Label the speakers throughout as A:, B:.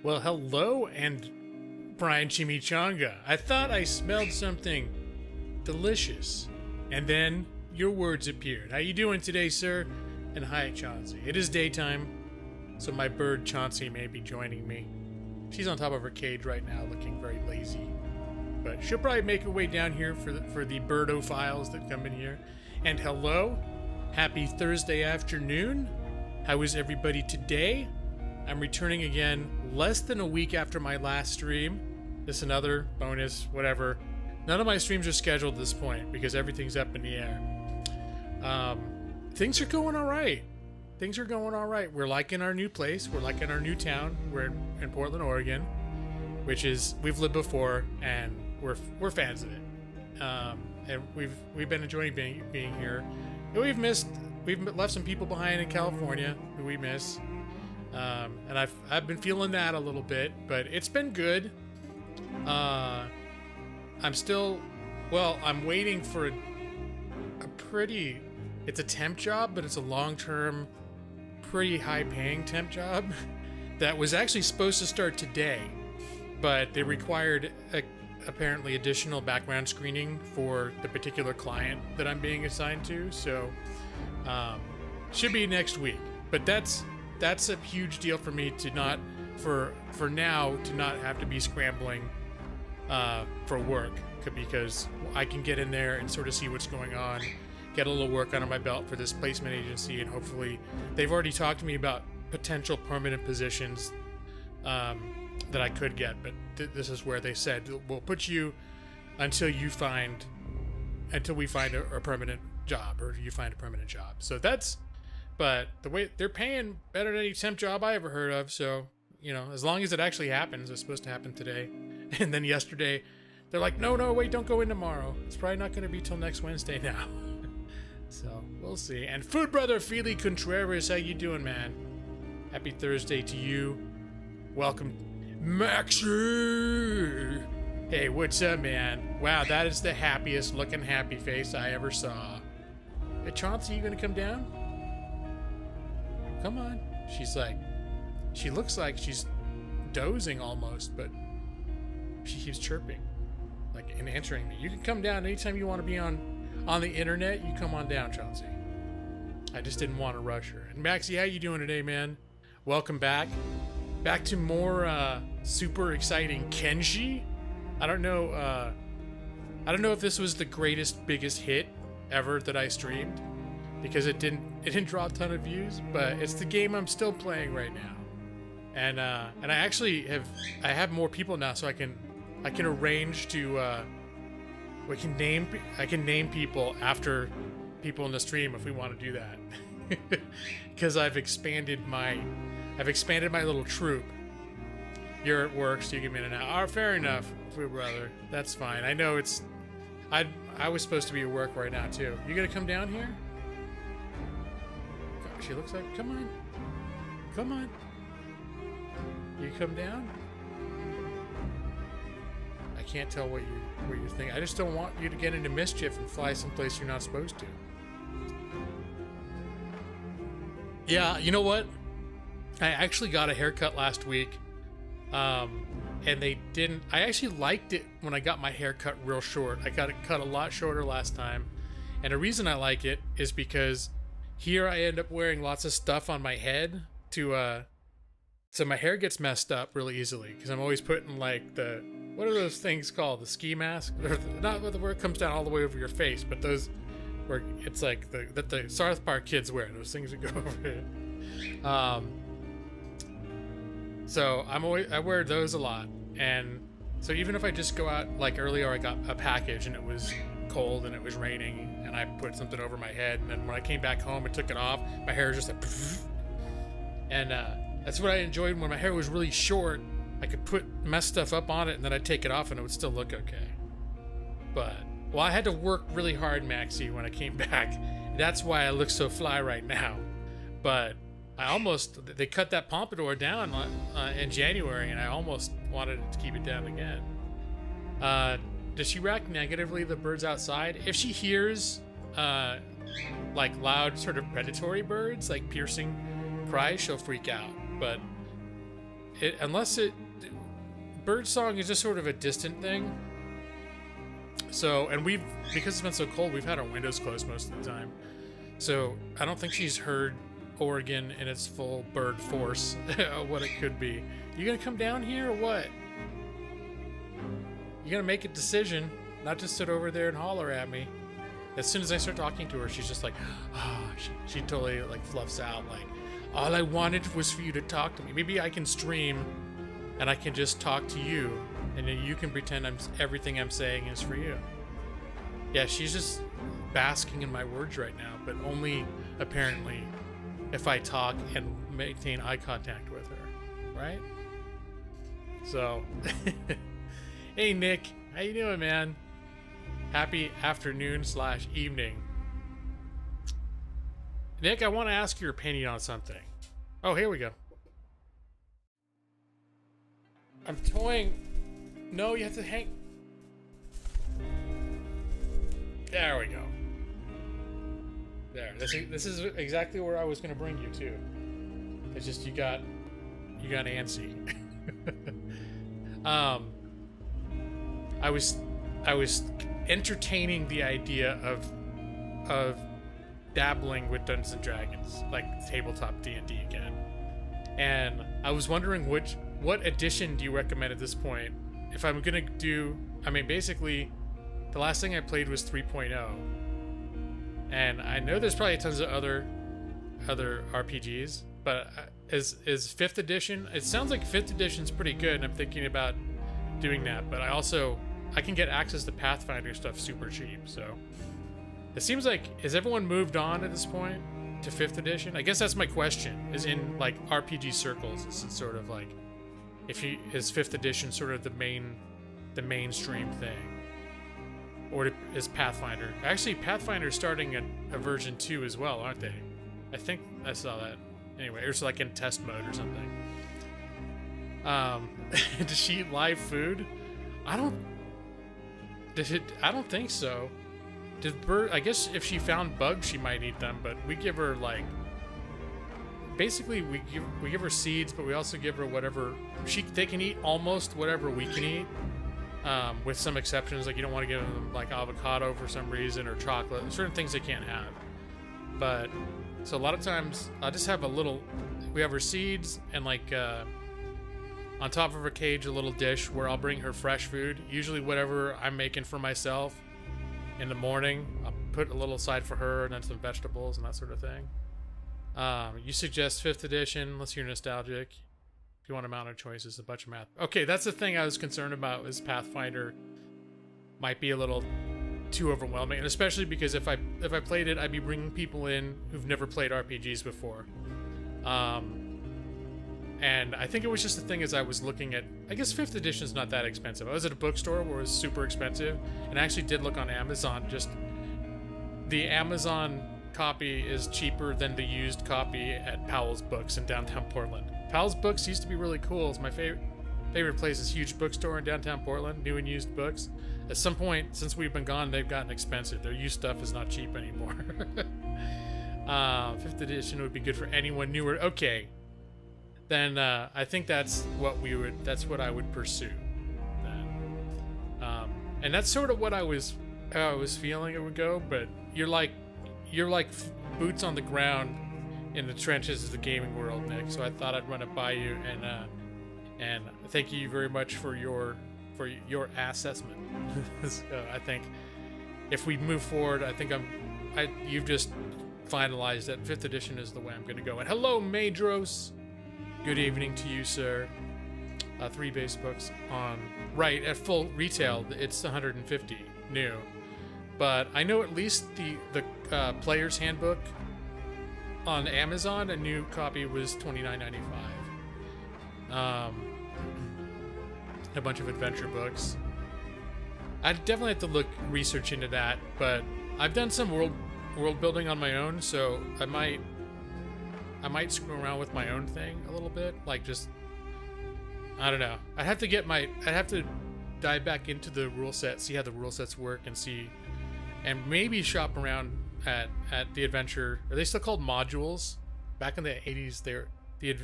A: Well, hello, and Brian Chimichanga. I thought I smelled something delicious, and then your words appeared. How you doing today, sir? And hi, Chauncey. It is daytime, so my bird Chauncey may be joining me. She's on top of her cage right now, looking very lazy, but she'll probably make her way down here for the birdophiles that come in here. And hello, happy Thursday afternoon. How is everybody today? I'm returning again less than a week after my last stream. This is another bonus, whatever. None of my streams are scheduled at this point because everything's up in the air. Things are going all right. Things are going all right. We're liking our new place. We're liking our new town. We're in Portland, Oregon, which is, we've lived before, and we're fans of it. And we've been enjoying being here. And we've left some people behind in California who we miss. And I've been feeling that a little bit, but it's been good. I'm waiting for it's a temp job, but it's a long-term, pretty high-paying temp job that was actually supposed to start today, but they required apparently additional background screening for the particular client that I'm being assigned to, so should be next week. But that's a huge deal for me to not, for now, to not have to be scrambling for work, because I can get in there and sort of see what's going on, get a little work under my belt for this placement agency, and hopefully they've already talked to me about potential permanent positions that I could get, but this is where they said we'll put you until we find a permanent job, or you find a permanent job. So that's, but the way they're paying better than any temp job I ever heard of. So, you know, as long as it actually happens, it's supposed to happen today. And then yesterday, they're like, no, wait, don't go in tomorrow. It's probably not going to be till next Wednesday now. So we'll see. And Food Brother Feely Contreras, how you doing, man? Happy Thursday to you. Welcome, Maxie. Hey, what's up, man? Wow, that is the happiest looking happy face I ever saw. Hey, Chauncey, you gonna come down? Come on. She looks like she's dozing almost, but she keeps chirping, like, and answering me. You can come down anytime you want to be on the internet. You come on down, Chauncey. I just didn't want to rush her. And Maxie, how you doing today, man? Welcome back. Back to more super exciting Kenshi. I don't know if this was the biggest hit ever that I streamed, because it didn't draw a ton of views, but it's the game I'm still playing right now. And I actually have more people now, so I can arrange to I can name people after people in the stream if we want to do that. Because I've expanded my little troop. You're at work, so you give me an hour. Oh, fair enough, Food Brother. That's fine. I know it's I was supposed to be at work right now too. You gonna come down here? God, she looks like, come on. You come down? I can't tell what you're thinking. I just don't want you to get into mischief and fly someplace you're not supposed to. Yeah, you know what? I actually got a haircut last week, and they didn't. I actually liked it when I got my hair cut real short. I got it cut a lot shorter last time, and the reason I like it is because here I end up wearing lots of stuff on my head to so my hair gets messed up really easily, because I'm always putting, like, what are those things called? The ski mask? Or not where it comes down all the way over your face, but those where it's like that the South Park kids wear, those things that go over it. So I wear those a lot, and so even if I just go out, like earlier I got a package and it was cold and it was raining and I put something over my head, and then when I came back home and took it off, my hair was just like and that's what I enjoyed. When my hair was really short, I could mess stuff up on it, and then I'd take it off and it would still look okay. But, well, I had to work really hard, Maxie, when I came back. That's why I look so fly right now. But they cut that pompadour down in January, and I almost wanted to keep it down again. Does she react negatively to the birds outside? If she hears, like, loud sort of predatory birds, like piercing cries, she'll freak out. But birdsong is just sort of a distant thing. So, and because it's been so cold, we've had our windows closed most of the time. So I don't think she's heard Oregon in its full bird force, what it could be. You gonna come down here or what? You gonna make a decision, not just sit over there and holler at me. As soon as I start talking to her, she's just like, she totally like fluffs out, like, all I wanted was for you to talk to me. Maybe I can stream and I can just talk to you, and then you can pretend everything I'm saying is for you. Yeah, she's just basking in my words right now, but only apparently if I talk and maintain eye contact with her, right? So, hey Nick, how you doing, man? Happy afternoon/evening. Nick, I want to ask your opinion on something. Oh, here we go. I'm toying. No, you have to hang. There we go. There. This is exactly where I was going to bring you to. It's just you got antsy. I was entertaining the idea of dabbling with Dungeons and Dragons, like tabletop D&D again. And I was wondering what edition do you recommend at this point? If I'm gonna do, I mean, basically, the last thing I played was 3.0, and I know there's probably tons of other RPGs, but is 5th edition? It sounds like 5th edition's pretty good, and I'm thinking about doing that. But I can get access to Pathfinder stuff super cheap, so it seems like, has everyone moved on at this point to 5th edition? I guess that's my question, is in like RPG circles, it's sort of like, is 5th edition sort of the mainstream thing, or is Pathfinder? Actually, Pathfinder's starting a version 2 as well, aren't they? I think I saw that. Anyway, it was like in test mode or something. Does she eat live food? I don't think so. I guess if she found bugs, she might eat them, but we give her like, basically we give her seeds, but we also give her whatever they can eat, almost whatever we can eat, with some exceptions. Like, you don't want to give them like avocado for some reason, or chocolate, certain things they can't have. But so a lot of times I'll just have we have her seeds, and like on top of her cage a little dish where I'll bring her fresh food, usually whatever I'm making for myself in the morning. I'll put a little aside for her, and then some vegetables and that sort of thing. You suggest 5th edition unless you're nostalgic. If you want a amount of choices, a bunch of math. Okay, that's the thing I was concerned about, is Pathfinder might be a little too overwhelming, and especially because if I played it, I'd be bringing people in who've never played RPGs before. And I think it was just the thing, as I was looking at, I guess 5th edition is not that expensive. I was at a bookstore where it was super expensive, and I actually did look on Amazon. Just the Amazon copy is cheaper than the used copy at Powell's Books in downtown Portland. Powell's Books used to be really cool. It's my favorite place. Is huge bookstore in downtown Portland, new and used books. At some point since we've been gone, they've gotten expensive. Their used stuff is not cheap anymore. 5th edition would be good for anyone newer. Okay, then I think that's what I would pursue then. And that's sort of what I was feeling it would go. But you're like boots on the ground in the trenches of the gaming world, Nick. So I thought I'd run it by you, and thank you very much for your assessment. So I think if we move forward, I think you've just finalized that 5th edition is the way I'm going to go. And hello, Madros. Good evening to you, sir. 3 base books on at full retail. It's 150 new, but I know at least the player's handbook on Amazon, a new copy was $29.95. A bunch of adventure books. I definitely have to research into that, but I've done some world building on my own, so I might screw around with my own thing a little bit, like just, I don't know. I'd have to dive back into the rule set, see how the rule sets work, and maybe shop around at the adventure. Are they still called modules? Back in the 80s, the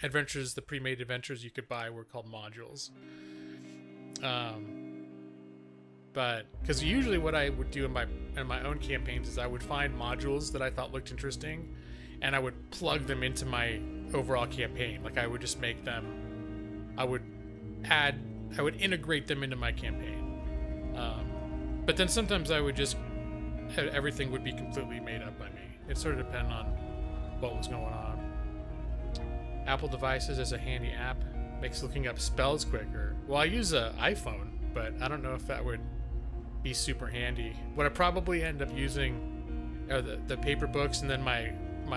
A: adventures, the pre-made adventures you could buy were called modules. But because usually what I would do in my own campaigns is I would find modules that I thought looked interesting, and I would plug them into my overall campaign. Like I would just make them, I would integrate them into my campaign. But then sometimes I would just, everything would be completely made up by me. It sort of depended on what was going on. Apple devices as a handy app makes looking up spells quicker. Well, I use an iPhone, but I don't know if that would be super handy. What I probably end up using are the paper books and then my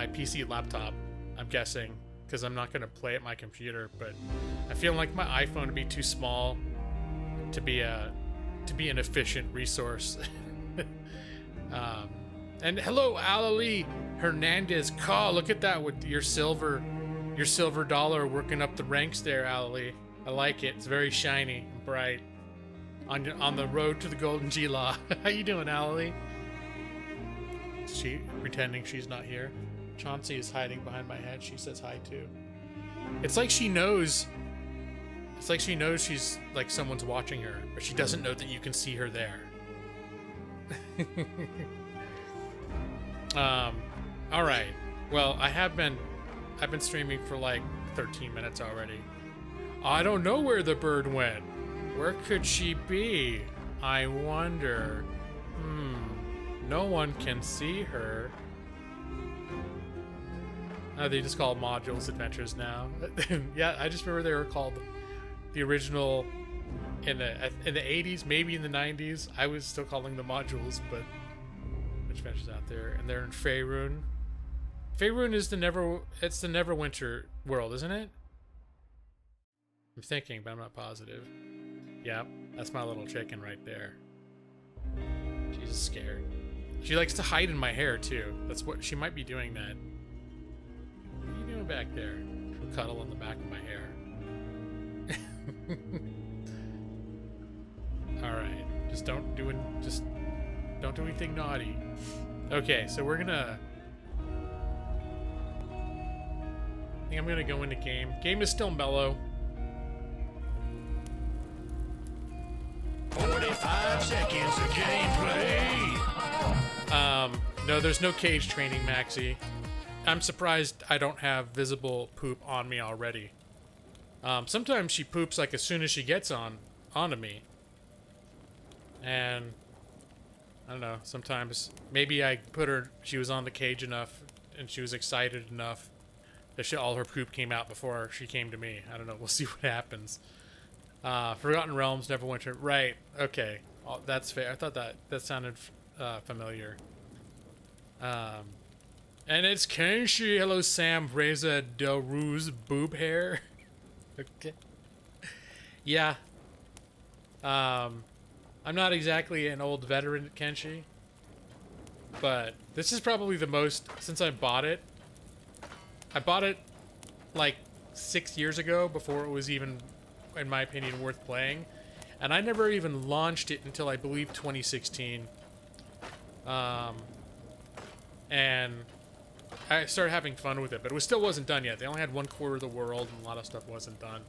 A: PC laptop, I'm guessing, because I'm not going to play at my computer, but I feel like my iPhone would be too small to be an efficient resource. And hello, Alalie Hernandez. Call, look at that with your silver dollar working up the ranks there, Alalie. I like it. It's very shiny and bright. On the road to the Golden G-Law. How you doing, Alalie? Is she pretending she's not here? Chauncey is hiding behind my head. She says hi too. It's like she knows. It's like she knows she's like someone's watching her, but she doesn't know that you can see her there. All right. Well, I've been streaming for like 13 minutes already. I don't know where the bird went. Where could she be? I wonder. No one can see her. Oh, they just call modules adventures now. Yeah, I just remember they were called the original in the 80s, maybe in the 90s. I was still calling them modules, but which adventures out there? And they're in Faerun. Faerun is the Neverwinter world, isn't it? I'm thinking, but I'm not positive. Yep, that's my little chicken right there. She's scared. She likes to hide in my hair too. That's what she might be doing that. What are you doing back there? She'll cuddle on the back of my hair. All right, just don't do anything naughty. Okay, so we're gonna. I think I'm gonna go into game. Game is still mellow.
B: 45 seconds of gameplay.
A: No, there's no cage training, Maxi. I'm surprised I don't have visible poop on me already. Sometimes she poops like as soon as she gets onto me. And I don't know, sometimes maybe she was on the cage enough and she was excited enough that all her poop came out before she came to me. I don't know, we'll see what happens. Forgotten Realms, Neverwinter. Right, okay. That's fair. I thought that sounded familiar. And it's Kenshi. Hello, Sam. Reza Del Ruse boob hair. Okay. Yeah. I'm not exactly an old veteran at Kenshi, but this is probably the most, since I bought it. I bought it like 6 years ago before it was even, in my opinion, worth playing. And I never even launched it until I believe 2016. And I started having fun with it, but it still wasn't done yet. They only had 1/4 of the world and a lot of stuff wasn't done.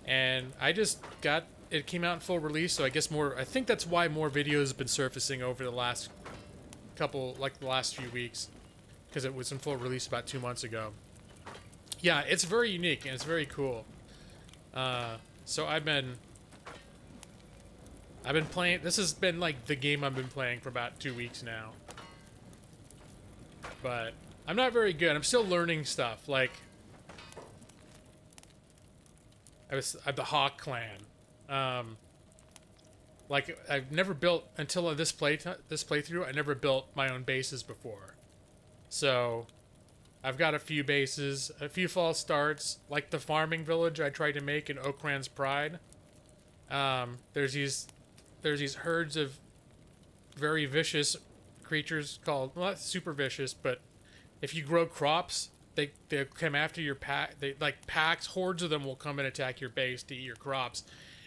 A: And I just got, it came out in full release, so I guess I think that's why more videos have been surfacing over the last the last few weeks. Because it was in full release about 2 months ago. Yeah, it's very unique and it's very cool. So I've been playing. This has been like the game I've been playing for about 2 weeks now. But I'm not very good. I'm still learning stuff. Like I'm the Hawk Clan. Like I've never built until this playthrough. I never built my own bases before. So I've got a few bases, a few false starts, like the farming village I tried to make in Okran's Pride. There's these herds of very vicious creatures called, well, not super vicious, but if you grow crops, they come after your pack. They like packs, hordes of them will come and attack your base to eat your crops,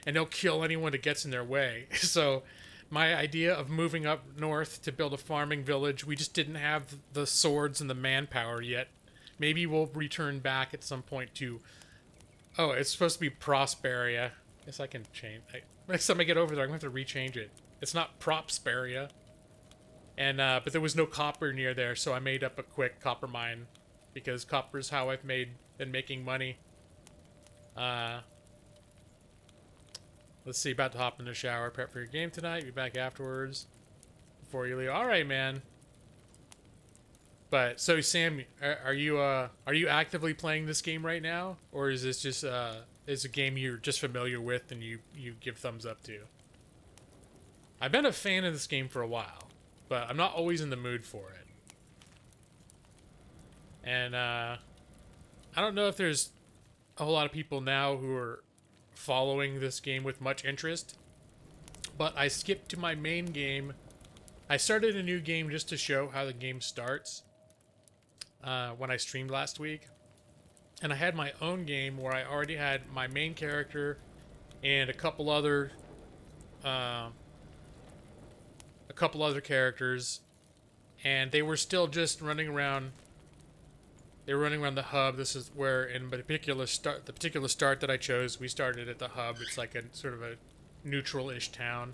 A: and they'll kill anyone that gets in their way. So my idea of moving up north to build a farming village, we just didn't have the swords and the manpower yet Maybe we'll return back at some point to... Oh, it's supposed to be Prosperia. Guess I can change... Next time I get over there, I'm going to have to rechange it. It's not Propsperia. And, but there was no copper near there, so I made up a quick copper mine. Because copper is how I've been making money. Let's see, about to hop in the shower, prep for your game tonight, be back afterwards. Before you leave. Alright, man. But, so Sam, are you actively playing this game right now? Or is this just, is a game you're just familiar with and you give thumbs up to? I've been a fan of this game for a while, but I'm not always in the mood for it. And, I don't know if there's a whole lot of people now who are following this game with much interest, but I skipped to my main game. I started a new game just to show how the game starts when I streamed last week, and I had my own game where I already had my main character and a couple other characters, and they were still just running around. They were running around the hub. This is where, in the particular start that I chose, we started at the hub. It's like a sort of a neutral-ish town,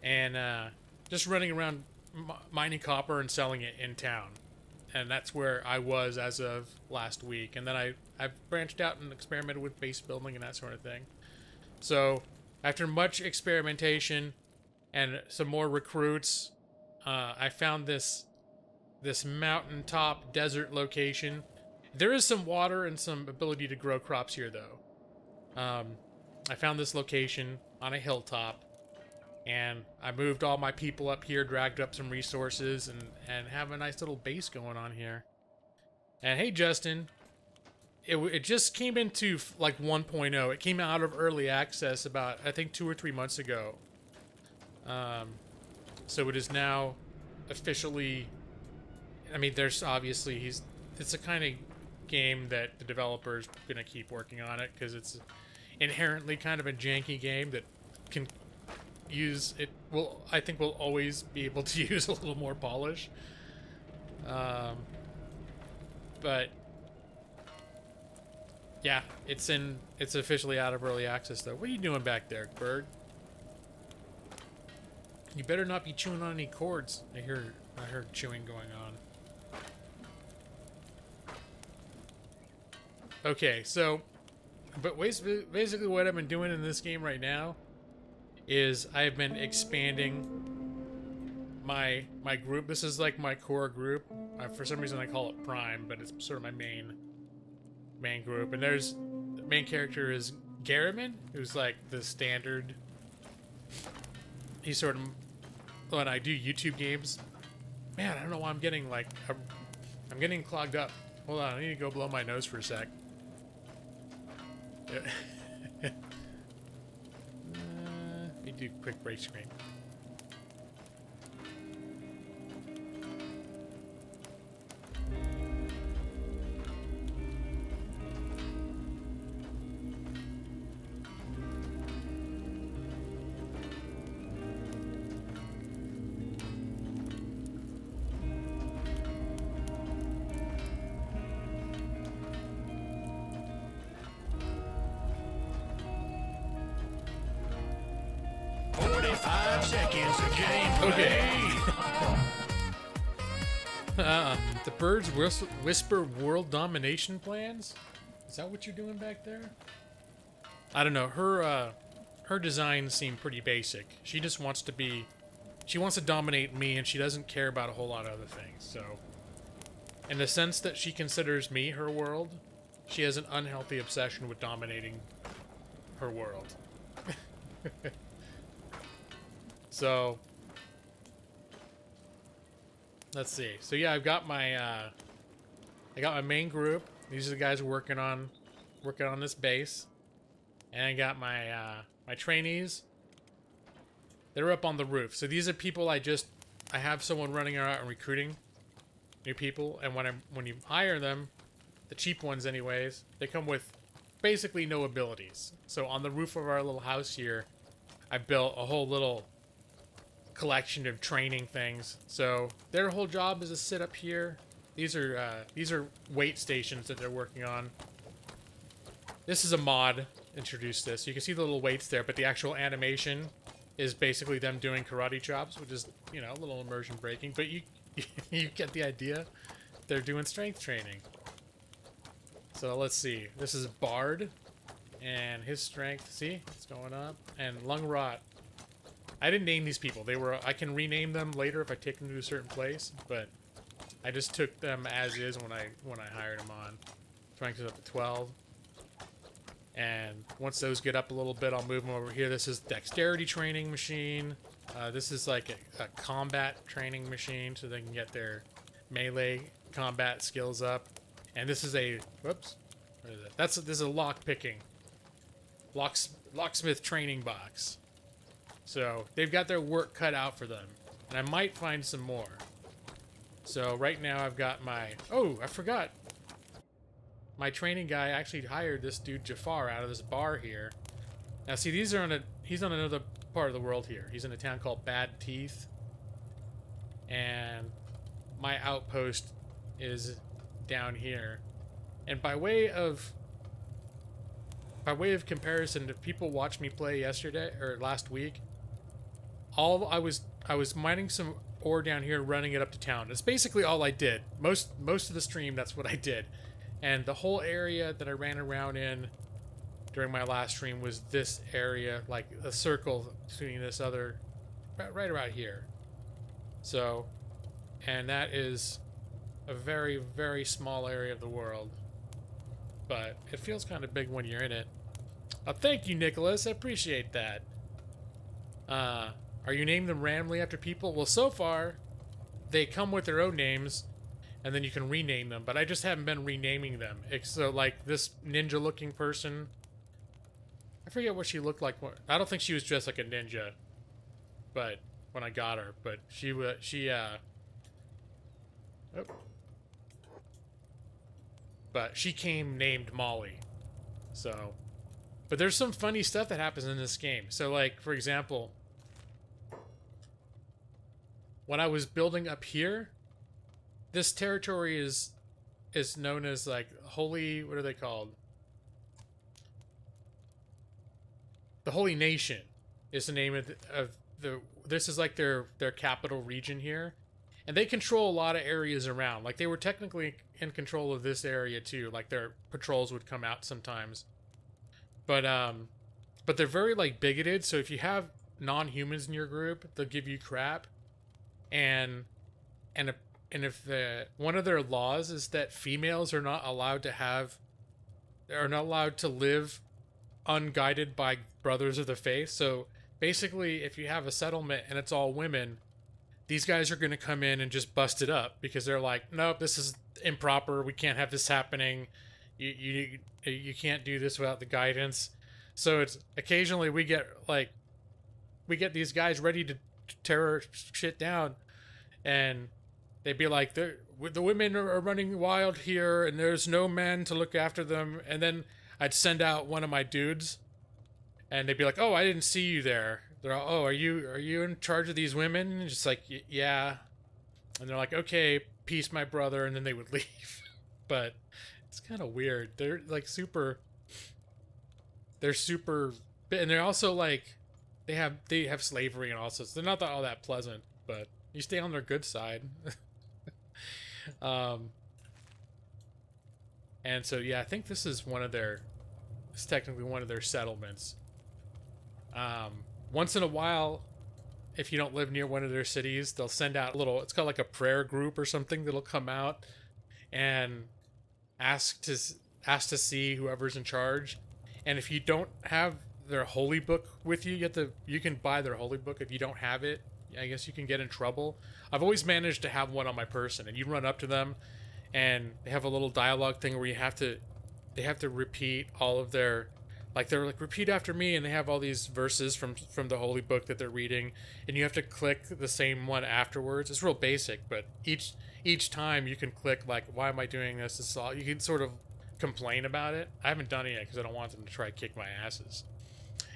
A: and just running around mining copper and selling it in town. And that's where I was as of last week. And then I branched out and experimented with base building and that sort of thing. So after much experimentation and some more recruits, I found this mountaintop desert location. There is some water and some ability to grow crops here, though. I found this location on a hilltop, and I moved all my people up here, dragged up some resources, and have a nice little base going on here. And hey, Justin, it just came into like 1.0. It came out of early access about, I think, 2 or 3 months ago. So it is now officially... I mean, there's obviously it's a kind of game that the developer's gonna keep working on it because it's inherently kind of a janky game that can use it. I think we'll always be able to use a little more polish. But yeah, it's officially out of early access though. What are you doing back there, bird? You better not be chewing on any cords. I heard chewing going on. Okay, so, but basically what I've been doing in this game right now is I've been expanding my group. This is like my core group. For some reason I call it Prime, but it's sort of my main group. And the main character is Garriman, who's like the standard. He's sort of, when I do YouTube games, man, I don't know why I'm getting like, I'm getting clogged up. Hold on, I need to go blow my nose for a sec. Let me do a quick break screen. The birds whisper world domination plans? Is that what you're doing back there? I don't know. Her designs seem pretty basic. She just wants to be... She wants to dominate me, and she doesn't care about a whole lot of other things, so... In the sense that she considers me her world, she has an unhealthy obsession with dominating her world. So... Let's see. So yeah, I've got my main group. These are the guys working on this base, and I got my my trainees. They're up on the roof. So these are people I have someone running around and recruiting new people, and when you hire them, the cheap ones anyways, they come with basically no abilities. So on the roof of our little house here, I built a whole little collection of training things. So their whole job is to sit up here These are weight stations that they're working on. This is a mod. Introduced this. You can see the little weights there, but the actual animation is basically them doing karate chops, which is, you know, a little immersion breaking. But you you get the idea. They're doing strength training. So let's see. This is Bard, and his strength. See, it's going up. And Lung Rot. I didn't name these people. They were. I can rename them later if I take them to a certain place, but I just took them as is when I hired them on. Strength is up to 12. And once those get up a little bit, I'll move them over here. This is dexterity training machine. This is like a combat training machine, so they can get their melee combat skills up. And this is a whoops, what is it? This is a lock picking, locksmith training box. So they've got their work cut out for them, and I might find some more. So right now I've got my I forgot. My training guy actually hired this dude Jafar out of this bar here. Now see, he's on another part of the world here. He's in a town called Bad Teeth. And my outpost is down here. And by way of comparison, if people watched me play yesterday or last week, I was mining some ore down here, running it up to town. That's basically all I did. Most of the stream, that's what I did. And the whole area that I ran around in during my last stream was this area, like a circle between this other, right around here. So, and that is a very, very small area of the world. But it feels kind of big when you're in it. Thank you, Nicholas. I appreciate that. Are you naming them randomly after people? Well, so far, they come with their own names. And then you can rename them, but I just haven't been renaming them. So, like, this ninja-looking person, I forget what she looked like. I don't think she was dressed like a ninja, but when I got her, but but she came named Molly. So, but there's some funny stuff that happens in this game. So, like, for example, when I was building up here, this territory is known as, like, Holy... What are they called? The Holy Nation is the name of the... This is, like, their capital region here. And they control a lot of areas around. Like, they were technically in control of this area, too. Like, their patrols would come out sometimes. But they're very, like, bigoted. So if you have non-humans in your group, they'll give you crap. And if one of their laws is that females are not allowed to live unguided by brothers of the faith. So basically, if you have a settlement and it's all women, these guys are going to come in and just bust it up because they're like, nope, this is improper. We can't have this happening. You can't do this without the guidance. So it's occasionally we get these guys ready to tear shit down, and they'd be like, the women are running wild here, and there's no men to look after them. And then I'd send out one of my dudes, and they'd be like, oh, I didn't see you there. They're all, oh, are you in charge of these women? And just like, yeah. And they're like, okay, peace, my brother. And then they would leave. But it's kind of weird. They're like super, and they're also like, they have slavery and all sorts. They're not all that pleasant, but you stay on their good side. And so, yeah, I think this is technically one of their settlements. Once in a while, if you don't live near one of their cities, they'll send out it's called like a prayer group or something that'll come out and ask to see whoever's in charge. And if you don't have their holy book with you, you can buy their holy book. If you don't have it, I guess you can get in trouble. I've always managed to have one on my person, and you run up to them, and they have a little dialogue thing where they have to repeat all of their, like, they're like, repeat after me, and they have all these verses from the holy book that they're reading, and you have to click the same one afterwards. It's real basic, but each time you can click, like, why am I doing this? It's all, you can sort of complain about it. I haven't done it yet because I don't want them to try to kick my asses.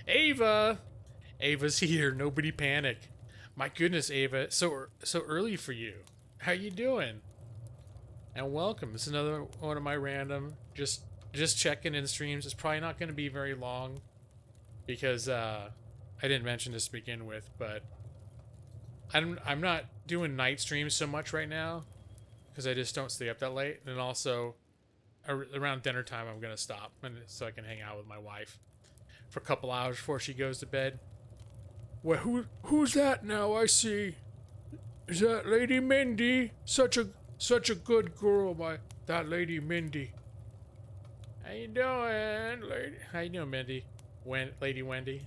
A: Ava's here. Nobody panic. My goodness, Ava, so early for you. How you doing? And welcome. This is another one of my random, just checking in streams. It's probably not going to be very long because I didn't mention this to begin with, but I'm not doing night streams so much right now because I just don't stay up that late. And also around dinner time I'm going to stop so I can hang out with my wife for a couple hours before she goes to bed. Well, who's that now? I see. Is that Lady Mindy? Such a good girl, that Lady Mindy. How you doing, lady? How you doing, Mindy? Lady Wendy.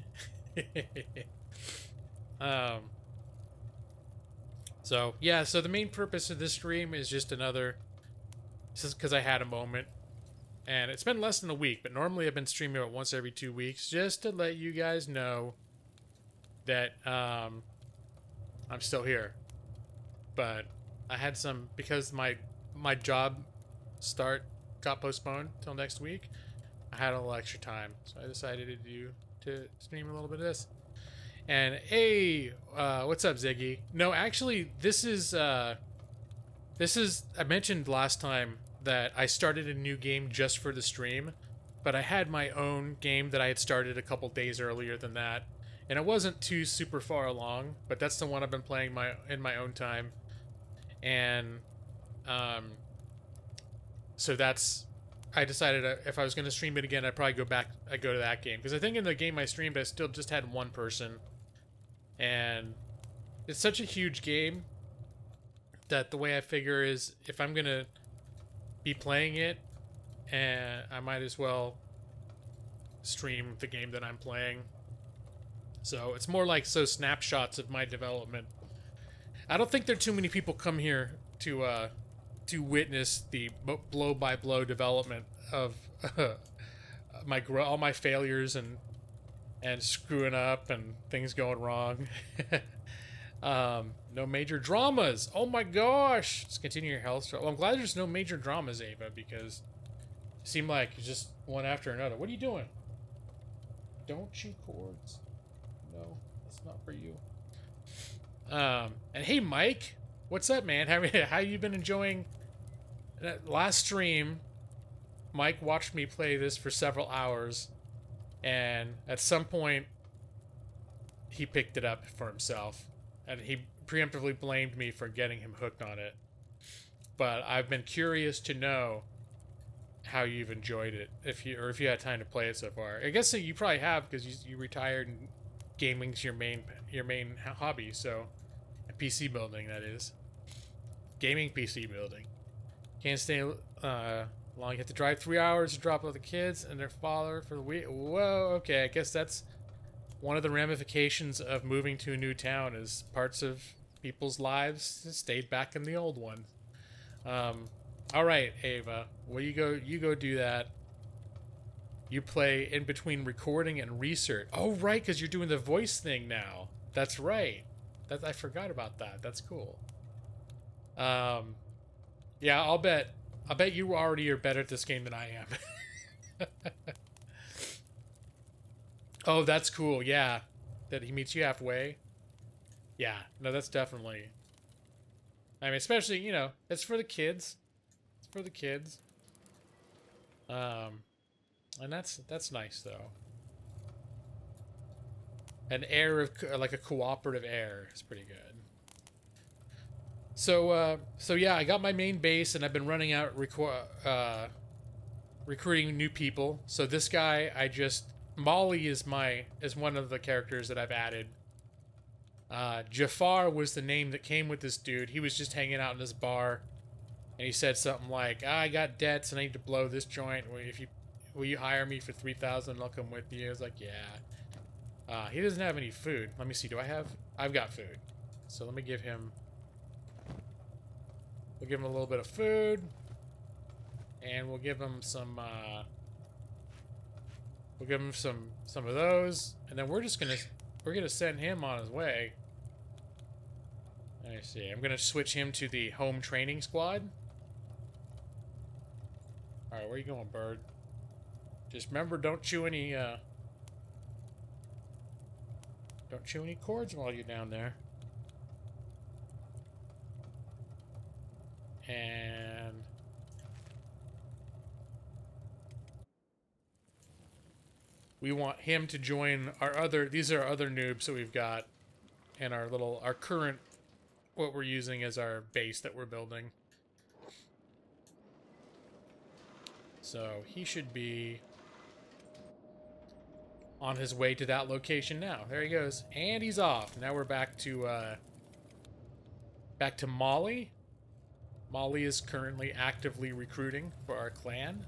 A: So yeah, so the main purpose of this stream is just because I had a moment, and it's been less than a week, but normally I've been streaming about once every 2 weeks, just to let you guys know that I'm still here. But I had because my job start got postponed till next week. I had a little extra time, so I decided to stream a little bit of this. And hey, what's up, Ziggy? No, actually, this is I mentioned last time that I started a new game just for the stream, but I had my own game that I had started a couple days earlier than that, and it wasn't too super far along. But that's the one I've been playing in my own time. And so I decided if I was going to stream it again, I'd probably go to that game, because I think in the game I streamed I still just had one person, and it's such a huge game that the way I figure is if I'm going to be playing it, and I might as well stream the game that I'm playing. So it's more like snapshots of my development. I don't think there are too many people come here to witness the blow-by-blow development of all my failures and screwing up and things going wrong. No major dramas. Oh my gosh! Just continue your health. Well, I'm glad there's no major dramas, Ava, because it seemed like it's just one after another. What are you doing? Don't chew cords. No, that's not for you. And hey, Mike, what's up, man? How you been enjoying that last stream? Mike watched me play this for several hours, and at some point he picked it up for himself, and he preemptively blamed me for getting him hooked on it. But I've been curious to know how you've enjoyed it, if you had time to play it so far. I guess you probably have, because you retired and gaming's your main hobby. So PC building, that is. Gaming PC building. Can't stay long. You have to drive 3 hours to drop off the kids and their father for the week. Whoa, okay. I guess that's one of the ramifications of moving to a new town, is parts of people's lives stayed back in the old one. All right, Ava. Well, you go do that. You play in between recording and research. Oh, right, because you're doing the voice thing now. That's right. I forgot about that. That's cool. Yeah, I'll bet you already are better at this game than I am. Oh, that's cool. Yeah, that he meets you halfway. Yeah, no, that's definitely. I mean, especially, it's for the kids. It's for the kids. And that's nice, though. An air of, like a cooperative air is pretty good. So yeah, I got my main base, and I've been running out recruiting new people. So this guy, Molly is one of the characters that I've added. Jafar was the name that came with this dude. He was just hanging out in this bar, and he said something like, I got debts and I need to blow this joint. Will you hire me for 3,000 and I'll come with you? I was like, yeah. He doesn't have any food. Let me see. I've got food. So let me give him. We'll give him a little bit of food, and we'll give him some. We'll give him some of those, and then we're gonna send him on his way. Let me see. I'm gonna switch him to the home training squad. All right, where you going, bird? Just remember, don't chew any cords while you're down there. And we want him to join our other. These are our other noobs that we've got, and our current, what we're using as our base that we're building. So he should be on his way to that location now. There he goes, and he's off. Now we're back to Molly. Molly is currently actively recruiting for our clan.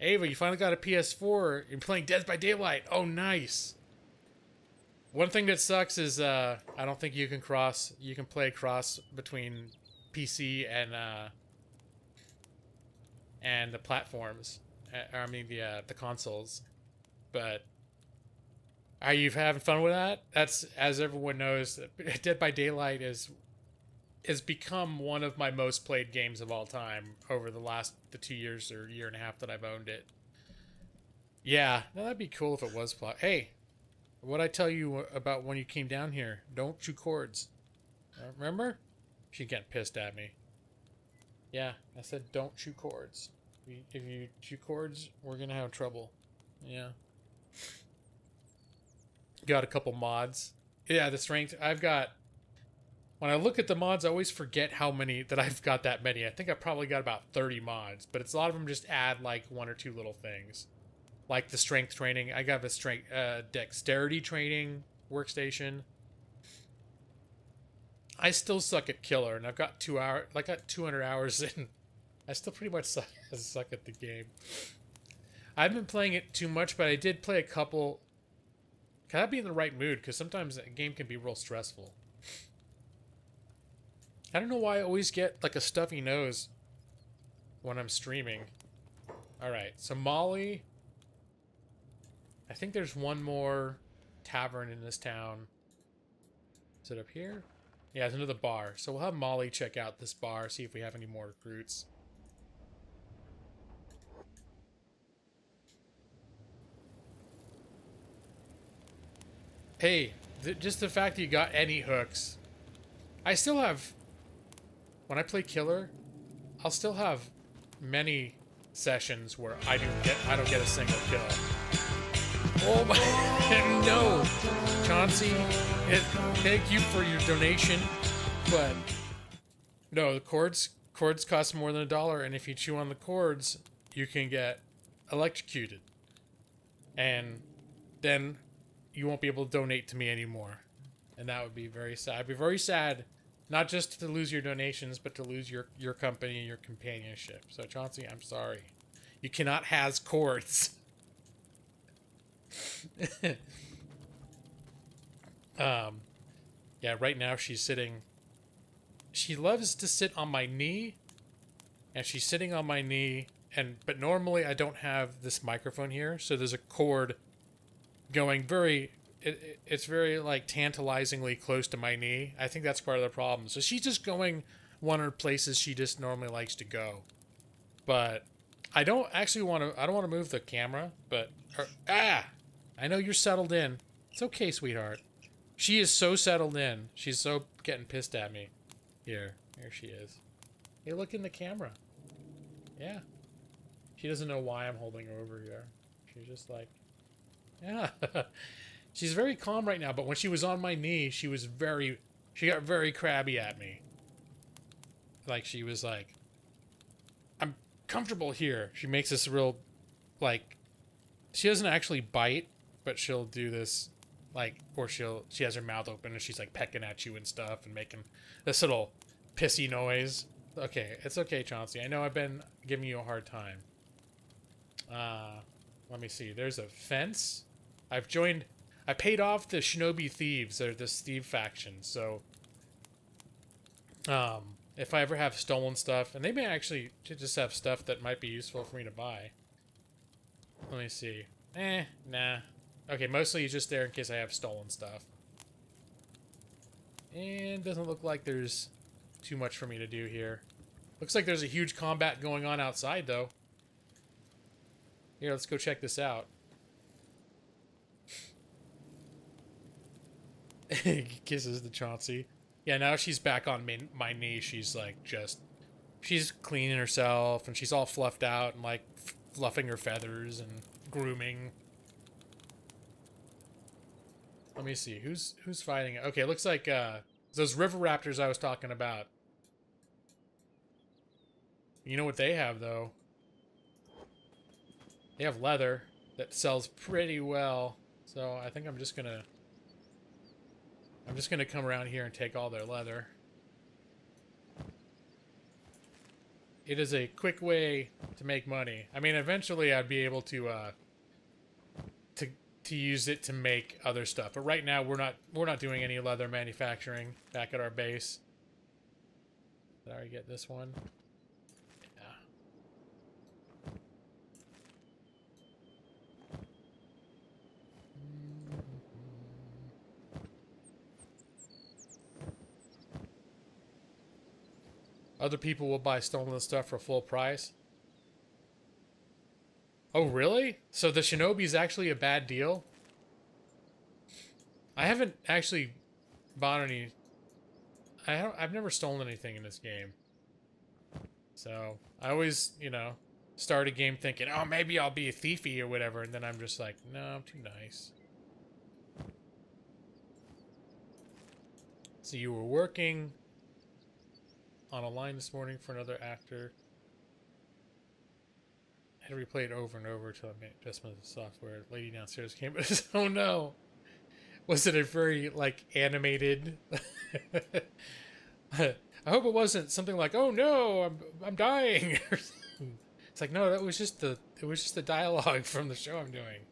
A: Ava, you finally got a PS4. You're playing Dead by Daylight. Oh, nice. One thing that sucks is I don't think you can play cross between PC and the platforms. I mean the consoles. But are you having fun with that? That's, as everyone knows, Dead by Daylight has become one of my most played games of all time over the 2 years or year and a half that I've owned it. Yeah, no, that'd be cool if it was. Hey, what'd I tell you about when you came down here? Don't chew cords. Remember? She's getting pissed at me. Yeah, I said don't chew cords. If you chew cords, we're gonna have trouble. Yeah. Got a couple mods. Yeah, the strength. When I look at the mods, I always forget how many that I've got that many. I think I probably got about 30 mods, but it's a lot of them just add like one or two little things. Like the strength training. I got a dexterity training workstation. I still suck at killer, and I've got 200 hours in. I still pretty much suck at the game. I haven't been playing it too much, but I did play a couple. Gotta be in the right mood, because sometimes a game can be real stressful. I don't know why I always get like a stuffy nose when I'm streaming. Alright, so Molly. I think there's one more tavern in this town. Is it up here? Yeah, it's another bar. So we'll have Molly check out this bar, see if we have any more recruits. Hey, just the fact that you got any hooks. I still have... When I play killer, I'll still have many sessions where I don't get a single kill. Oh my... No! Chauncey, thank you for your donation, but... No, the cords cost more than $1, and if you chew on the cords, you can get electrocuted. And then you won't be able to donate to me anymore. And that would be very sad. I'd be very sad, not just to lose your donations, but to lose your company and your companionship. So, Chauncey, I'm sorry. You cannot has cords. Yeah, right now she's sitting... She loves to sit on my knee, and she's sitting on my knee, but normally I don't have this microphone here, so there's a cord going it's very like tantalizingly close to my knee. I think that's part of the problem. So she's just going one of the places she just normally likes to go. But I don't want to move the camera, but I know you're settled in. It's okay, sweetheart. She is so settled in. She's so getting pissed at me. Here she is. Hey, look in the camera. Yeah. She doesn't know why I'm holding her over here. She's just like, yeah. She's very calm right now, but when she was on my knee, she got very crabby at me. Like, she was like, I'm comfortable here. She makes this real, like, she doesn't actually bite, but she'll do this, like, or she has her mouth open and she's like pecking at you and stuff and making this little pissy noise. Okay, it's okay, Chauncey. I know I've been giving you a hard time. Let me see. There's a fence. I paid off the Shinobi Thieves, or the Steve faction, so if I ever have stolen stuff, and they may actually just have stuff that might be useful for me to buy. Let me see. Nah. Okay, mostly just there in case I have stolen stuff. And doesn't look like there's too much for me to do here. Looks like there's a huge combat going on outside, though. Here, let's go check this out. Kisses the Chauncey. Yeah, now she's back on my knee. She's like just she's cleaning herself, and she's all fluffed out and like fluffing her feathers and grooming. Let me see who's fighting. Okay, it looks like those river raptors I was talking about. You know what they have though? They have leather that sells pretty well. So I think I'm just gonna come around here and take all their leather. It is a quick way to make money. I mean, eventually I'd be able to use it to make other stuff. But right now we're not doing any leather manufacturing back at our base. Did I already get this one? Yeah. Other people will buy stolen stuff for full price. Oh, really? So the Shinobi is actually a bad deal? I haven't actually bought any... I've never stolen anything in this game. So, I always, you know, start a game thinking, oh, maybe I'll be a thiefy or whatever, and then I'm just like, no, I'm too nice. So you were working on a line this morning for another actor. I had to replay it over and over until I made adjustments of the software. The lady downstairs came, but oh no! Was it a very, like, animated? I hope it wasn't something like, oh no, I'm dying! It's like, no, it was just the dialogue from the show I'm doing.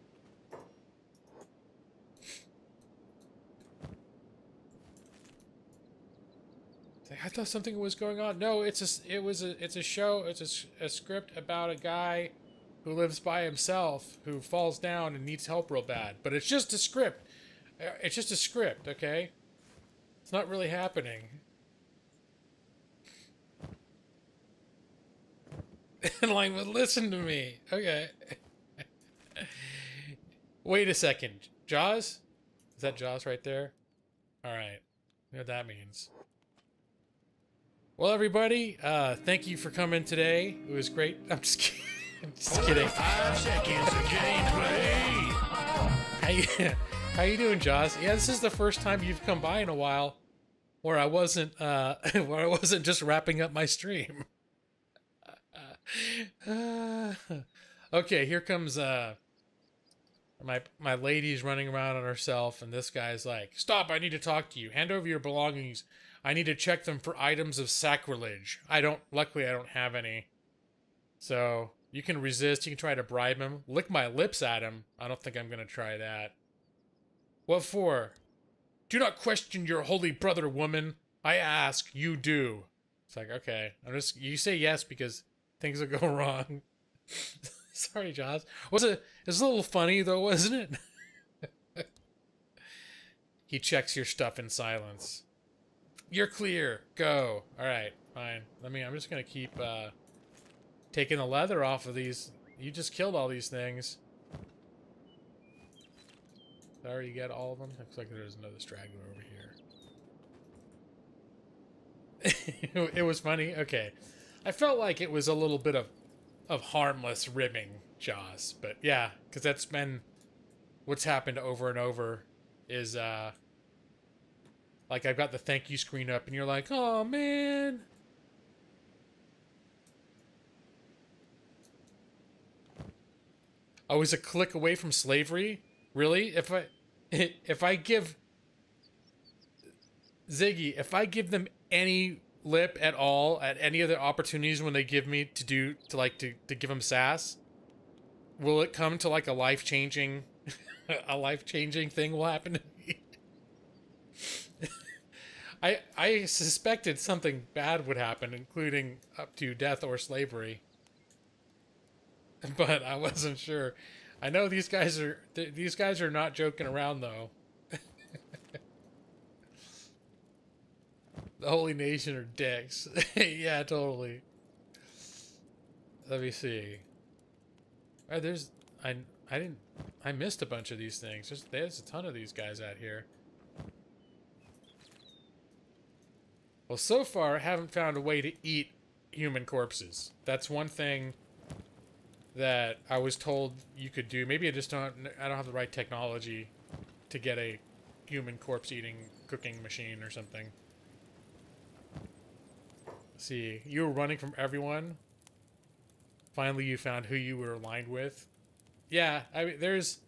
A: I thought something was going on. No, it's a show. It's a script about a guy who lives by himself, who falls down and needs help real bad. But it's just a script. It's just a script, okay? It's not really happening. And like, well, listen to me, okay? Wait a second, Jaws? Is that Jaws right there? All right, you know what that means. Well, everybody, thank you for coming today. It was great. I'm just kidding. I'm just kidding.
B: 5 seconds of gameplay.
A: How you doing, Jaws? Yeah, this is the first time you've come by in a while where I wasn't just wrapping up my stream. Okay, here comes my lady's running around on herself, and this guy's like, "Stop! I need to talk to you. Hand over your belongings. I need to check them for items of sacrilege." Luckily I don't have any. So, you can resist, you can try to bribe him. Lick my lips at him. I don't think I'm gonna try that. What for? Do not question your holy brother, woman. I ask, you do. It's like, okay. You say yes because things will go wrong. Sorry, Jaws. It was a little funny though, wasn't it? He checks your stuff in silence. You're clear. Go. Alright, fine. I'm just gonna keep taking the leather off of these. You just killed all these things. Sorry, you get all of them? Looks like there's another straggler over here. It was funny? Okay. I felt like it was a little bit of harmless ribbing, Jaws. But yeah, because that's been what's happened over and over is like, I've got the thank you screen up, and you're like, oh, man. I was a click away from slavery? Really? If I give Ziggy, if I give them any lip at all, at any other opportunities when they give me to give them sass, will it come to, like, a life-changing thing will happen to me? I suspected something bad would happen, including up to death or slavery. But I wasn't sure. I know these guys are not joking around though. The Holy Nation are dicks. Yeah, totally. Let me see. I missed a bunch of these things. There's a ton of these guys out here. Well, so far, I haven't found a way to eat human corpses. That's one thing that I was told you could do. Maybe I don't have the right technology to get a human corpse eating cooking machine or something. Let's see, you were running from everyone. Finally, you found who you were aligned with. Yeah, I mean, there's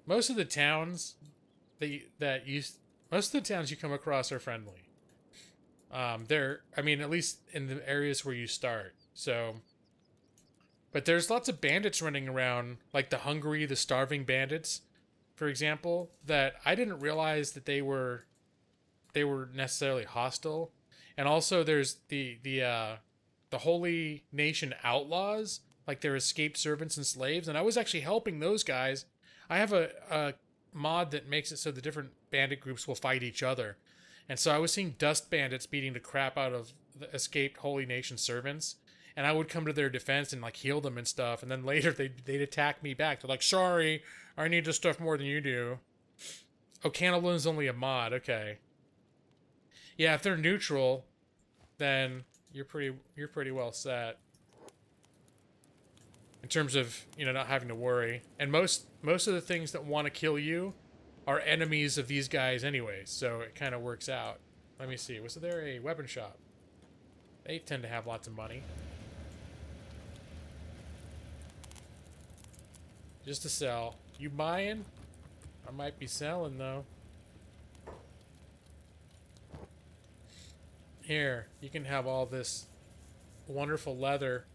A: most of the towns most of the towns you come across are friendly. I mean, at least in the areas where you start. So, but there's lots of bandits running around, like the hungry, the starving bandits, for example, that I didn't realize that they were necessarily hostile. And also, there's the Holy Nation outlaws, like they're escaped servants and slaves, and I was actually helping those guys. I have a mod that makes it so the different bandit groups will fight each other. And so I was seeing dust bandits beating the crap out of the escaped Holy Nation servants, and I would come to their defense and like heal them and stuff, and then later they'd attack me back. They're like, sorry, I need this stuff more than you do. Oh, cannibalism's only a mod, okay. Yeah, if they're neutral, then you're pretty well set. In terms of, not having to worry. And most of the things that want to kill you are enemies of these guys anyway, so it kind of works out. Let me see. Was there a weapon shop? They tend to have lots of money. Just to sell. You buying? I might be selling, though. Here, you can have all this wonderful leather.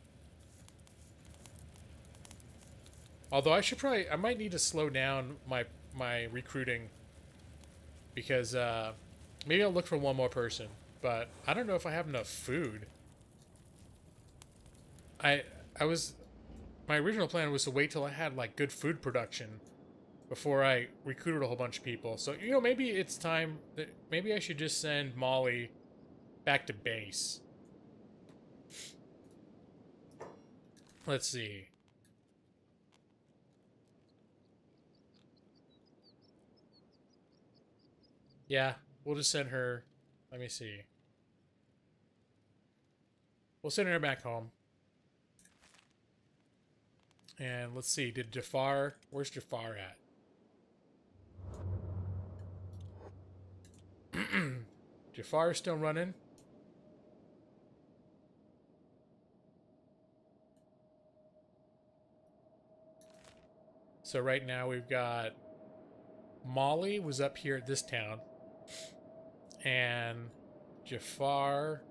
A: Although I might need to slow down my recruiting, because maybe I'll look for one more person, but I don't know if I have enough food. My original plan was to wait till I had like good food production before I recruited a whole bunch of people. So, maybe it's time that maybe I should just send Molly back to base. Let's see. Yeah, we'll just send her. Let me see. We'll send her back home. And let's see, where's Jafar at? Jafar's still running. So right now we've got Molly was up here at this town. And Jafar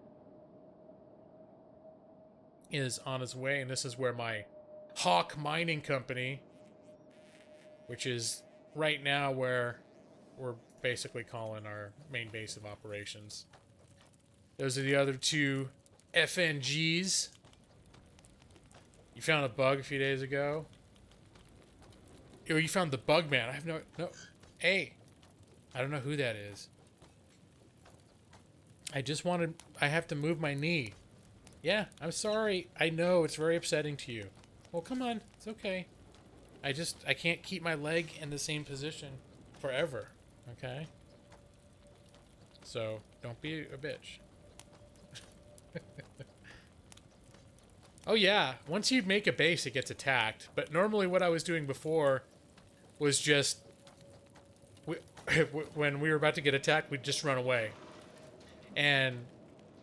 A: is on his way, and this is where my Hawk Mining Company, which is right now where we're basically calling our main base of operations. Those are the other two FNGs. You found a bug a few days ago. Oh, you found the bug man. I have no. Hey, I don't know who that is. I have to move my knee. Yeah, I'm sorry. I know, it's very upsetting to you. Well, come on. It's okay. I can't keep my leg in the same position forever. Okay? So, don't be a bitch. Oh, yeah. Once you make a base, it gets attacked. But normally what I was doing before was just... when we were about to get attacked, we'd just run away. And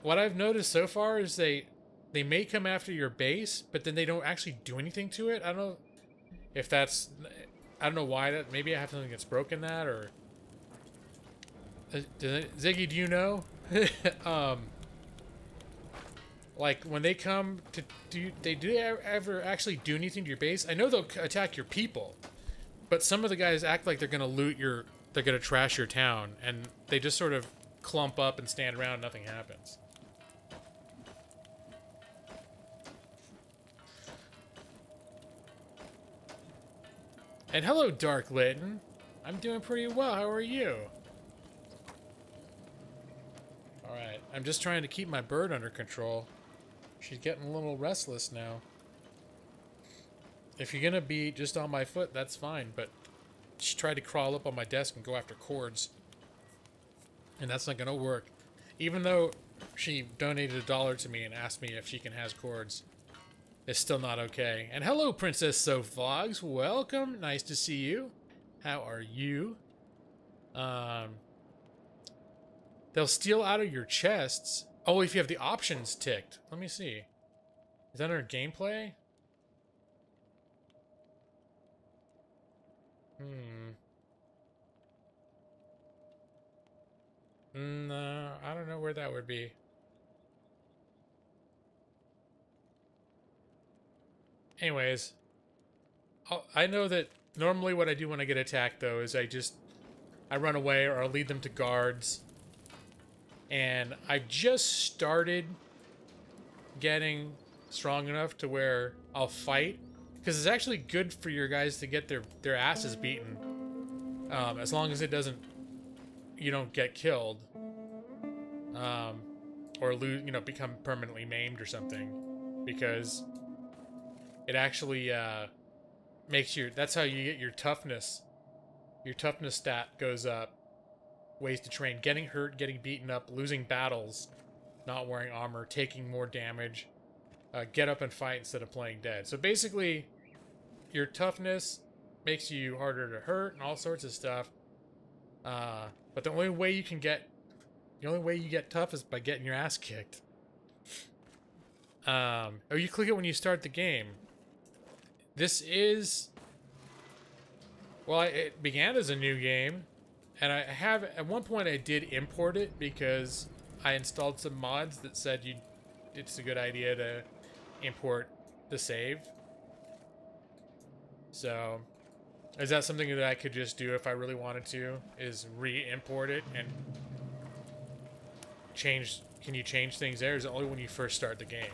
A: what I've noticed so far is they may come after your base, but then they don't actually do anything to it. I don't know if that's... I don't know why that... Maybe I have something that's broken that, or... Ziggy, do you know? Like, when they come to... Do they ever actually do anything to your base? I know they'll attack your people, but some of the guys act like they're going to loot your... They're going to trash your town, and they just sort of clump up and stand around and nothing happens. And hello, Dark Litten. I'm doing pretty well. How are you? Alright, I'm just trying to keep my bird under control. She's getting a little restless now. If you're gonna be just on my foot, that's fine, but she tried to crawl up on my desk and go after cords. And that's not gonna work. Even though she donated $1 to me and asked me if she can has chords. It's still not okay. And hello, Princess Soph Vlogs. Welcome. Nice to see you. How are you? They'll steal out of your chests. Oh, if you have the options ticked. Let me see. Is that under gameplay? No, I don't know where that would be. Anyways, I know that normally what I do when I get attacked, though, is I run away or I'll lead them to guards. And I've just started getting strong enough to where I'll fight. Because it's actually good for your guys to get their asses beaten. As long as you don't get killed. Or lose, become permanently maimed or something. Because it actually makes that's how you get your toughness. Your toughness stat goes up. Ways to train: getting hurt, getting beaten up, losing battles, not wearing armor, taking more damage, get up and fight instead of playing dead. So basically, your toughness makes you harder to hurt and all sorts of stuff. But the only way you get tough is by getting your ass kicked. You click it when you start the game. This is... Well, it began as a new game. And at one point I did import it because I installed some mods that said it's a good idea to import the save. So, is that something that I could just do if I really wanted to? Is re-import it and change? Can you change things there? Or is it only when you first start the game?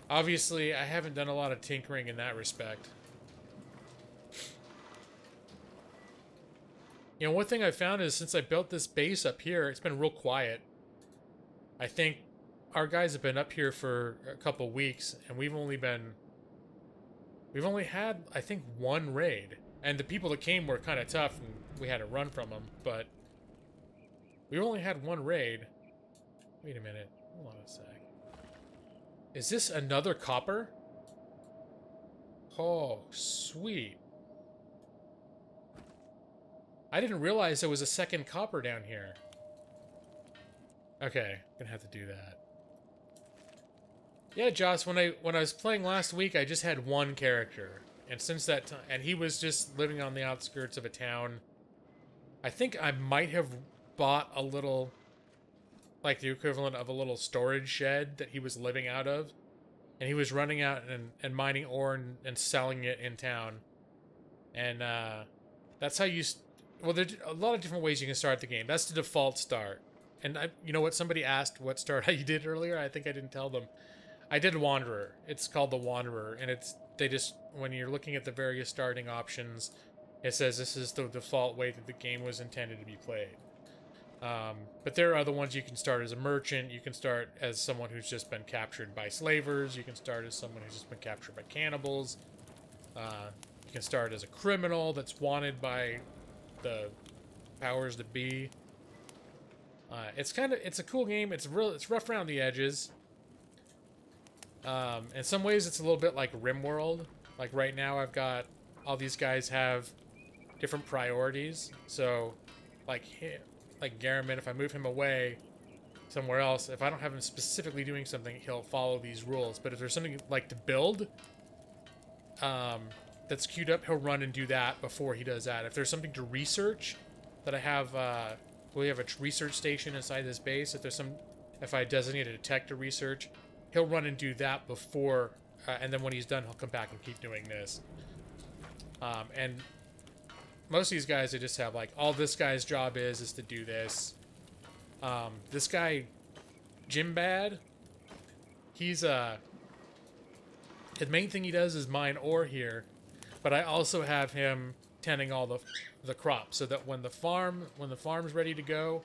A: Obviously, I haven't done a lot of tinkering in that respect. One thing I found is since I built this base up here, it's been real quiet. I think our guys have been up here for a couple weeks, and we've only had, I think, one raid. And the people that came were kind of tough, and we had to run from them, but we only had one raid. Wait a minute. Hold on a sec. Is this another copper? Oh, sweet. I didn't realize there was a second copper down here. Okay, gonna have to do that. Yeah, Joss, when I was playing last week, I just had one character. And since that time, and he was just living on the outskirts of a town. I think I might have bought a little, like the equivalent of a little storage shed that he was living out of. And he was running out and mining ore and selling it in town. And that's how you... Well, there's a lot of different ways you can start the game. That's the default start. And you know what? Somebody asked what start I did earlier. I think I didn't tell them. I did Wanderer. It's called the Wanderer, and when you're looking at the various starting options, it says this is the default way that the game was intended to be played. But there are other ones. You can start as a merchant. You can start as someone who's just been captured by slavers. You can start as someone who's just been captured by cannibals. You can start as a criminal that's wanted by the powers that be. It's a cool game. It's rough around the edges. In some ways it's a little bit like RimWorld. Like right now I've got all these guys have different priorities. So like Garriman, if I move him away somewhere else, if I don't have him specifically doing something, he'll follow these rules. But if there's something like to build, that's queued up, he'll run and do that before he does that. If there's something to research that I have, we have a research station inside this base. If I designate a tech to research, he'll run and do that before, and then when he's done, he'll come back and keep doing this. And most of these guys, they just have like, all this guy's job is to do this. This guy, Jim Bad, he's the main thing he does is mine ore here, but I also have him tending all the crops so that when the farm's ready to go,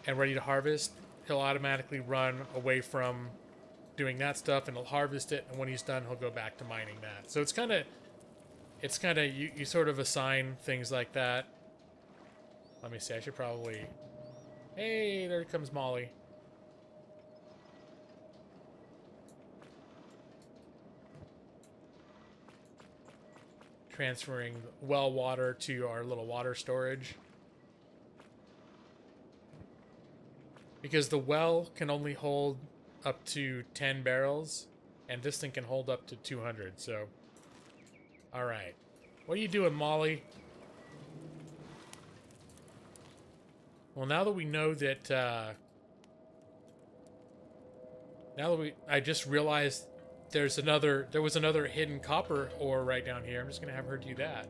A: and ready to harvest, he'll automatically run away from doing that stuff and he'll harvest it, and when he's done, he'll go back to mining that. So it's kind of you sort of assign things like that. Let me see. I should probably... Hey, there comes Molly. Transferring well water to our little water storage. Because the well can only hold up to 10 barrels, and this thing can hold up to 200, so... Alright. What are you doing, Molly? Well, now that we know that, I just realized there was another hidden copper ore right down here. I'm just gonna have her do that.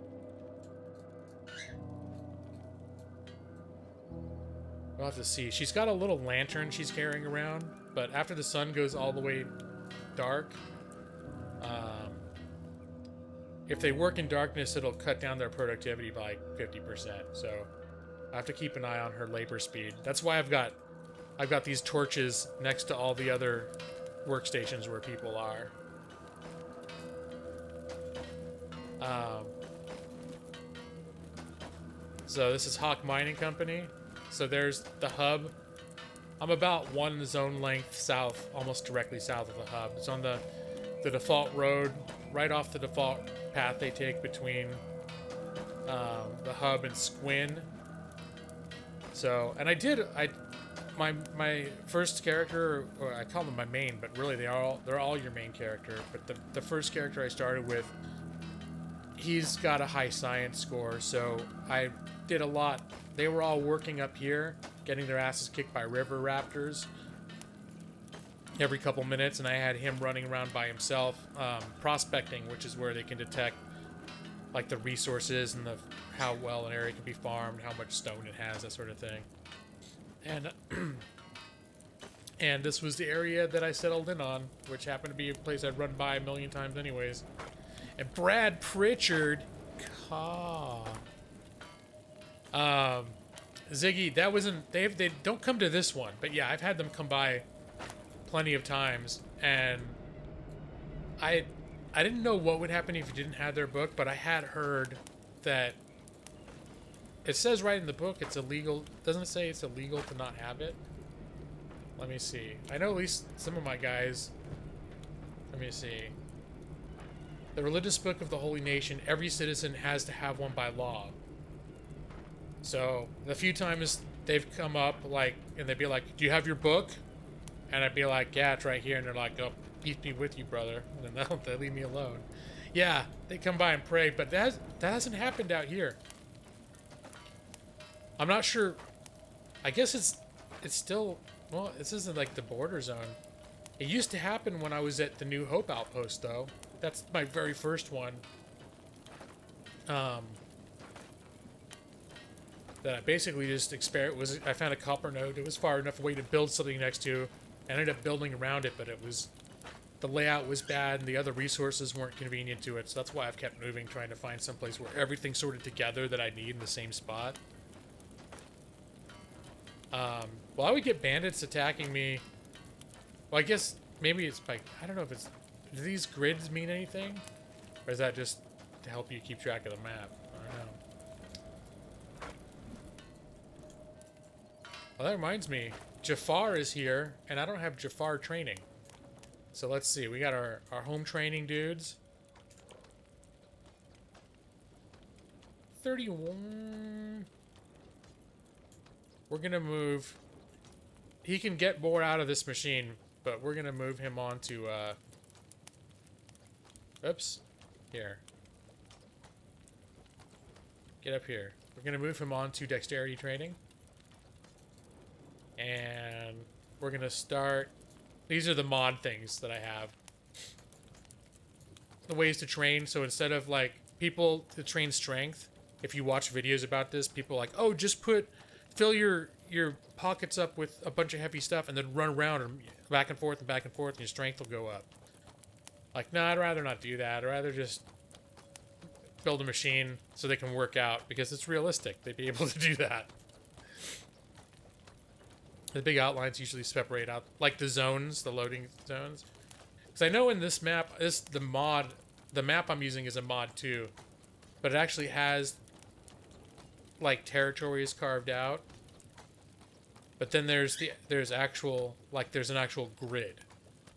A: We'll have to see. She's got a little lantern she's carrying around, but after the sun goes all the way dark, if they work in darkness, it'll cut down their productivity by like 50%. So I have to keep an eye on her labor speed. That's why I've got these torches next to all the other workstations where people are. So this is Hawk Mining Company. So there's the hub. I'm about one zone length south, almost directly south of the hub. It's on the default road, right off the default path they take between the hub and Squin. So, and my first character, or I call them my main, but really they're all your main character. But the first character I started with, he's got a high science score, so I did a lot. They were all working up here, getting their asses kicked by river raptors every couple minutes, and I had him running around by himself, prospecting, which is where they can detect like the resources and how well an area can be farmed, how much stone it has, that sort of thing. And and this was the area that I settled in on, which happened to be a place I'd run by a million times anyways. And Brad Pritchard, Ziggy, that wasn't, they don't come to this one, but yeah, I've had them come by plenty of times, and I didn't know what would happen if you didn't have their book, but I had heard that it says right in the book it's illegal. Doesn't it say it's illegal to not have it? Let me see. I know at least some of my guys. Let me see. The religious book of the holy nation, every citizen has to have one by law. So the few times they've come up, like, and they'd be like, "Do you have your book?" And I'd be like, "Yeah, it's right here." And they're like, "Oh, peace be with you, brother." And then they'll leave me alone. Yeah, they come by and pray, but that hasn't happened out here. I'm not sure. I guess it's still, well, this isn't like the border zone. It used to happen when I was at the New Hope outpost, though. That's my very first one. That I basically just I found a copper node. It was far enough away to build something next to. I ended up building around it, but the layout was bad and the other resources weren't convenient to it. So that's why I've kept moving, trying to find someplace where everything's sorted together that I need in the same spot. Well, I would get bandits attacking me. Well, I guess maybe it's like, I don't know if it's, do these grids mean anything? Or is that just to help you keep track of the map? I don't know. Well, that reminds me, Jafar is here, and I don't have Jafar training. So let's see, we got our home training dudes. 31. We're gonna move. He can get more out of this machine, but we're gonna move him on to, oops. Here. Get up here. We're gonna move him on to dexterity training. And we're gonna start. These are the mod things that I have. The ways to train. So instead of like people to train strength, if you watch videos about this, people are like, oh, just fill your pockets up with a bunch of heavy stuff and then run around and back and forth and your strength will go up. Like, no, I'd rather not do that. I'd rather just build a machine so they can work out because it's realistic. They'd be able to do that. The big outlines usually separate out, like the zones, the loading zones. Because I know in this map, the map I'm using is a mod too, but it actually has like territories carved out. But then there's actual, like, there's an actual grid.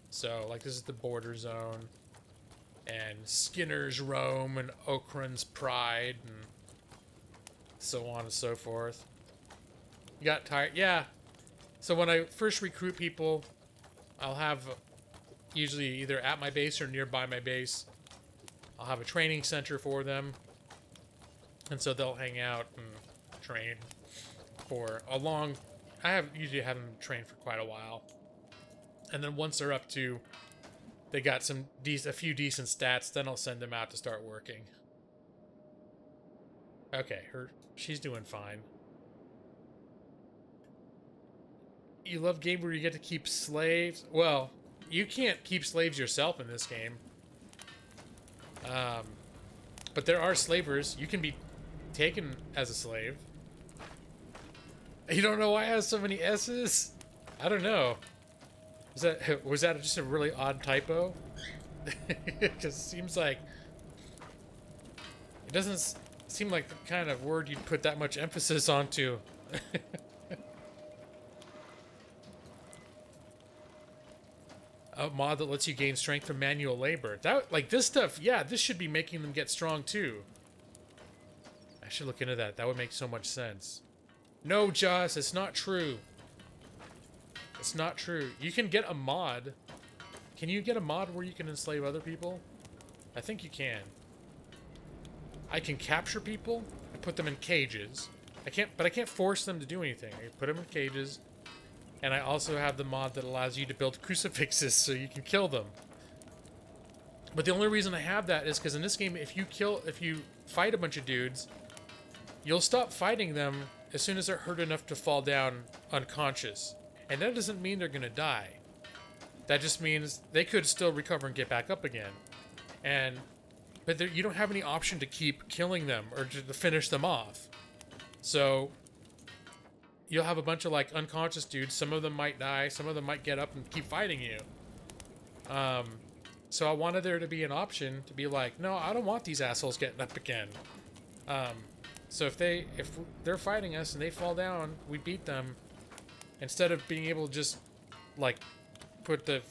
A: So, like, this is the border zone. And Skinner's Rome and Okran's Pride and so on and so forth. You got tired? Yeah. So when I first recruit people, I'll have usually either at my base or nearby my base. I'll have a training center for them. And so they'll hang out and train for a long... usually have them train for quite a while. And then once they're up to... They got a few decent stats, then I'll send them out to start working. Okay, she's doing fine. You love game where you get to keep slaves? Well, you can't keep slaves yourself in this game. But there are slavers. You can be taken as a slave. You don't know why it has so many S's? I don't know. Was that just a really odd typo? It just seems like... It doesn't seem like the kind of word you'd put that much emphasis onto. A mod that lets you gain strength from manual labor. Like this stuff, yeah, this should be making them get strong too. I should look into that. That would make so much sense. No, Joss, it's not true. It's not true. You can get a mod. Can you get a mod where you can enslave other people? I think you can. I can capture people and put them in cages. But I can't force them to do anything. I can put them in cages. And I also have the mod that allows you to build crucifixes so you can kill them. But the only reason I have that is because in this game, if you fight a bunch of dudes, you'll stop fighting them as soon as they're hurt enough to fall down unconscious. And that doesn't mean they're gonna die. That just means they could still recover and get back up again. But you don't have any option to keep killing them or to finish them off. So you'll have a bunch of like unconscious dudes. Some of them might die. Some of them might get up and keep fighting you. So I wanted there to be an option to be like, no, I don't want these assholes getting up again. So if they're fighting us and they fall down, we beat them. Instead of being able to just, like, put the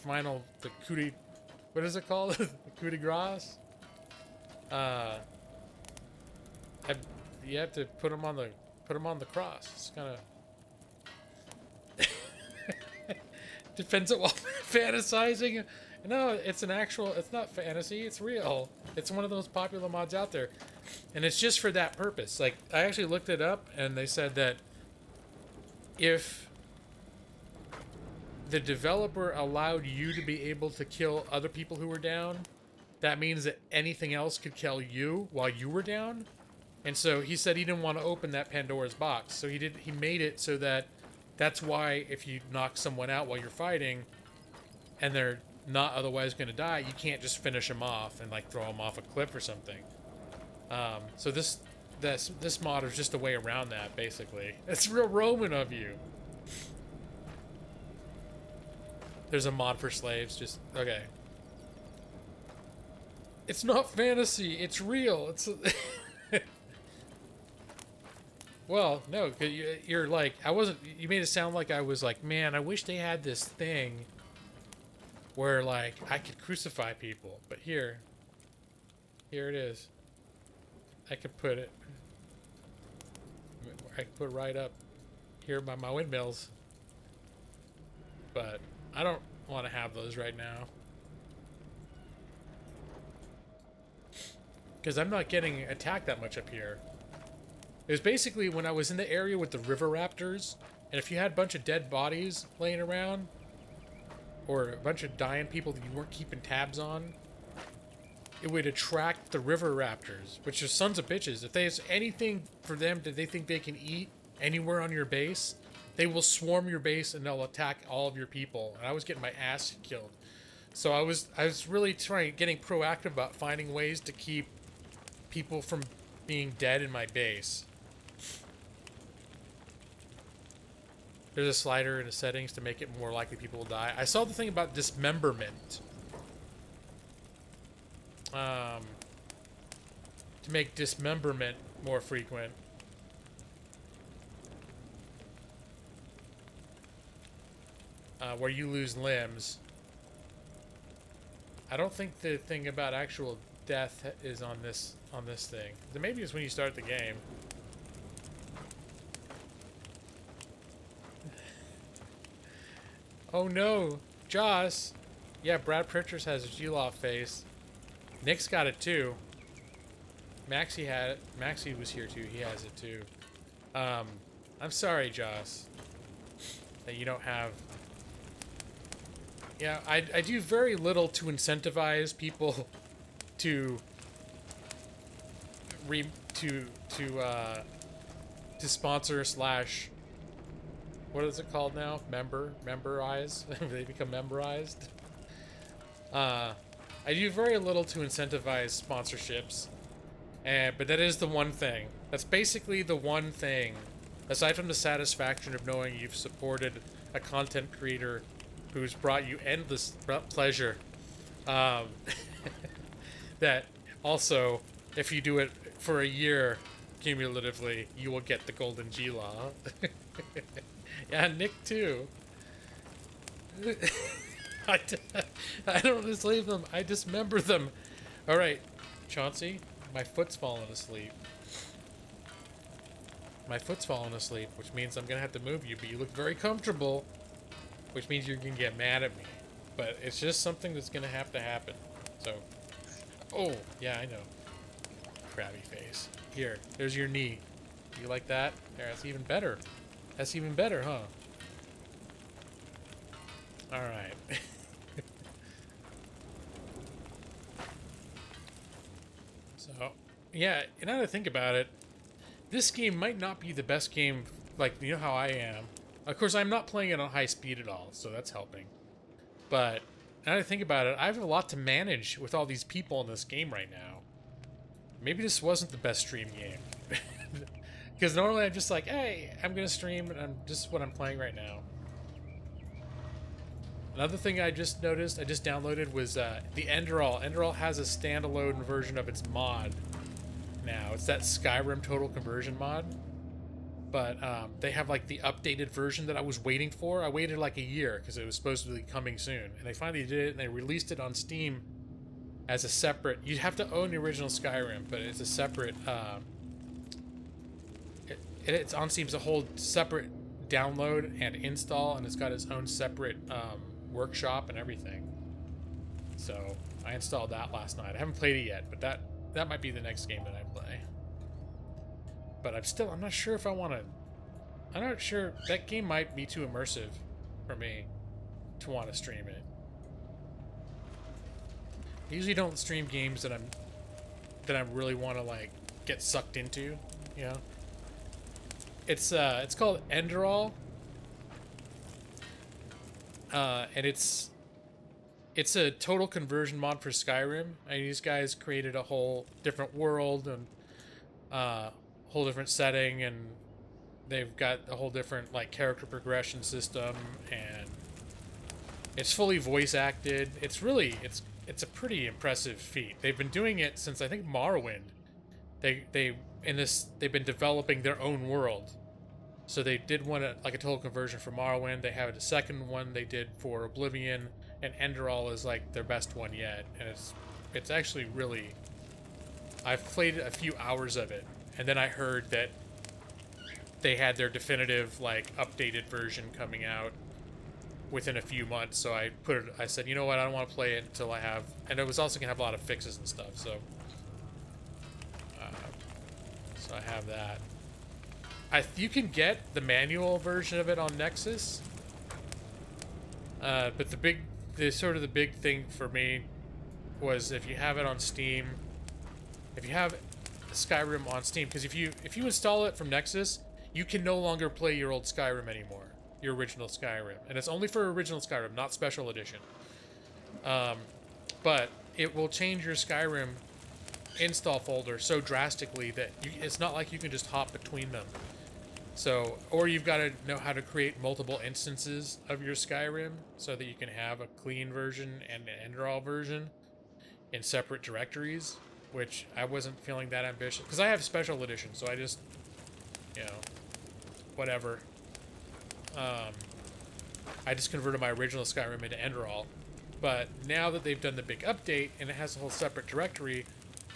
A: coup de... What is it called? The coup de grace? You have to put them on the cross. It's kind of... Depends on what fantasizing. No, it's not fantasy, it's real. It's one of those popular mods out there. And it's just for that purpose. Like, I actually looked it up, and they said that if the developer allowed you to be able to kill other people who were down, that means that anything else could kill you while you were down. And so he said he didn't want to open that Pandora's box. So he made it so that that's why if you knock someone out while you're fighting and they're not otherwise going to die, you can't just finish them off and like throw them off a cliff or something. So this mod is just a way around that, basically. It's real Roman of you. There's a mod for slaves, just... Okay. It's not fantasy, it's real. It's... Well, no, cause you're like... You made it sound like I was like, man, I wish they had this thing where, like, I could crucify people. But here it is. I could put it right up here by my windmills. But I don't want to have those right now. Because I'm not getting attacked that much up here. It was basically when I was in the area with the river raptors, and if you had a bunch of dead bodies laying around, or a bunch of dying people that you weren't keeping tabs on, it would attract the river raptors, which are sons of bitches. If there's anything for them that they think they can eat anywhere on your base, they will swarm your base and they'll attack all of your people. And I was getting my ass killed. So I was really getting proactive about finding ways to keep people from being dead in my base. There's a slider in the settings to make it more likely people will die. I saw the thing about dismemberment. To make dismemberment more frequent. where you lose limbs. I don't think the thing about actual death is on this thing. Maybe it's when you start the game. Oh no, Joss. Yeah, Brad Pritchard has a G-Law face. Nick's got it too. Maxie had it. Maxie was here too. He has it too. I'm sorry, Joss, that you don't have. Yeah, I do very little to incentivize people to sponsor slash, what is it called now? Memberize? They become memberized. I do very little to incentivize sponsorships, but that is the one thing. That's basically the one thing, aside from the satisfaction of knowing you've supported a content creator who's brought you endless pleasure. That also, if you do it for a year cumulatively, you will get the golden G-Law. Yeah, Nick too. I don't enslave them, I dismember them. Alright, Chauncey, my foot's falling asleep. My foot's falling asleep, which means I'm gonna have to move you, but you look very comfortable, which means you're gonna get mad at me. But it's just something that's gonna have to happen. So, oh, yeah, I know. Crabby face. Here, there's your knee. Do you like that? There, that's even better. That's even better, huh? Alright. So, yeah, now that I think about it, this game might not be the best game, like, you know how I am. Of course, I'm not playing it on high speed at all, so that's helping. But, now that I think about it, I have a lot to manage with all these people in this game right now. Maybe this wasn't the best stream game. Because normally I'm just like, hey, I'm going to stream, and this is what I'm playing right now. Another thing I just noticed, I just downloaded, was the Enderal. Enderal has a standalone version of its mod now. It's that Skyrim Total Conversion mod. But they have like the updated version that I was waiting for. I waited like a year because it was supposed to be coming soon. And they finally did it, and they released it on Steam as a separate... You'd have to own the original Skyrim, but it's a separate... It's on Steam as a whole separate download and install, and it's got its own separate workshop and everything. So I installed that last night. I haven't played it yet, but that might be the next game that I play. But I'm not sure if I want to... I'm not sure. That game might be too immersive for me to want to stream it. I usually don't stream games that I really want to like get sucked into, you know. It's called Enderal. And it's a total conversion mod for Skyrim. And these guys created a whole different world and whole different setting, and they've got a whole different like character progression system, and it's fully voice acted. It's a pretty impressive feat. They've been doing it since I think Morrowind. They've been developing their own world. So they did one like a total conversion for Morrowind. They have a second one they did for Oblivion, and Enderal is like their best one yet. And it's actually really... I've played a few hours of it, and then I heard that they had their definitive like updated version coming out within a few months. So I said, you know what, I don't want to play it until I have... And it was also gonna have a lot of fixes and stuff. So I have that. You can get the manual version of it on Nexus, but the big thing for me was if you have it on Steam, if you have Skyrim on Steam, because if you install it from Nexus, you can no longer play your old Skyrim anymore, your original Skyrim, and it's only for original Skyrim, not Special Edition. But it will change your Skyrim install folder so drastically that it's not like you can just hop between them. So, or you've got to know how to create multiple instances of your Skyrim so that you can have a clean version and an Enderal version in separate directories, which I wasn't feeling that ambitious because I have Special Edition, so I just, you know, whatever. I just converted my original Skyrim into Enderal. But now that they've done the big update and it has a whole separate directory,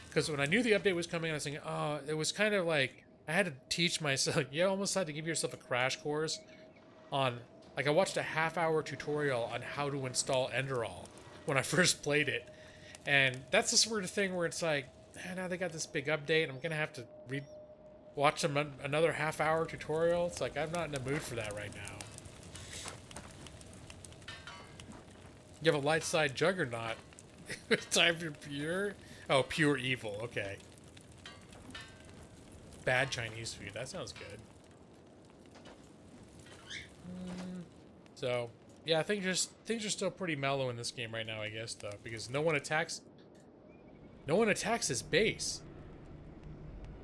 A: because when I knew the update was coming, I was thinking, oh, it was kind of like I had to teach myself. You almost had to give yourself a crash course on, like, I watched a half-hour tutorial on how to install Enderal when I first played it, and that's the sort of thing where it's like, now they got this big update, I'm gonna have to watch another half-hour tutorial. It's like, I'm not in the mood for that right now. You have a light side juggernaut. Time for pure? Oh, pure evil. Okay. Bad Chinese food. That sounds good. So, yeah, things are still pretty mellow in this game right now, I guess, though, because no one attacks his base.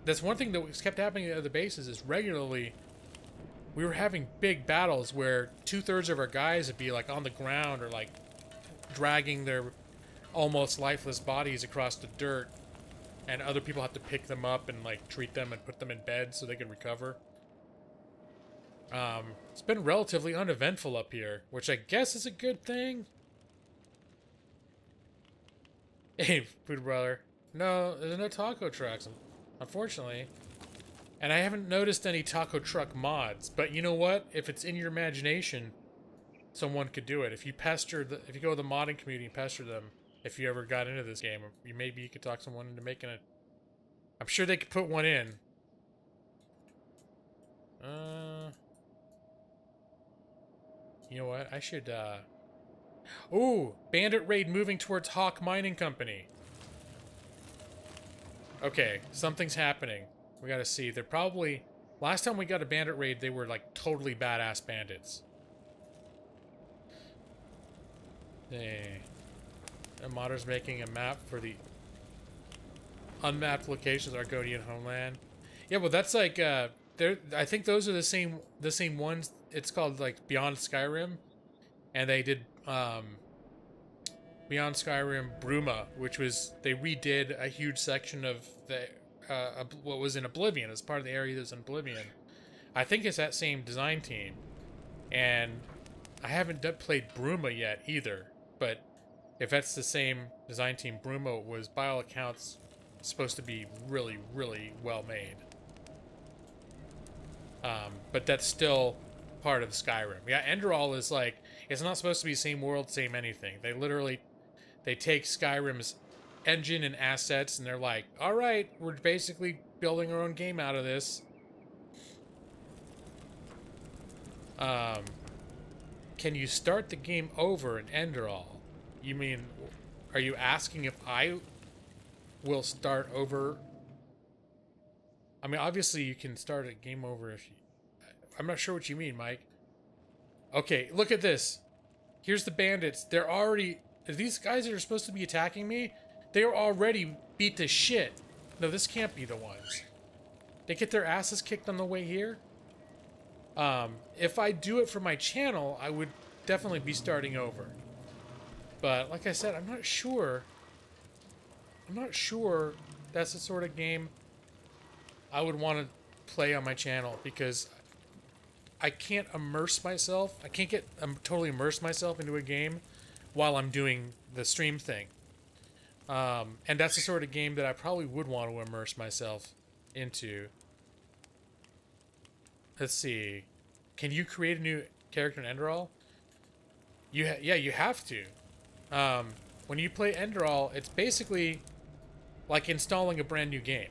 A: That's one thing that kept happening at other bases is regularly we were having big battles where 2/3 of our guys would be like on the ground or like dragging their almost lifeless bodies across the dirt, and other people have to pick them up and like treat them and put them in bed so they can recover. It's been relatively uneventful up here, which I guess is a good thing. Hey, food brother. No, there's no taco trucks, unfortunately. And I haven't noticed any taco truck mods, but you know what? If it's in your imagination, someone could do it. If you if you go to the modding community and pester them, if you ever got into this game, maybe you could talk someone into making it. I'm sure they could put one in. You know what? I should, Ooh! Bandit raid moving towards Hawk Mining Company. Okay, something's happening. We gotta see. They're probably... Last time we got a bandit raid, they were, like, totally badass bandits. Hey. A modder's making a map for the unmapped locations of Argonian homeland. Yeah, well, that's like, I think those are the same ones. It's called, like, Beyond Skyrim. And they did, Beyond Skyrim Bruma, which was, they redid a huge section of the, what was in Oblivion. It's part of the area that's in Oblivion. I think it's that same design team. And I haven't played Bruma yet either, but if that's the same design team, Bruma was, by all accounts, supposed to be really, really well made. But that's still part of Skyrim. Yeah, Enderal is like, it's not supposed to be same world, same anything. They take Skyrim's engine and assets and they're like, alright, we're basically building our own game out of this. Can you start the game over in Enderal? You mean, are you asking if I will start over? I mean, obviously you can start a game over if you... I'm not sure what you mean, Mike. Okay, look at this. Here's the bandits. They're already... These guys that are supposed to be attacking me, they're already beat to shit. No, this can't be the ones. They get their asses kicked on the way here? If I do it for my channel, I would definitely be starting over. But, like I said, I'm not sure. I'm not sure that's the sort of game I would want to play on my channel, because I can't immerse myself. I can't get totally immerse myself into a game while I'm doing the stream thing. And that's the sort of game that I probably would want to immerse myself into. Let's see. Can you create a new character in Enderal? Yeah, you have to. When you play Enderal, it's basically like installing a brand new game.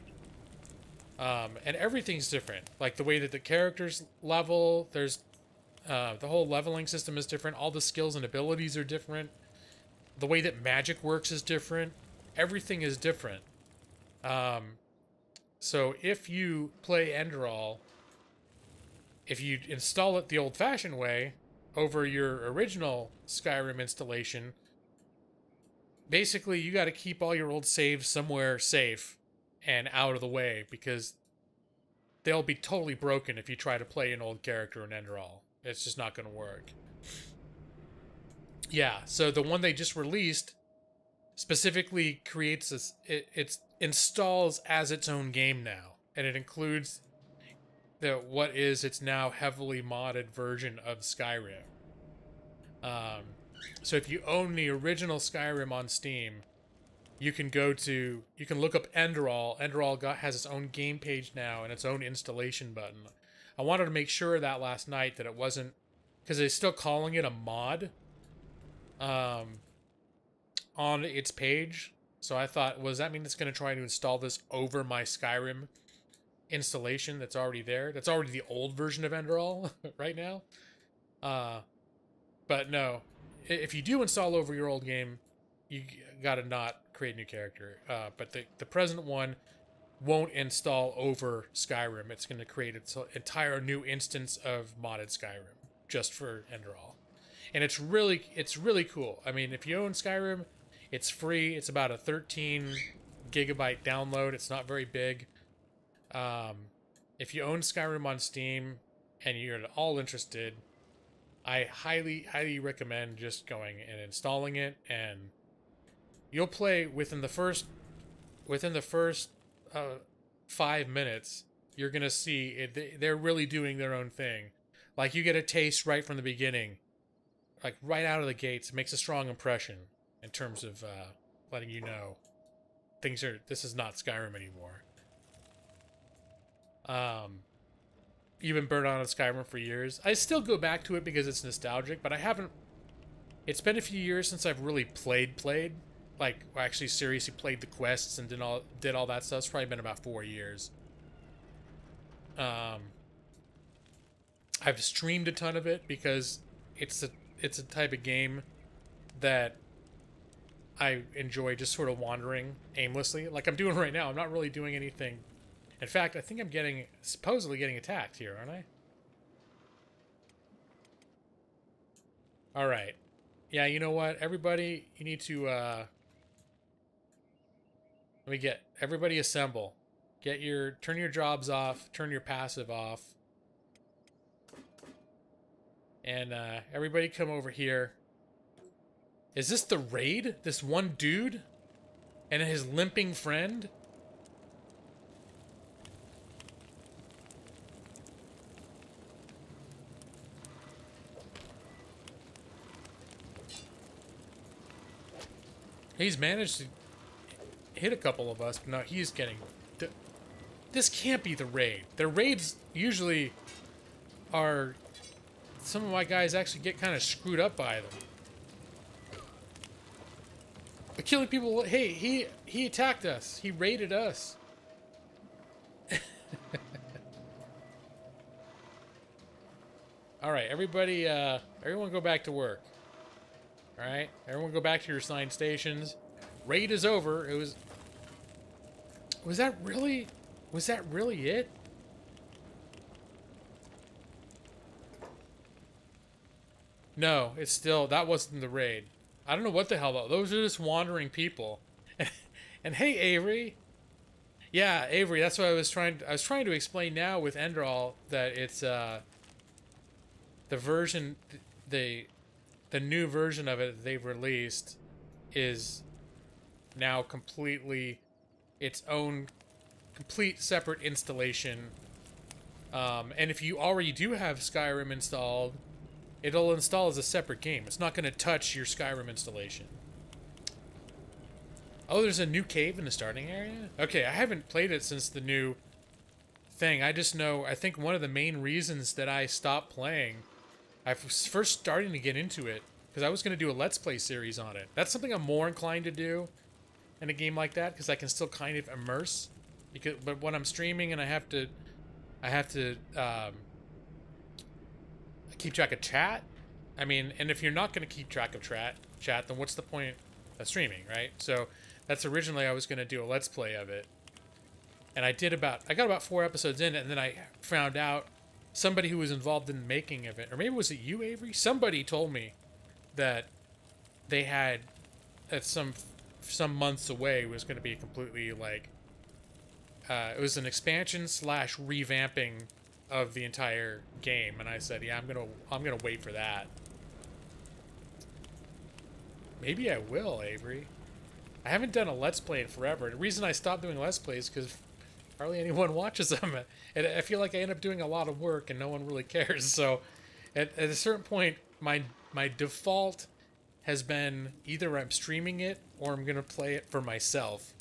A: And everything's different. Like the way that the characters level, there's the whole leveling system is different. All the skills and abilities are different. The way that magic works is different. Everything is different. So if you play Enderal, if you install it the old-fashioned way over your original Skyrim installation, basically you got to keep all your old saves somewhere safe and out of the way, because they'll be totally broken if you try to play an old character in Enderal. It's just not going to work. Yeah, so the one they just released specifically creates this, it installs as its own game now, and it includes its now heavily modded version of Skyrim. Um, so if you own the original Skyrim on Steam, you can look up Enderal. Has its own game page now and its own installation button. I wanted to make sure that last night that it wasn't, because they're still calling it a mod on its page. So I thought, does that mean it's going to try to install this over my Skyrim installation that's already there? That's already the old version of Enderal right now. But no, if you do install over your old game, you gotta not create a new character. But the present one won't install over Skyrim. It's going to create its entire new instance of modded Skyrim just for Enderal. And it's really cool. I mean, if you own Skyrim, it's free. It's about a 13 gigabyte download. It's not very big. If you own Skyrim on Steam and you're at all interested, I highly recommend just going and installing it, and you'll play within the first 5 minutes. You're gonna see it, they're really doing their own thing. Like, you get a taste right from the beginning, like right out of the gates. It makes a strong impression in terms of letting you know this is not Skyrim anymore. You've been burnt out on Skyrim for years. I still go back to it because it's nostalgic, but I haven't. It's been a few years since I've really played. Like, actually seriously played the quests and did all that stuff. It's probably been about 4 years. I've streamed a ton of it because it's a type of game that I enjoy, just sort of wandering aimlessly, like I'm doing right now. I'm not really doing anything. In fact, I think I'm supposedly getting attacked here, aren't I? All right. Yeah, you know what? Everybody, you need to, everybody assemble. Turn your jobs off, turn your passive off. And, everybody come over here. Is this the raid? This one dude? And his limping friend? He's managed to hit a couple of us, but no, he's getting... This can't be the raid. The raids usually are... Some of my guys actually get kind of screwed up by them. But killing people... Hey, he attacked us. He raided us. Alright, everyone go back to work. Alright, everyone go back to your assigned stations. Raid is over. Was that really it? No, that wasn't the raid. I don't know what the hell though. Those are just wandering people. And hey, Avery. Yeah, Avery, that's what I was trying to explain now with Enderal, that it's the version, the new version of it that they've released is now completely its own complete separate installation. And if you already do have Skyrim installed, it'll install as a separate game. It's not going to touch your Skyrim installation. Oh, there's a new cave in the starting area? Okay, I haven't played it since the new thing. I just know, I think one of the main reasons that I stopped playing, I was first starting to get into it, because I was going to do a Let's Play series on it. That's something I'm more inclined to do in a game like that, because I can still kind of immerse. But when I'm streaming and I have to keep track of chat, I mean, and if you're not going to keep track of chat, then what's the point of streaming, right? So that's originally I was going to do a Let's Play of it. And I got about 4 episodes in it, and then I found out somebody who was involved in the making of it, or maybe was it you, Avery? Somebody told me that they had, at some months away, was going to be completely like, it was an expansion / revamping of the entire game, and I said, yeah, I'm gonna wait for that. Maybe I will, Avery. I haven't done a Let's Play in forever. The reason I stopped doing Let's Plays is because hardly anyone watches them. And I feel like I end up doing a lot of work and no one really cares. So at a certain point, my my default has been either I'm streaming it or I'm gonna play it for myself,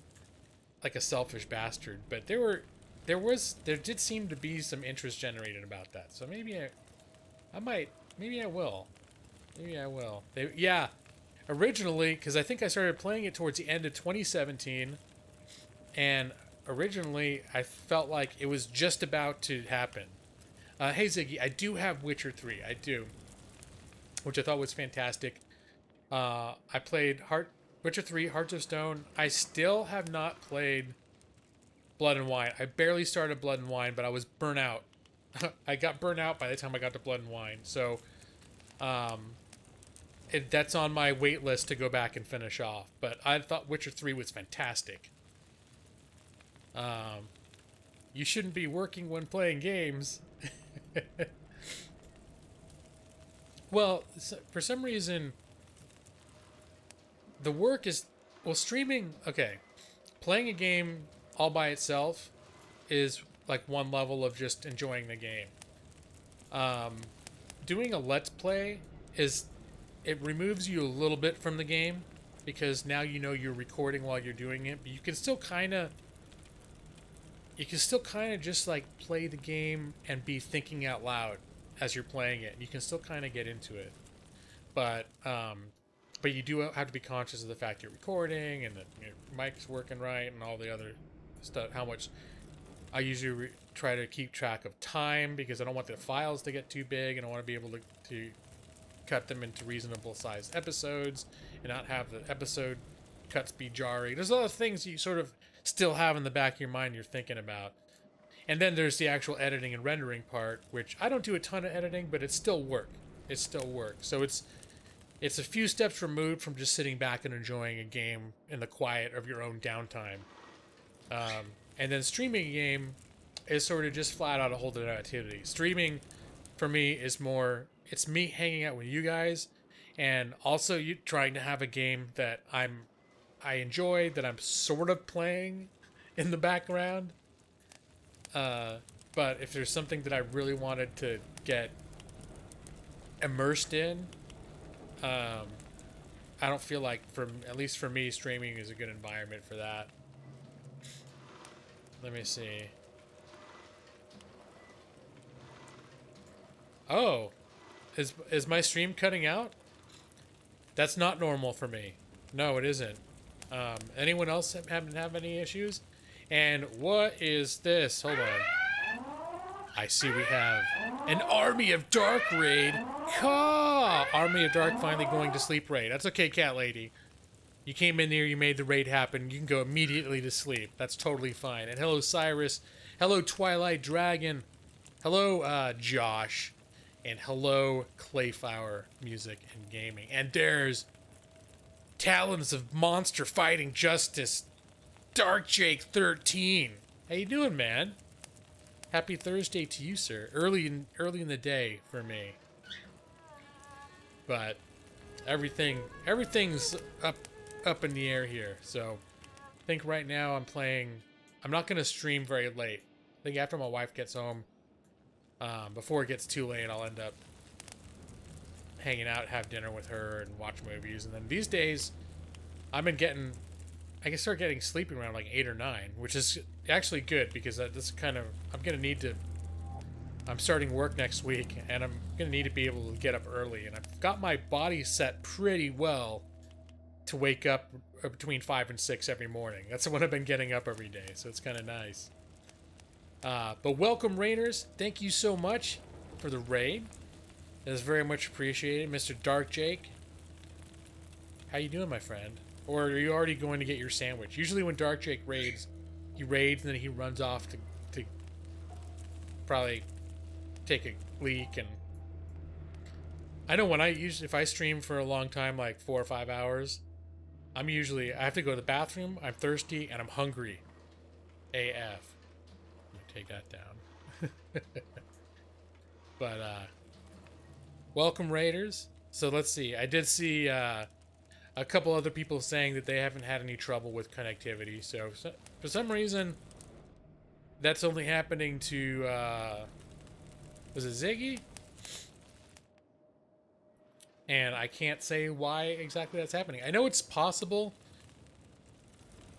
A: like a selfish bastard. But there did seem to be some interest generated about that. So maybe I might, maybe I will. Maybe I will. Yeah, originally, because I think I started playing it towards the end of 2017, and originally I felt like it was just about to happen. Hey Ziggy, I do have Witcher 3. I do, which I thought was fantastic. I played Witcher 3, Hearts of Stone. I still have not played Blood and Wine. I barely started Blood and Wine, but I was burnt out. I got burnt out by the time I got to Blood and Wine. So, that's on my wait list to go back and finish off. But I thought Witcher 3 was fantastic. You shouldn't be working when playing games. Well, for some reason, the work is... Well, streaming... Okay. Playing a game all by itself is like one level of just enjoying the game. Doing a Let's Play is... It removes you a little bit from the game, because now you know you're recording while you're doing it, but you can still kind of... You can still kind of just like play the game and be thinking out loud as you're playing it. You can still kind of get into it, but you do have to be conscious of the fact you're recording and that your mic's working right and all the other stuff. How much I usually try to keep track of time, because I don't want the files to get too big, and I want to be able to cut them into reasonable sized episodes and not have the episode cuts be jarring. There's a lot of things you sort of still have in the back of your mind you're thinking about. And then there's the actual editing and rendering part, which I don't do a ton of editing, but it's still work. It's still work. So it's a few steps removed from just sitting back and enjoying a game in the quiet of your own downtime. And then streaming a game is sort of just flat out a whole other activity. Streaming for me is more, it's me hanging out with you guys, and also you trying to have a game that I enjoy, that I'm sort of playing in the background. But if there's something that I really wanted to get immersed in, I don't feel like, at least for me, streaming is a good environment for that. Let me see. Oh, is my stream cutting out? That's not normal for me. No, it isn't. Anyone else have any issues? And what is this? Hold on. I see we have an Army of Dark raid. Caw! Army of Dark finally going to sleep raid. That's okay, cat lady. You came in here, you made the raid happen. You can go immediately to sleep. That's totally fine. And hello, Cyrus. Hello, Twilight Dragon. Hello, Josh. And hello, Clayflower Music and Gaming. And there's Talons of Monster Fighting Justice, Dark Jake 13. How you doing, man? Happy Thursday to you, sir. Early in the day for me. But everything's up in the air here. So I think right now I'm not gonna stream very late. I think after my wife gets home, before it gets too late, I'll end up hanging out, have dinner with her, and watch movies. And then these days, I can start getting sleeping around like 8 or 9, which is actually good, because that's kind of, I'm starting work next week, and I'm gonna need to be able to get up early, and I've got my body set pretty well to wake up between 5 and 6 every morning. That's when I've been getting up every day, so it's kind of nice. But welcome, Raiders. Thank you so much for the raid. It is very much appreciated. Mr. Dark Jake, how you doing, my friend? Or are you already going to get your sandwich? Usually when Dark Jake raids, he raids and then he runs off to probably take a leak. And I know when if I stream for a long time, like 4 or 5 hours, I have to go to the bathroom, I'm thirsty, and I'm hungry. AF. Let me take that down. But, welcome, Raiders. So let's see. I did see a couple other people saying that they haven't had any trouble with connectivity. So for some reason, that's only happening to, was it Ziggy? And I can't say why exactly that's happening. I know it's possible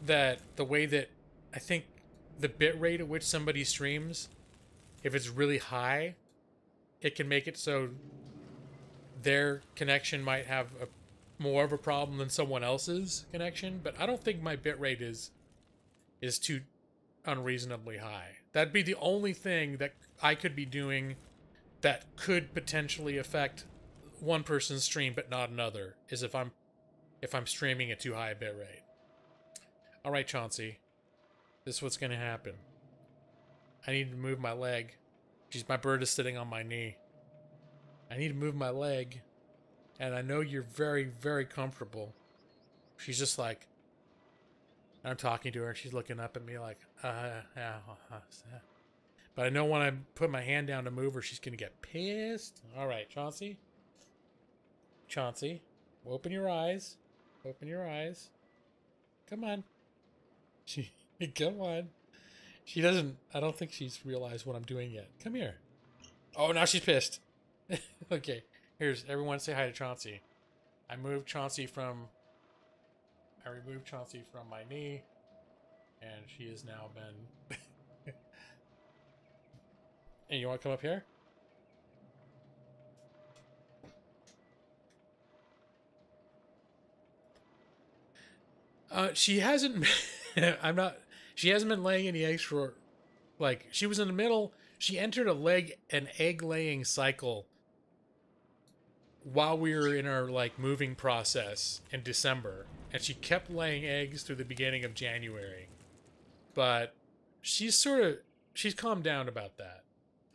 A: that the way that I think the bit rate at which somebody streams, if it's really high, it can make it so their connection might have more of a problem than someone else's connection. But I don't think my bit rate is too unreasonably high. That'd be the only thing that I could be doing that could potentially affect one person's stream but not another, is if I'm streaming at too high a bit rate. All right, Chauncey, this is what's gonna happen. I need to move my leg. Jeez, my bird is sitting on my knee. I need to move my leg, and I know you're very, very comfortable. She's just like, I'm talking to her, and she's looking up at me like, yeah. But I know when I put my hand down to move her, she's gonna get pissed. All right, Chauncey. Chauncey, open your eyes. Open your eyes. Come on. Come on. She doesn't, I don't think she's realized what I'm doing yet. Come here. Oh, now she's pissed. Okay, here's, everyone say hi to Chauncey. I removed Chauncey from my knee, and she has now been... Hey, you want to come up here? She hasn't... She hasn't been laying any eggs for... Like, she was in the middle... She entered an egg-laying cycle while we were in our, like, moving process in December. And she kept laying eggs through the beginning of January. But she's calmed down about that.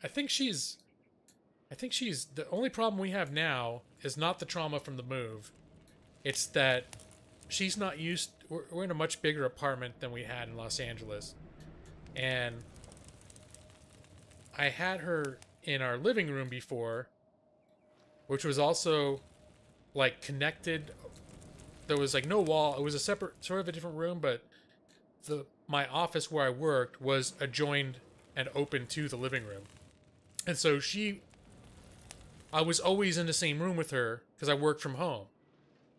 A: I think she's... The only problem we have now is not the trauma from the move. It's that she's not used... We're in a much bigger apartment than we had in Los Angeles. And I had her in our living room before, which was also, like, connected. There was, like, no wall. It was a separate, sort of a different room, but my office where I worked was adjoined and open to the living room. And so I was always in the same room with her because I worked from home.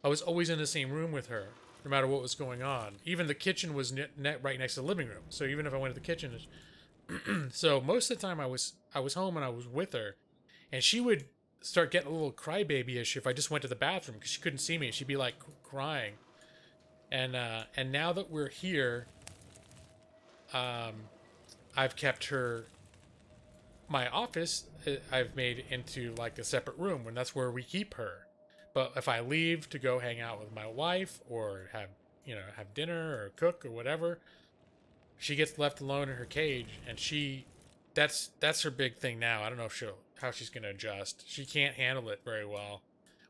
A: I was always in the same room with her, no matter what was going on. Even the kitchen was right next to the living room. So even if I went to the kitchen, so most of the time I was home and I was with her, and she would start getting a little crybaby-ish if I just went to the bathroom because she couldn't see me. She'd be like crying. And now that we're here, I've kept her. My office I've made into like a separate room, and that's where we keep her. But if I leave to go hang out with my wife or have dinner or cook or whatever, she gets left alone in her cage, and that's her big thing now. I don't know how she's gonna adjust. She can't handle it very well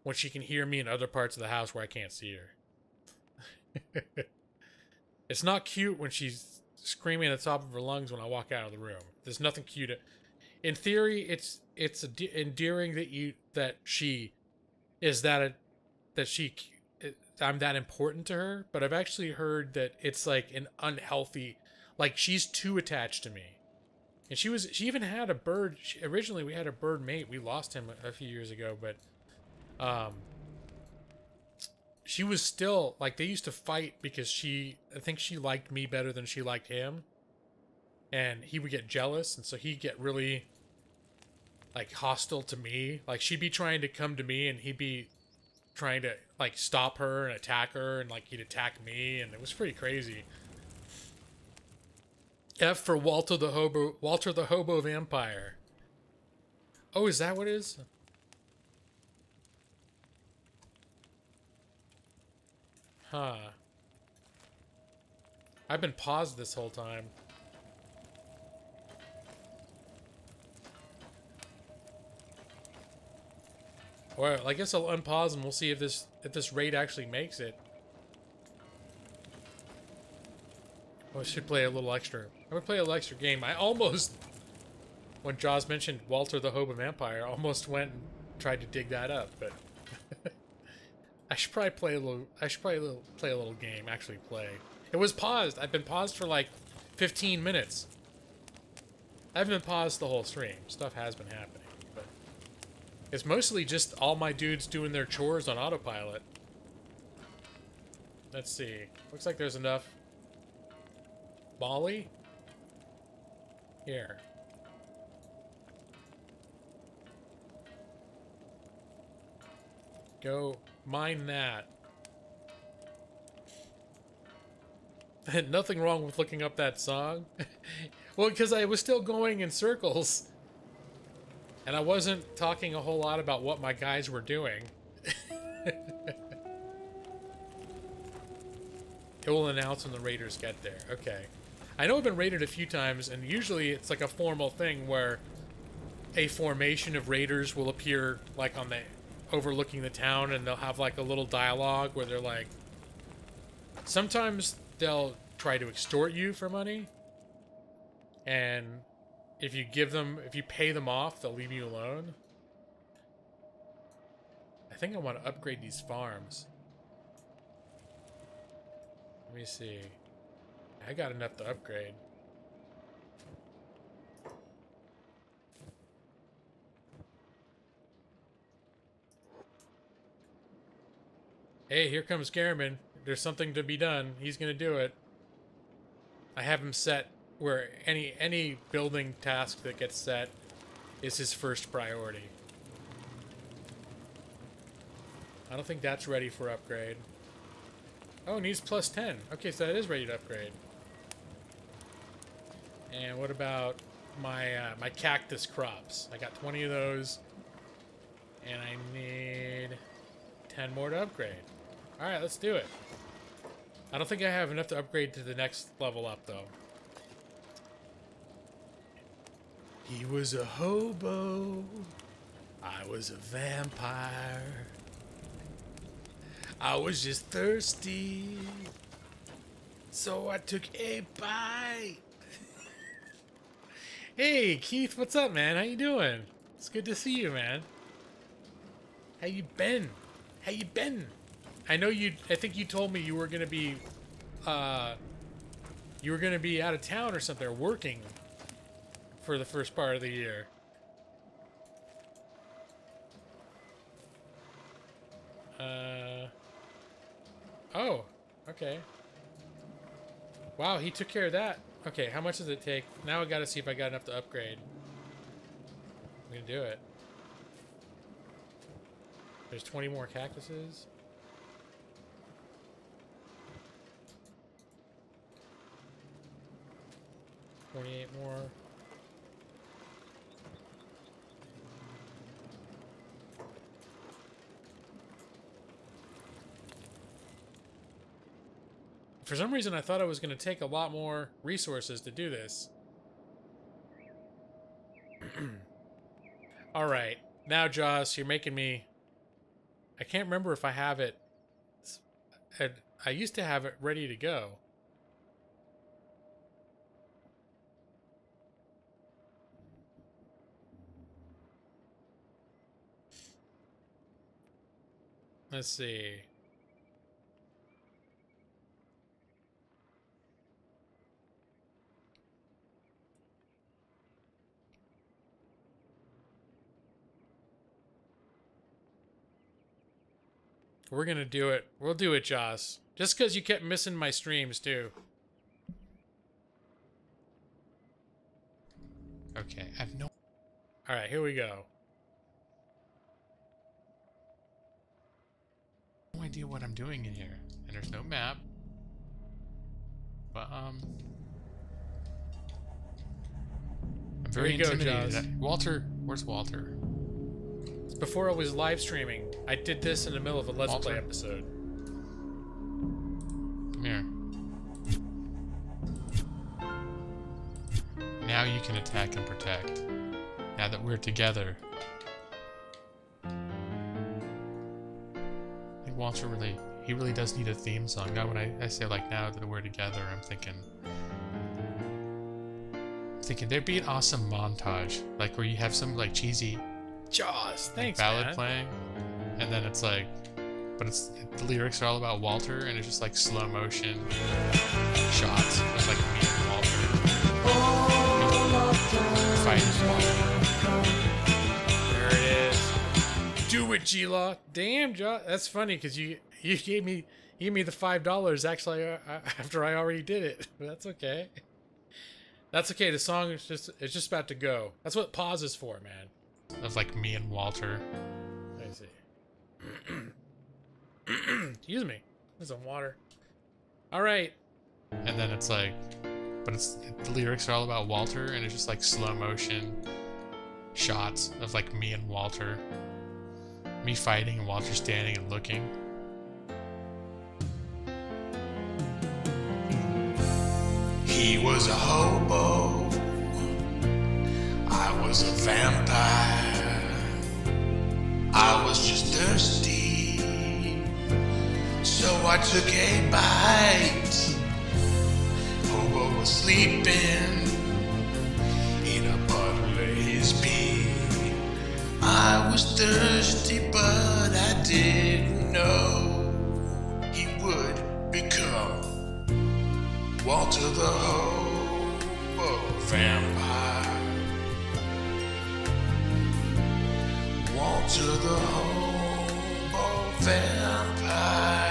A: when she can hear me in other parts of the house where I can't see her. It's not cute when she's screaming at the top of her lungs when I walk out of the room. There's nothing cute. In theory, it's endearing that I'm that important to her, but I've actually heard that it's like an unhealthy, like she's too attached to me. And she even had a bird. Originally, we had a bird mate. We lost him a few years ago, but she was still like, they used to fight because I think she liked me better than she liked him, and he would get jealous, and so he'd get really like hostile to me. Like, she'd be trying to come to me, and he'd be trying to like stop her and attack her, and like he'd attack me, and it was pretty crazy. F for Walter the Hobo Vampire. Oh, is that what it is? Huh. I've been paused this whole time. Well, I guess I'll unpause and we'll see if this raid actually makes it. Oh, I should play a little extra. I'm gonna play a little extra game. I almost, when Jaws mentioned Walter the Hobo Vampire, I almost went and tried to dig that up, but I should probably play a little. Play a little game. Actually, play. It was paused. I've been paused for like 15 minutes. I haven't been paused the whole stream. Stuff has been happening, but It's mostly just all my dudes doing their chores on autopilot. Let's see. Looks like there's enough. Molly? Here. Go mine that. Nothing wrong with looking up that song. Well, because I was still going in circles. And I wasn't talking a whole lot about what my guys were doing. It will announce when the raiders get there. Okay. I know I've been raided a few times, and usually it's like a formal thing where a formation of raiders will appear like on the overlooking the town, and they'll have like a little dialogue where they're like, sometimes they'll try to extort you for money, and if you pay them off, they'll leave you alone. I think I want to upgrade these farms. Let me see. I got enough to upgrade. Hey, here comes Garriman. There's something to be done. He's gonna do it. I have him set where any building task that gets set is his first priority. I don't think that's ready for upgrade. Oh, it needs plus 10. Okay, so that is ready to upgrade. And what about my my cactus crops? I got 20 of those, and I need 10 more to upgrade. All right, let's do it. I don't think I have enough to upgrade to the next level up, though. He was a hobo. I was a vampire. I was just thirsty, so I took a bite. Hey, Keith, what's up, man? How you doing? It's good to see you, man. How you been? How you been? I know you. I think you told me you were gonna be, out of town or something, or working for the first part of the year. Oh, okay. Wow, he took care of that. Okay, how much does it take? Now I gotta see if I got enough to upgrade. I'm gonna do it. There's 20 more cactuses. $28 more. For some reason, I thought it was going to take a lot more resources to do this. All right. Now, Joss, you're making me... I can't remember if I have it... I used to have it ready to go. Let's see. We're gonna do it. We'll do it, Joss. Just because you kept missing my streams, too.
C: Okay, I have no...
A: Alright, here we go.
C: no idea what I'm doing in here. And there's no map. But, I'm very
A: Here you go,
C: intimidated.
A: Jaws.
C: Walter, where's Walter?
A: It's before I was live streaming. I did this in the middle of a Let's
C: Walter?
A: Play episode.
C: Come here. Now you can attack and protect. Now that we're together. I think Walter he really does need a theme song. Now when I say like now that we're together, I'm thinking there'd be an awesome montage. Like where you have some like cheesy
A: Jaws, thanks,
C: ballad
A: man.
C: playing. And then it's like, but the lyrics are all about Walter, and it's just like slow motion shots of like me and Walter fighting Walter.
A: There it is. Do it, G-Law. Damn, Josh. That's funny because you gave me the $5 actually after I already did it. But that's okay. That's okay. The song is just about to go. That's what pause is for, man.
C: Of like me and Walter.
A: Let me see. Excuse me. There's some water. All right.
C: And then it's like, but the lyrics are all about Walter, and it's just like slow motion shots of like me and Walter. Me fighting and Walter standing and looking.
B: He was a hobo, I was a vampire, I was just thirsty, so I took a bite. Hobo was sleeping in a puddle of his pee. I was thirsty, but I didn't know he would become Walter the Hobo Vampire. Walter the Hobo Vampire.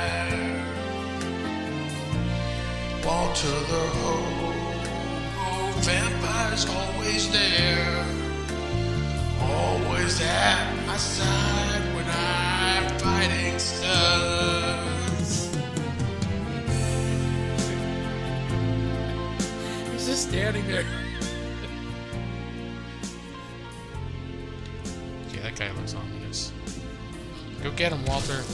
B: Walter the Hobo Vampire's always there, always at my side when I'm fighting stuff.
A: He's just standing there.
C: Yeah, that guy looks ominous. Go get him, Walter.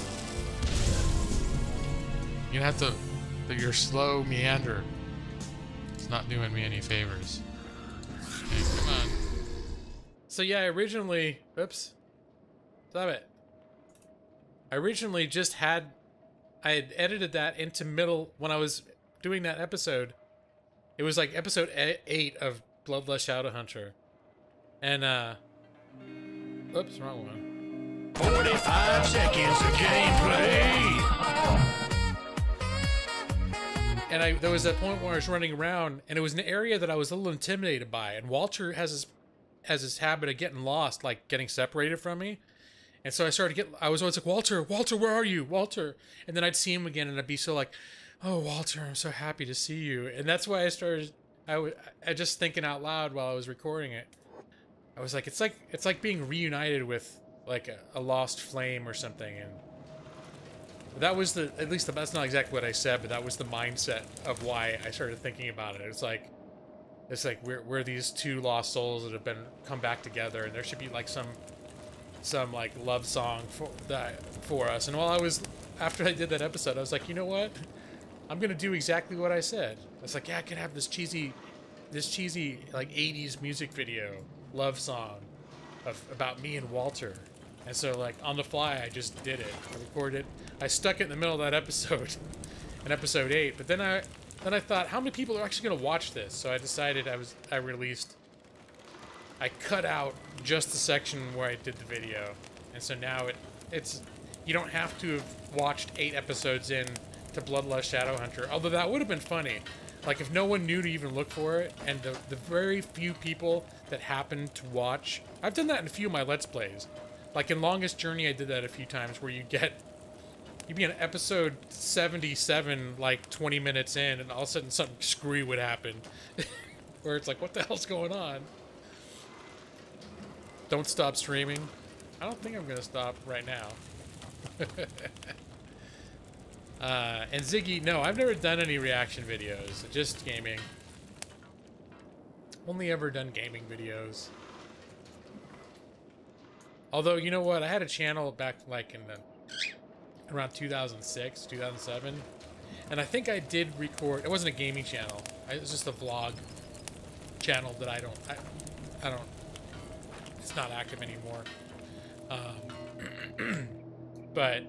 C: You're gonna have to. Your slow meander. It's not doing me any favors. Okay, come on.
A: So yeah, I originally, oops, stop it. I originally just I had edited that into middle when I was doing that episode. It was like episode 8 of Bloodlust Shadowhunter. And, oops, wrong one.
B: 45 seconds of gameplay.
A: And there was that point where I was running around, and it was an area that I was a little intimidated by. And Walter has his habit of getting lost, like getting separated from me. And so I was always like, Walter, where are you? Walter. And then I'd see him again, and I'd be so like, oh, Walter, I'm so happy to see you. And that's why I just thinking out loud while I was recording it. I was like, it's like being reunited with like a lost flame or something. And that was that's not exactly what I said, but that was the mindset of why I started thinking about it. It's like we're these two lost souls that have come back together, and there should be like some like love song for us. And after I did that episode, I was like, you know what? I'm gonna do exactly what I said. I was like, yeah, I could have this cheesy like 80s music video love song about me and Walter. And so like on the fly, I just did it. I recorded it. I stuck it in the middle of that episode, in episode 8. But then I thought, how many people are actually gonna watch this? So I decided I cut out just the section where I did the video. And so now it's you don't have to have watched 8 episodes in to Bloodlust Shadowhunter. Although that would have been funny. Like if no one knew to even look for it, and the very few people that happened to watch. I've done that in a few of my Let's Plays. Like in Longest Journey, I did that a few times where you'd be in episode 77, like 20 minutes in, and all of a sudden something screwy would happen. Where it's like, what the hell's going on? Don't stop streaming. I don't think I'm going to stop right now. And Ziggy, no, I've never done any reaction videos. Just gaming. Only ever done gaming videos. Although, you know what? I had a channel back like around 2006, 2007. And I think I did record... It wasn't a gaming channel. It was just a vlog channel that I don't... It's not active anymore. But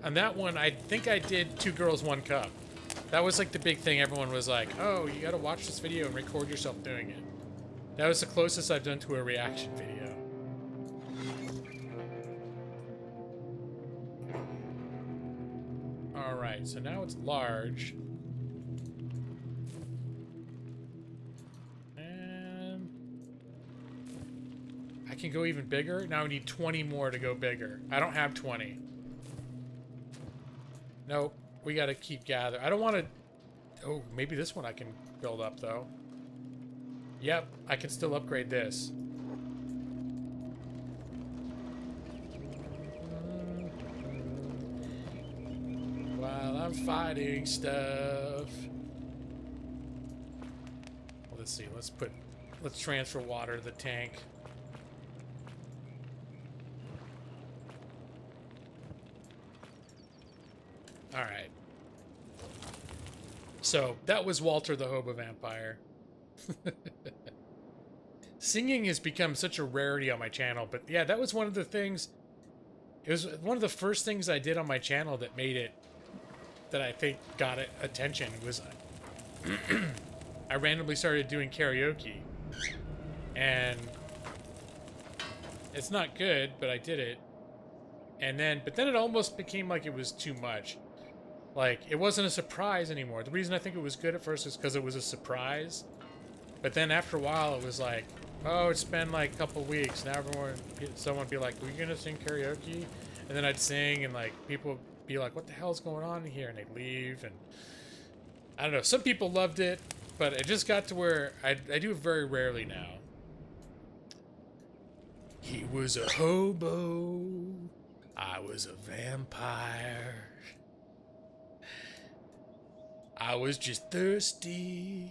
A: on that one, I think I did 2 Girls, 1 Cup. That was like the big thing. Everyone was like, oh, you gotta watch this video and record yourself doing it. That was the closest I've done to a reaction video. Alright, so now it's large. can go even bigger. Now I need 20 more to go bigger. I don't have 20. Nope. We gotta keep gathering. I don't want to... Oh, maybe this one I can build up, though. Yep, I can still upgrade this. While I'm fighting stuff. Well, let's see. Let's transfer water to the tank. All right. So that was Walter the Hobo Vampire. Singing has become such a rarity on my channel, but yeah, that was one of the things. It was one of the first things I did on my channel that made it, that I think got it attention, was I randomly started doing karaoke, and it's not good, but I did it, but then it almost became like it was too much. Like, it wasn't a surprise anymore. The reason I think it was good at first is because it was a surprise. But then after a while, it was like, oh, it's been like a couple weeks. Now someone would be like, are you going to sing karaoke? And then I'd sing, and like, people would be like, what the hell's going on here? And they'd leave, and I don't know. Some people loved it, but it just got to where I do it very rarely now. He was a hobo. I was a vampire. I was just thirsty,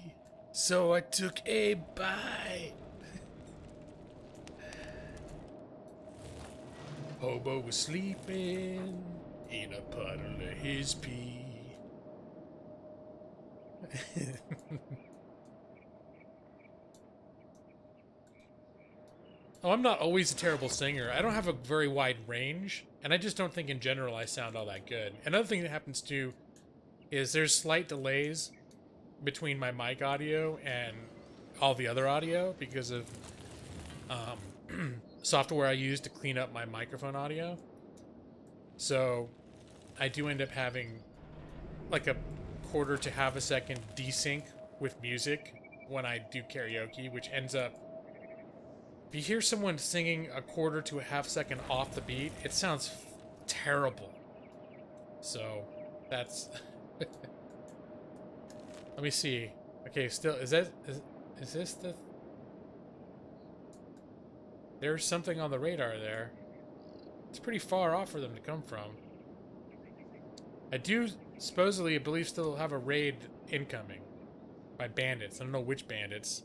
A: so I took a bite. Hobo was sleeping in a puddle of his pee. Oh, I'm not always a terrible singer. I don't have a very wide range, and I just don't think in general I sound all that good. Another thing that happens too is there's slight delays between my mic audio and all the other audio because of software I use to clean up my microphone audio. So I do end up having like a quarter to half a second desync with music when I do karaoke, which ends up, if you hear someone singing a quarter to a half second off the beat, it sounds terrible. So that's... Let me see. Okay, still, is this the... There's something on the radar there. It's pretty far off for them to come from. I do supposedly, I believe, still have a raid incoming by bandits. I don't know which bandits.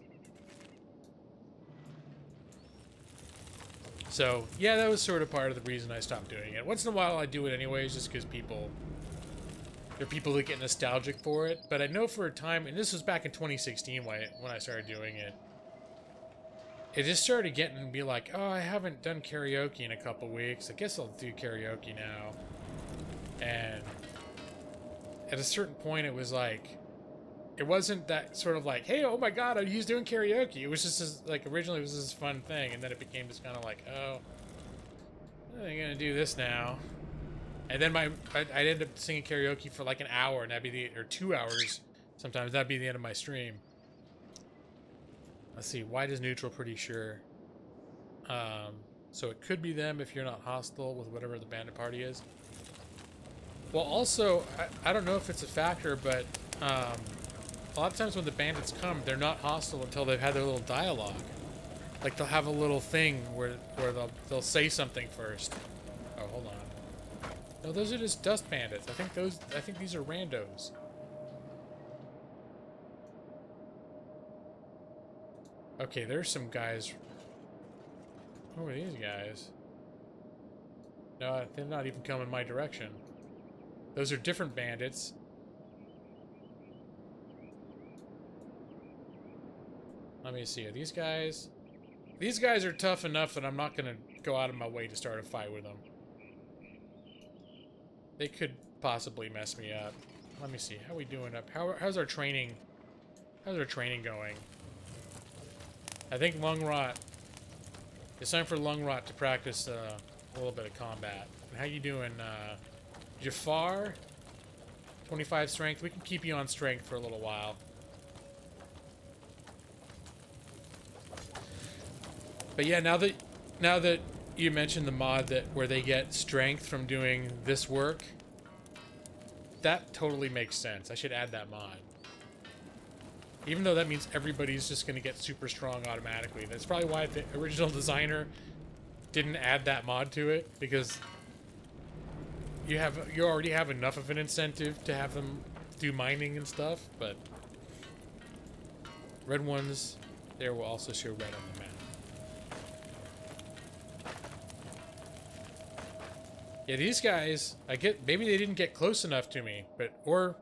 A: So, yeah, that was sort of part of the reason I stopped doing it. Once in a while I do it anyways, just because there are people that get nostalgic for it. But I know for a time, and this was back in 2016 when I started doing it, it just started getting to be like, oh, I haven't done karaoke in a couple weeks. I guess I'll do karaoke now. And at a certain point, it was like, it wasn't that sort of like, hey, oh my god, he's doing karaoke. It was just this, like, originally it was this fun thing, and then it became just kind of like, oh, I'm gonna do this now. And then I'd end up singing karaoke for like an hour, and that'd be or 2 hours sometimes. That'd be the end of my stream. Let's see, white is neutral, pretty sure. So it could be them if you're not hostile with whatever the bandit party is. Well, also, I don't know if it's a factor, but a lot of times when the bandits come, they're not hostile until they've had their little dialogue. Like, they'll have a little thing where they'll say something first. Oh, hold on. No, those are just dust bandits. I think these are randos. Okay, there's some guys. Who are these guys? No, they're not even coming my direction. Those are different bandits. Let me see. Are these guys? These guys are tough enough that I'm not going to go out of my way to start a fight with them. They could possibly mess me up. Let me see. How are we doing up? How's our training? How's our training going? I think Lung Rot. It's time for Lung Rot to practice a little bit of combat. How you doing, Jafar? 25 strength. We can keep you on strength for a little while. But yeah, now that Now that you mentioned the mod that where they get strength from doing this work, that totally makes sense. I should add that mod. Even though that means everybody's just going to get super strong automatically. That's probably why the original designer didn't add that mod to it, because you already have enough of an incentive to have them do mining and stuff, but red ones there will also show red on the map. Yeah, these guys, maybe they didn't get close enough to me, or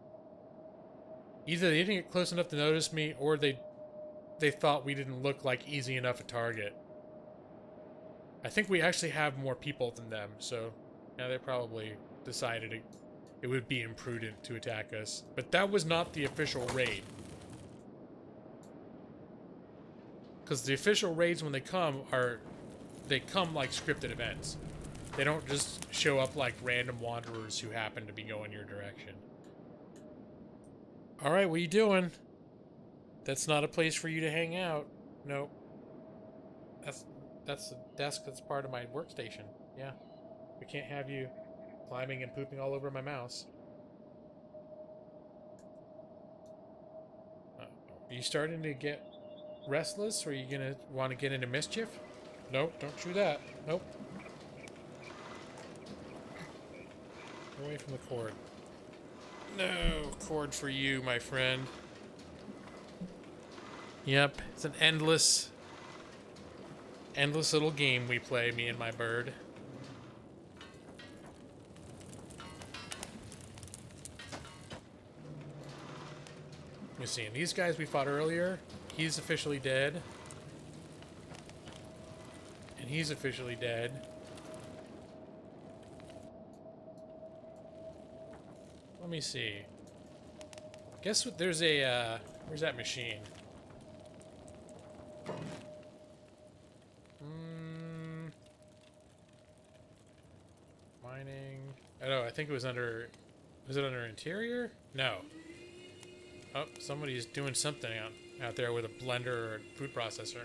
A: either they didn't get close enough to notice me, or they thought we didn't look like easy enough a target. I think we actually have more people than them, so now they probably decided it would be imprudent to attack us. But that was not the official raid. Because the official raids, when they come like scripted events. They don't just show up like random wanderers who happen to be going your direction. Alright, what are you doing? That's not a place for you to hang out. Nope. That's the desk that's part of my workstation. Yeah. We can't have you climbing and pooping all over my mouse. Are you starting to get restless? Or are you gonna want to get into mischief? Nope, don't do that. Nope. Away from the cord. No cord for you, my friend. Yep, it's an endless little game we play, me and my bird. Let me see, and these guys we fought earlier, he's officially dead. And he's officially dead. Let me see. Guess what? There's a, where's that machine? Mining. Oh, no, I think it was under, was it under interior? No. Oh, somebody's doing something out there with a blender or a food processor.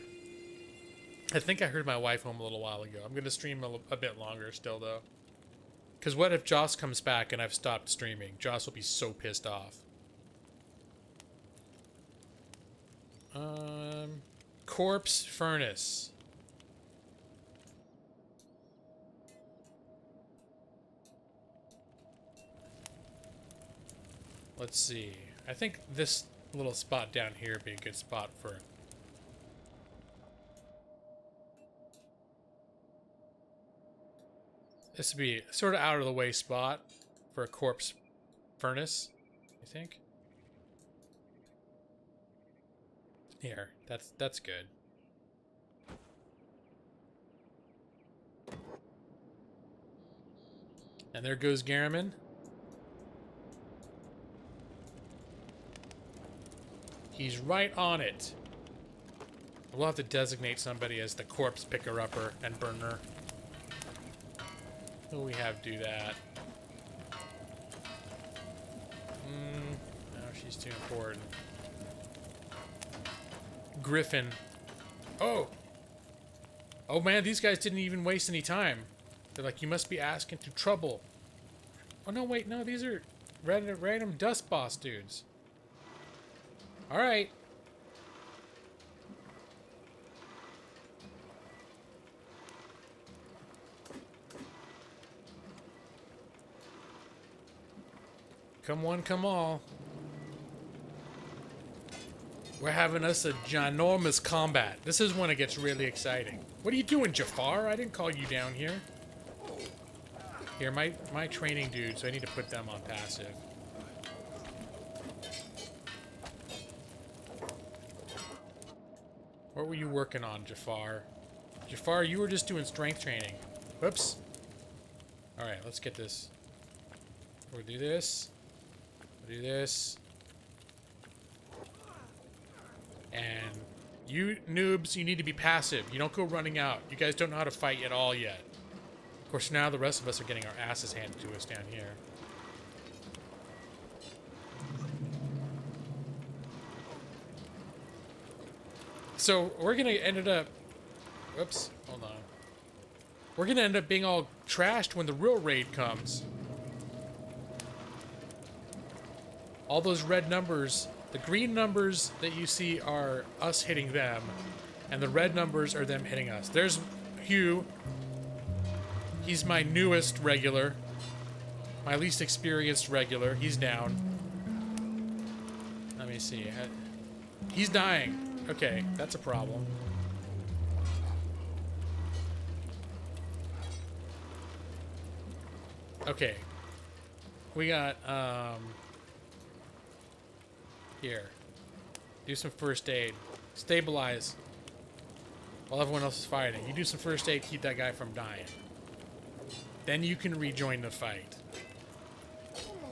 A: I think I heard my wife home a little while ago. I'm going to stream a bit longer still, though. Because what if Joss comes back and I've stopped streaming? Joss will be so pissed off. Corpse furnace. Let's see. I think this little spot down here would be a good spot for... This would be sort of out of the way spot for a corpse furnace, I think. Here, that's good. And there goes Garriman. He's right on it. We'll have to designate somebody as the corpse picker-upper and burner. Who we have do that? No, she's too important. Griffin. Oh! Oh man, these guys didn't even waste any time. They're like, you must be asking to trouble. Oh no, wait, no, these are random dust boss dudes. Alright. Come one, come all. We're having us a ginormous combat. This is when it gets really exciting. What are you doing, Jafar? I didn't call you down here. Here, my training dudes, I need to put them on passive. What were you working on, Jafar? Jafar, you were just doing strength training. Whoops. Alright, let's get this. We'll do this. We'll do this. And you noobs, you need to be passive. You don't go running out. You guys don't know how to fight at all yet. Of course, now the rest of us are getting our asses handed to us down here. So we're gonna end up. Whoops, hold on. We're gonna end up being all trashed when the real raid comes. All those red numbers, the green numbers that you see are us hitting them, and the red numbers are them hitting us. There's Hugh. He's my newest regular. My least experienced regular. He's down. Let me see. He's dying. Okay, that's a problem. Okay. We got, here. Do some first aid. Stabilize. While everyone else is fighting. You do some first aid, keep that guy from dying. Then you can rejoin the fight.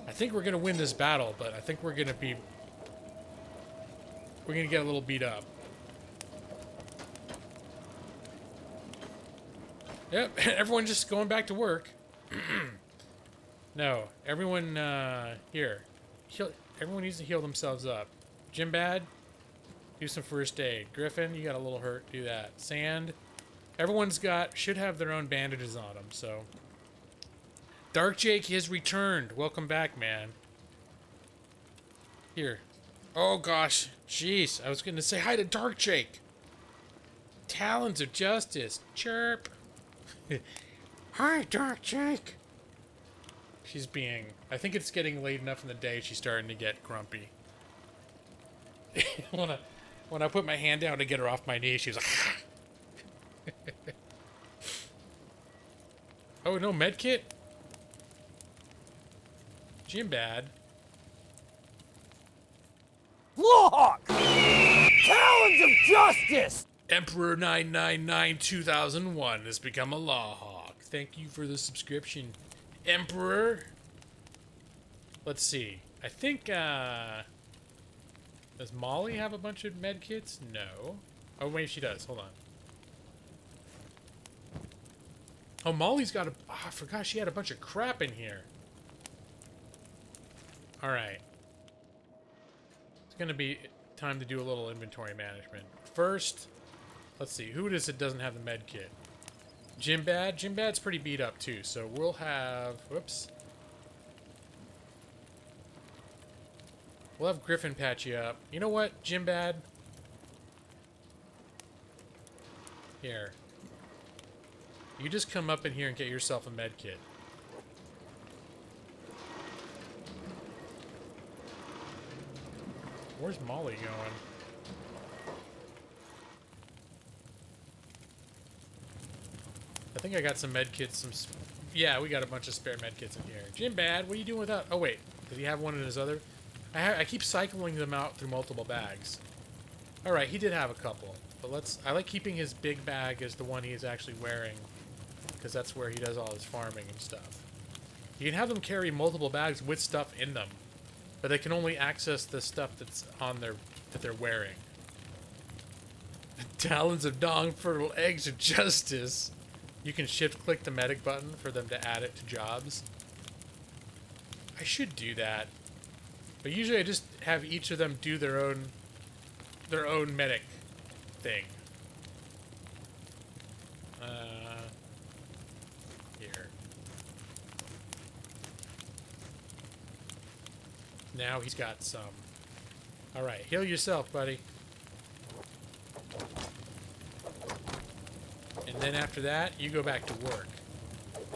A: I think we're gonna win this battle, but I think we're gonna get a little beat up. Yep, everyone just going back to work. No, everyone, here. Everyone needs to heal themselves up. Jim Bad, do some first aid. Griffin, you got a little hurt, do that. Sand, everyone's should have their own bandages on them, so. Dark Jake has returned. Welcome back, man. Here. Oh, gosh. Jeez, I was going to say hi to Dark Jake. Talons of Justice. Chirp. Hi, Dark Jake. She's being... I think it's getting late enough in the day she's starting to get grumpy. when I put my hand down to get her off my knee, she was like... Oh, no medkit? Jim Bad.
D: Lawhawk! Talons of Justice!
A: Emperor 999 2001 has become a Lawhawk. Thank you for the subscription, Emperor. Let's see. I think, does Molly have a bunch of medkits? No. Oh, wait, she does. Hold on. Oh, Molly's got a... Oh, I forgot she had a bunch of crap in here. Alright. It's gonna be time to do a little inventory management. First, let's see. Who is it doesn't have the med kit? Jim Bad? Jim Bad's pretty beat up too, so we'll have... Whoops. We'll have Griffin patch you up. You know what, Jim Bad? Here. You just come up in here and get yourself a med kit. Where's Molly going? I think I got some med kits. Yeah, we got a bunch of spare med kits in here. Jim Bad, what are you doing with that? Oh wait, did he have one in his other? I keep cycling them out through multiple bags. All right, he did have a couple, but I like keeping his big bag as the one he is actually wearing, because that's where he does all his farming and stuff. You can have them carry multiple bags with stuff in them, but they can only access the stuff that's on that they're wearing. Talons of Dong, fertile eggs of justice. You can shift-click the medic button for them to add it to jobs. I should do that, but usually I just have each of them do their own medic thing. Here. Now he's got some. Alright, heal yourself, buddy. And then after that, you go back to work.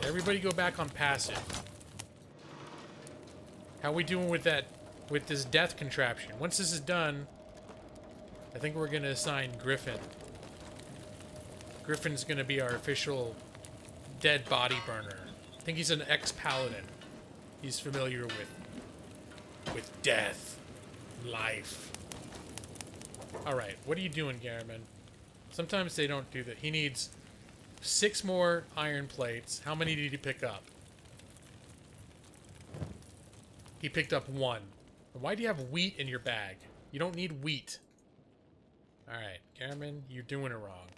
A: Everybody go back on passive. How we doing with this death contraption? Once this is done, I think we're gonna assign Griffin. Griffin's gonna be our official dead body burner. I think he's an ex-paladin. He's familiar with death, life. Alright, what are you doing, Garriman? Sometimes they don't do that. He needs 6 more iron plates. How many did he pick up? He picked up 1. Why do you have wheat in your bag? You don't need wheat. Alright, Garriman, you're doing it wrong.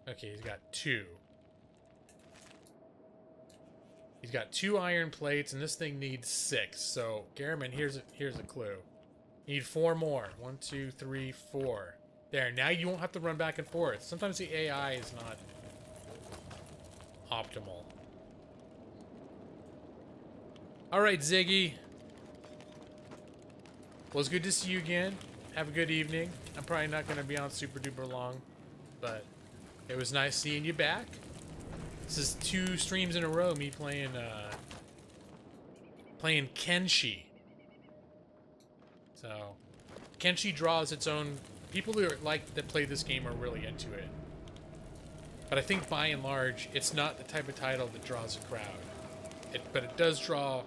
A: Okay, he's got 2. He's got 2 iron plates, and this thing needs 6. So, Garriman, here's a clue. You need 4 more. 1, 2, 3, 4. There, now you won't have to run back and forth. Sometimes the AI is not optimal. Alright, Ziggy. Well, it's good to see you again. Have a good evening. I'm probably not going to be on super duper long, but it was nice seeing you back. This is 2 streams in a row, me playing Kenshi. So, Kenshi draws its own... People who that play this game are really into it. But I think by and large, it's not the type of title that draws a crowd. But it does draw...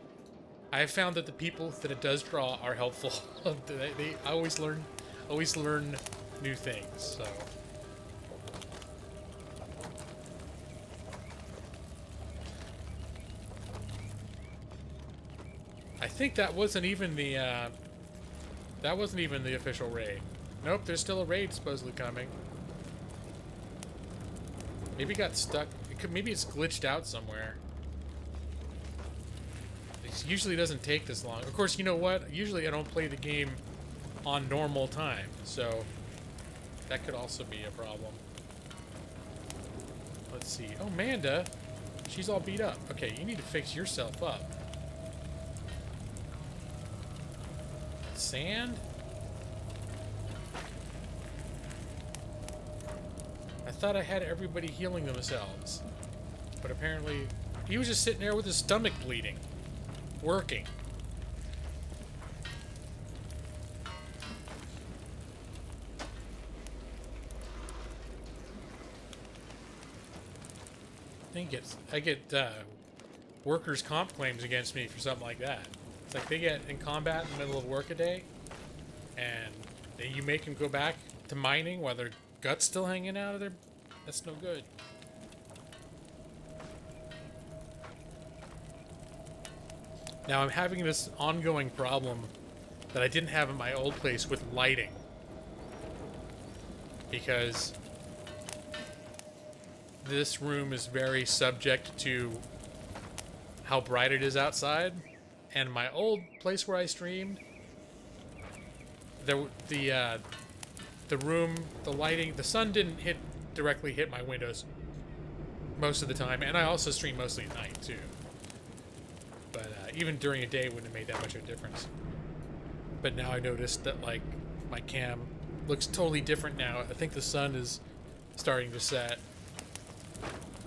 A: I have found that the people that it does draw are helpful. they always learn new things, so... I think that wasn't even the official raid. Nope, there's still a raid supposedly coming. Maybe it got stuck. Maybe it's glitched out somewhere. It usually doesn't take this long. Of course, you know what? Usually I don't play the game on normal time, so that could also be a problem. Let's see. Oh, Manda. She's all beat up. Okay, you need to fix yourself up. Sand? I thought I had everybody healing themselves. But apparently, he was just sitting there with his stomach bleeding. Working. I get workers' comp claims against me for something like that. It's like they get in combat in the middle of work a day, and you make them go back to mining while their gut's still hanging out of their... That's no good. Now I'm having this ongoing problem that I didn't have in my old place with lighting. Because this room is very subject to how bright it is outside. And my old place where I streamed, the room, the lighting, the sun didn't directly hit my windows most of the time, and I also stream mostly at night too. But even during a day, it wouldn't have made that much of a difference. But now I noticed that like my cam looks totally different now. I think the sun is starting to set.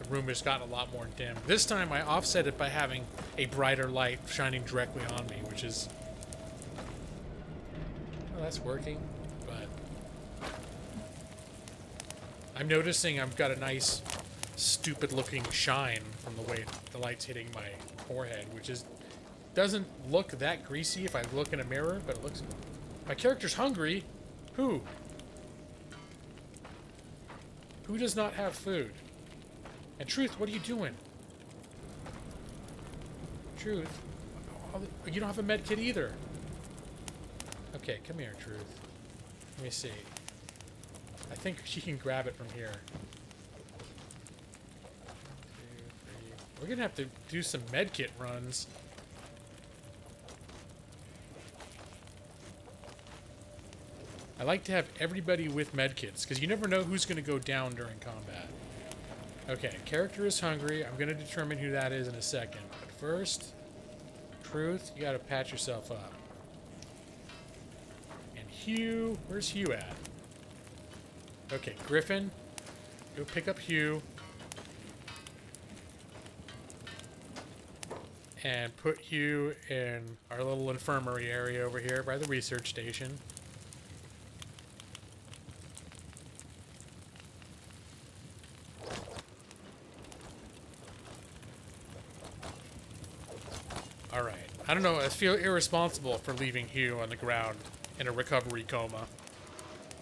A: The room has gotten a lot more dim. This time I offset it by having a brighter light shining directly on me, which is... Oh, that's working, but... I'm noticing I've got a nice, stupid-looking shine from the way the light's hitting my forehead, which is... doesn't look that greasy if I look in a mirror, but it looks... My character's hungry? Who? Who does not have food? And Truth, what are you doing? Truth? Oh, you don't have a med kit either. Okay, come here, Truth. Let me see. I think she can grab it from here. 2, 3. We're gonna have to do some med kit runs. I like to have everybody with med kits, because you never know who's gonna go down during combat. Okay, character is hungry. I'm going to determine who that is in a second. But first, Truth, you got to patch yourself up. And Hugh, where's Hugh at? Okay, Griffin, go pick up Hugh. And put Hugh in our little infirmary area over here by the research station. Alright. I don't know, I feel irresponsible for leaving Hugh on the ground in a recovery coma.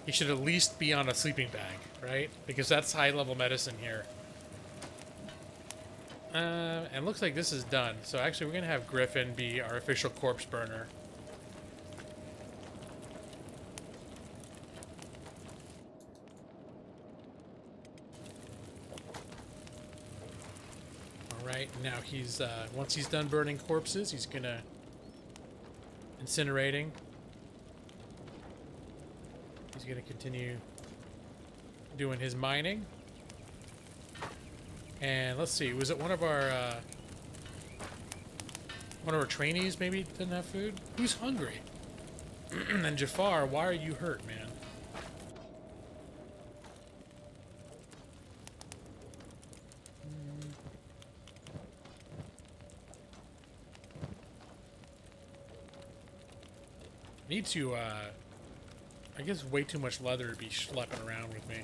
A: He should at least be on a sleeping bag, right? Because that's high-level medicine here. And looks like this is done. So actually we're going to have Griffin be our official corpse burner. Alright, now he's, once he's done burning corpses, he's gonna... incinerating. He's gonna continue doing his mining. And let's see, was it one of our trainees maybe didn't have food? Who's hungry? And Jafar, why are you hurt, man? Need to, I guess way too much leather to be schlepping around with me.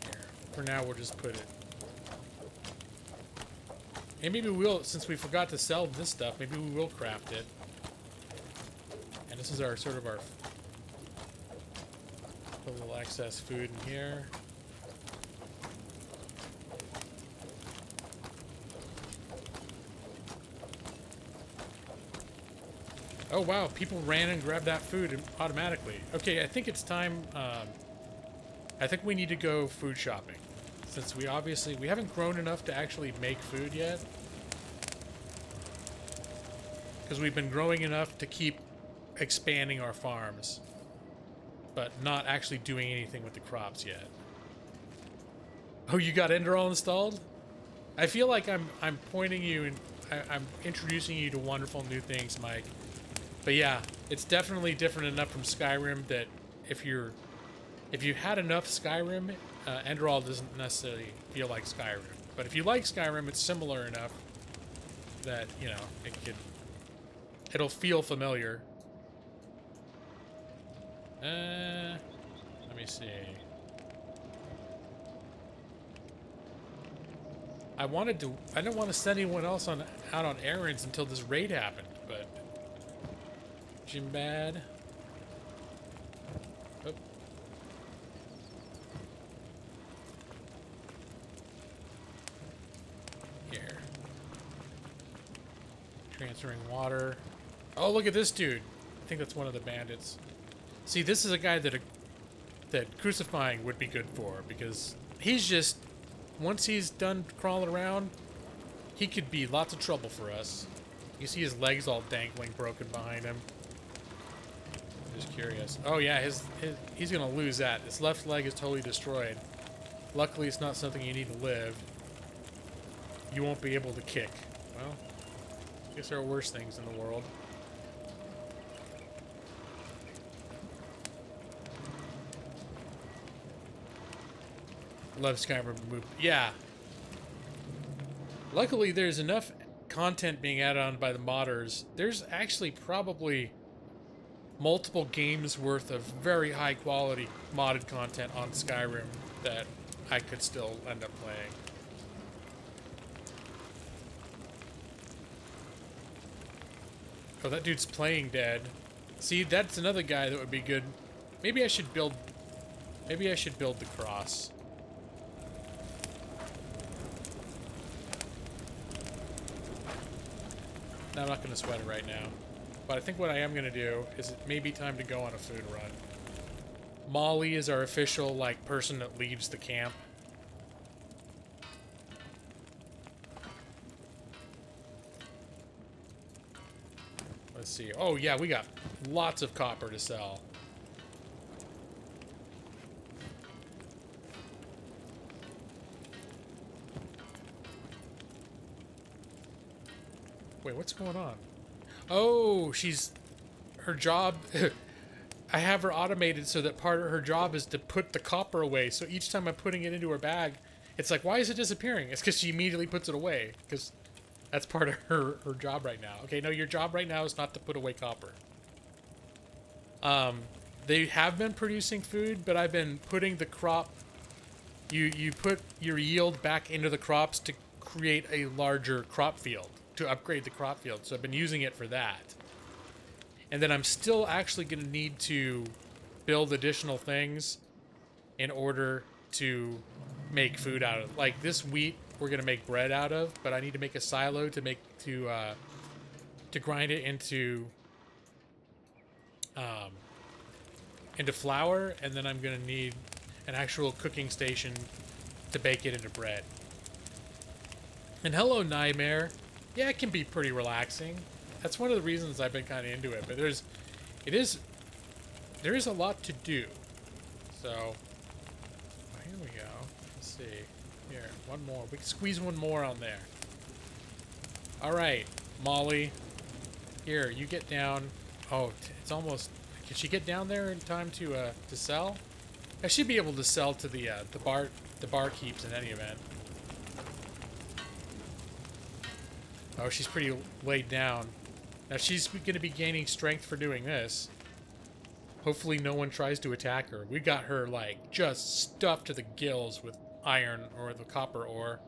A: Here. For now, we'll just put it. And maybe we'll, since we forgot to sell this stuff, maybe we will craft it. And this is our, sort of our, put a little excess food in here. Oh wow, people ran and grabbed that food automatically. Okay, I think it's time, I think we need to go food shopping. Since we haven't grown enough to actually make food yet. Because we've been growing enough to keep expanding our farms. But not actually doing anything with the crops yet. Oh, you got Enderall installed? I feel like I'm pointing you and I'm introducing you to wonderful new things, Mike. But yeah, it's definitely different enough from Skyrim that if you had enough Skyrim, Enderall doesn't necessarily feel like Skyrim. But if you like Skyrim, it's similar enough that, you know, it'll feel familiar. Let me see. I didn't want to send anyone else out on errands until this raid happened, but Jim Bad. Oh. Here. Transferring water. Oh, look at this dude. I think that's one of the bandits. See, this is a guy that crucifying would be good for, because he's just, once he's done crawling around, he could be lots of trouble for us. You see his legs all dangling, broken behind him. Just curious. Oh yeah, he's gonna lose that. His left leg is totally destroyed. Luckily, it's not something you need to live. You won't be able to kick. Well, I guess there are worse things in the world. Love Skyrim move. Yeah. Luckily, there's enough content being added on by the modders. There's actually probably multiple games worth of very high quality modded content on Skyrim that I could still end up playing. Oh, that dude's playing dead. See, that's another guy that would be good. Maybe I should build the cross. No, I'm not going to sweat it right now. But I think what I am going to do is it may be time to go on a food run. Molly is our official, like, person that leaves the camp. Let's see. Oh, yeah, we got lots of copper to sell. Wait, what's going on? Oh, her job, I have her automated so that part of her job is to put the copper away. So each time I'm putting it into her bag, it's like, why is it disappearing? It's because she immediately puts it away, because that's part of her job right now. Okay, no, your job right now is not to put away copper. They have been producing food, but I've been putting the crop, you put your yield back into the crops to create a larger crop field, to upgrade the crop field. So I've been using it for that. And then I'm still actually going to need to build additional things in order to make food out of. Like this wheat we're going to make bread out of, but I need to make a silo to grind it into flour, and then I'm going to need an actual cooking station to bake it into bread. And hello, Nightmare. Yeah, it can be pretty relaxing. That's one of the reasons I've been kind of into it. But there is a lot to do. So here we see. Here, one more. We can squeeze one more on there. All right, Molly. Here, you get down. Oh, it's almost. Can she get down there in time to sell? I should be able to sell to the barkeeps in any event. Oh, she's pretty laid down. Now she's going to be gaining strength for doing this. Hopefully no one tries to attack her. We got her, like, just stuffed to the gills with iron or the copper ore.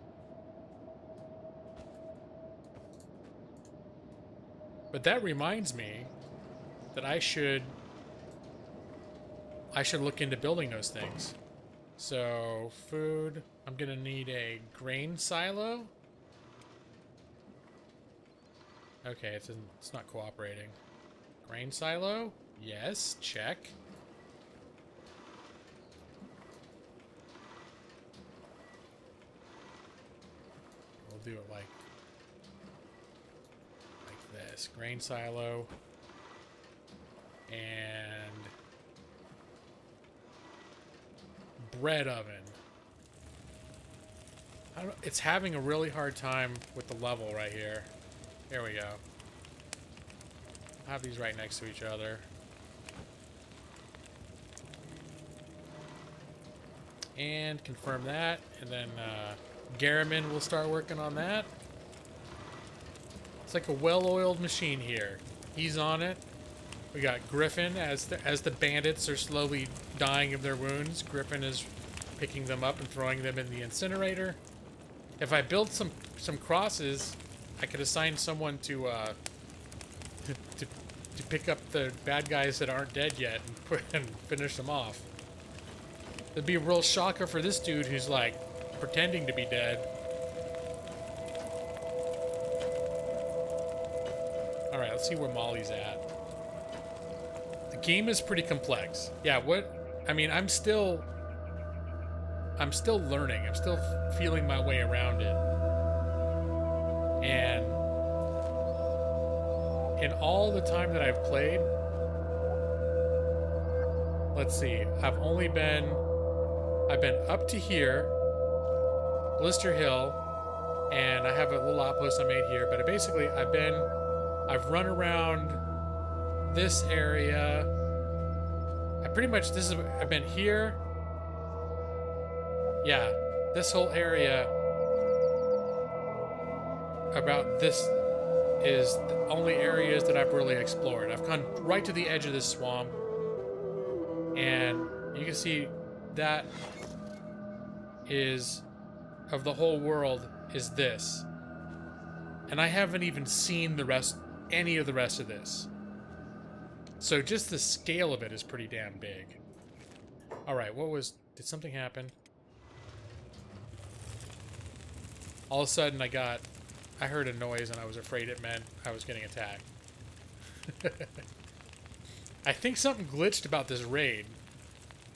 A: But that reminds me that I should look into building those things. So, food. I'm going to need a grain silo. Okay, it's not cooperating. Grain silo? Yes, check. We'll do it like this. Grain silo. And bread oven. It's having a really hard time with the level right here. Here we go. I'll have these right next to each other. And confirm that. And then Garriman will start working on that. It's like a well-oiled machine here. He's on it. We got Griffin as the bandits are slowly dying of their wounds. Griffin is picking them up and throwing them in the incinerator. If I build some crosses, I could assign someone to pick up the bad guys that aren't dead yet and finish them off. It'd be a real shocker for this dude who's like pretending to be dead. All right, let's see where Molly's at. The game is pretty complex. Yeah, I mean, I'm still learning. I'm still feeling my way around it. And in all the time that I've played, let's see, I've been up to here, Blister Hill, and I have a little outpost I made here, but I've run around this area. I've been here. Yeah, this whole area about this is the only areas that I've really explored. I've gone right to the edge of this swamp, and you can see that is, of the whole world, is this. And I haven't even seen any of the rest of this. So just the scale of it is pretty damn big. Alright, did something happen? All of a sudden I heard a noise and I was afraid it meant I was getting attacked. I think something glitched about this raid.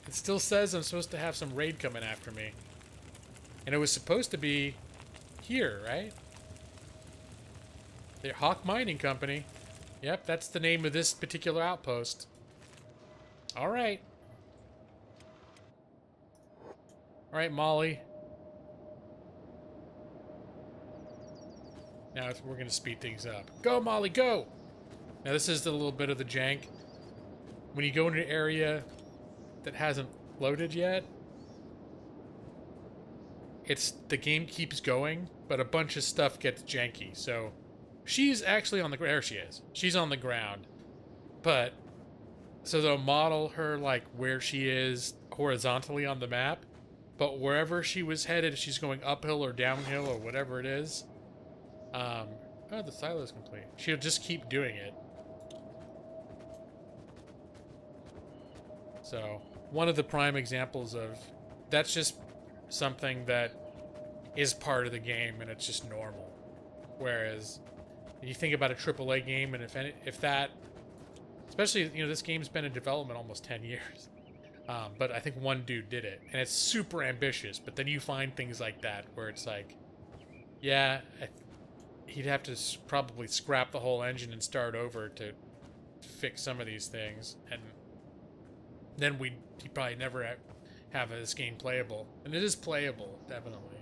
A: It still says I'm supposed to have some raid coming after me. And it was supposed to be here, right? The Hawk Mining Company. Yep, that's the name of this particular outpost. Alright. Alright, Molly. Now we're going to speed things up. Go, Molly, go! Now this is a little bit of the jank. When you go into an area that hasn't loaded yet, the game keeps going, but a bunch of stuff gets janky. So she's actually on the ground. There she is. She's on the ground. But so they'll model her like where she is horizontally on the map, but wherever she was headed, she's going uphill or downhill or whatever it is. Oh, the silo is complete. She'll just keep doing it. So, one of the prime examples of that's just something that is part of the game and it's just normal. Whereas, you think about a AAA game, and if that, especially, you know, this game's been in development almost 10 years. But I think one dude did it, and it's super ambitious. But then you find things like that where it's like, yeah, he'd have to probably scrap the whole engine and start over to fix some of these things, and then he'd probably never have this game playable. And it is playable, definitely.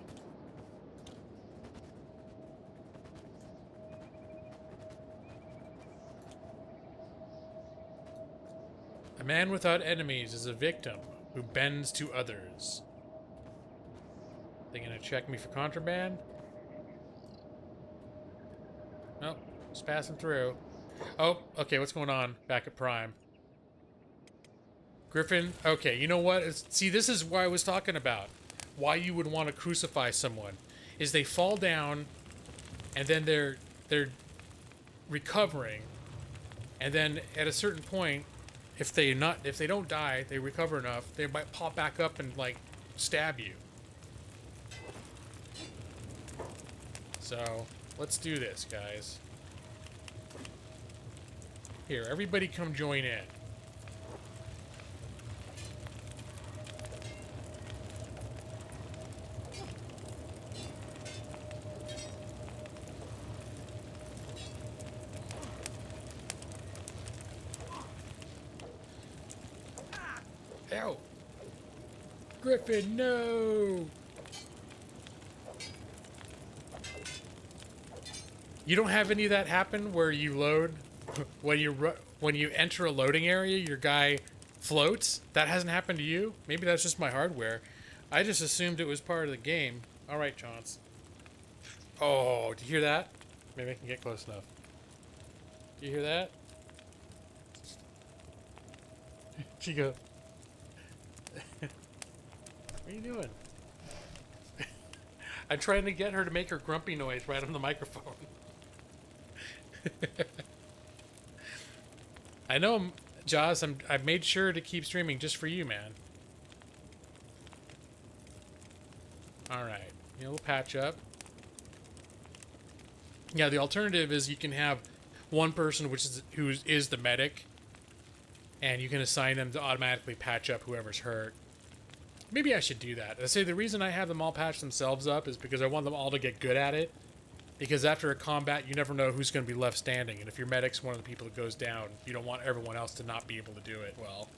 A: A man without enemies is a victim who bends to others. They gonna check me for contraband? Nope, just passing through. Oh, okay, what's going on back at Prime? Griffin, okay, you know what? See, this is what I was talking about. Why you would want to crucify someone is they fall down and then they're recovering, and then at a certain point, if they don't die, they recover enough, they might pop back up and like stab you. So, let's do this, guys. Here, everybody come join in. Ow! Griffin, no! You don't have any of that happen where you load when you enter a loading area, your guy floats? That hasn't happened to you? Maybe that's just my hardware. I just assumed it was part of the game. All right, Chance. Oh, do you hear that? Maybe I can get close enough. Do you hear that? Chico. What are you doing? I'm trying to get her to make her grumpy noise right on the microphone. I know, Jaws, I've made sure to keep streaming just for you, man. Alright. Yeah, we'll patch up. Yeah, the alternative is you can have one person who is the medic, and you can assign them to automatically patch up whoever's hurt. Maybe I should do that. I say the reason I have them all patch themselves up is because I want them all to get good at it. Because after a combat, you never know who's going to be left standing. And if your medic's one of the people that goes down, you don't want everyone else to not be able to do it well.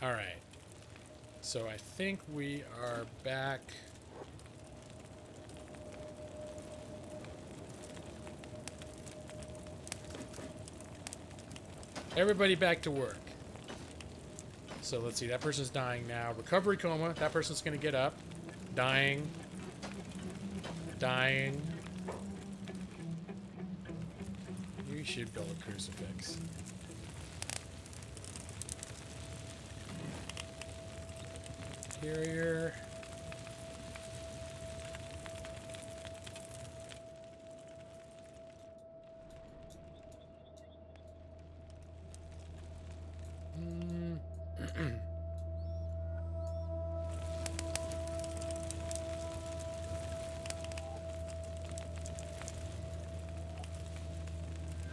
A: Alright. So I think we are back. Everybody back to work. So let's see, that person's dying now. Recovery coma, that person's gonna get up. Dying. Dying. You should build a crucifix. Carrier.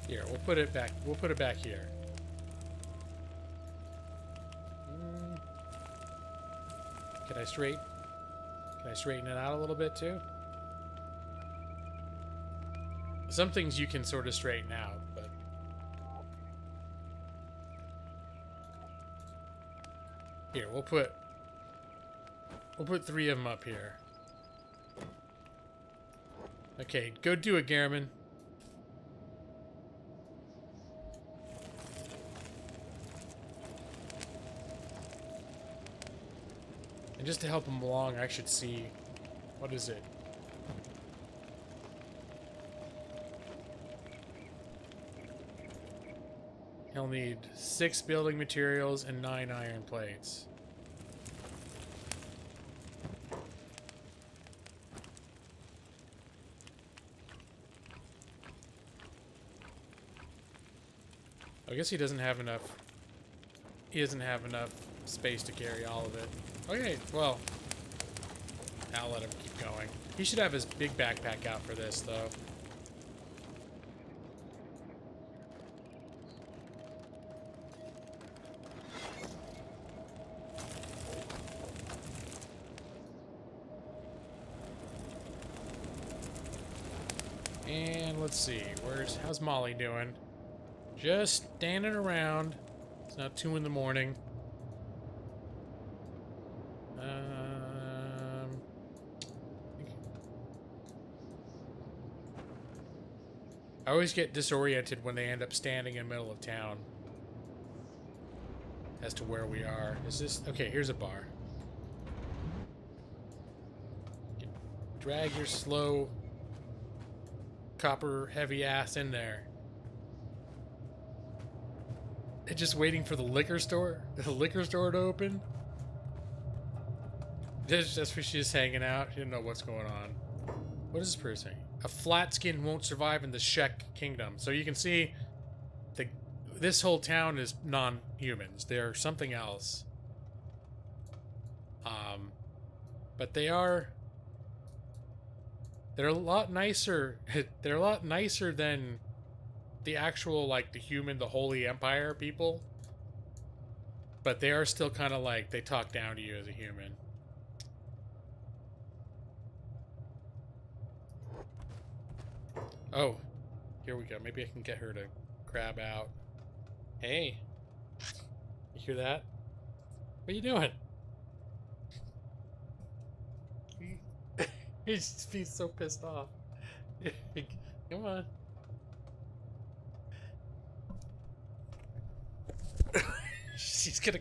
A: Here, we'll put it back. We'll put it back here. Can I straighten it out a little bit too? Some things you can sort of straighten out, but here, we'll put 3 of them up here. Okay, go do it, Garamond. And just to help him along, I should see, what is it? He'll need 6 building materials and 9 iron plates. I guess he doesn't have enough. He doesn't have enough space to carry all of it. Okay, well, I'll let him keep going. He should have his big backpack out for this, though. And let's see, how's Molly doing? Just standing around. It's not 2 in the morning. I always get disoriented when they end up standing in the middle of town as to where we are. Is this... Okay, here's a bar. You can drag your slow copper heavy ass in there. And just waiting for the liquor store to open. That's where she's hanging out. She didn't know what's going on. What is this person? A flat skin won't survive in the Shek kingdom. So you can see this whole town is non-humans. They're something else. But they're a lot nicer. They're a lot nicer than the actual, like, the Holy Empire people. But they are still kind of like, they talk down to you as a human. Oh, here we go. Maybe I can get her to grab out. Hey, you hear that? What are you doing? He's so pissed off. Come on. She's gonna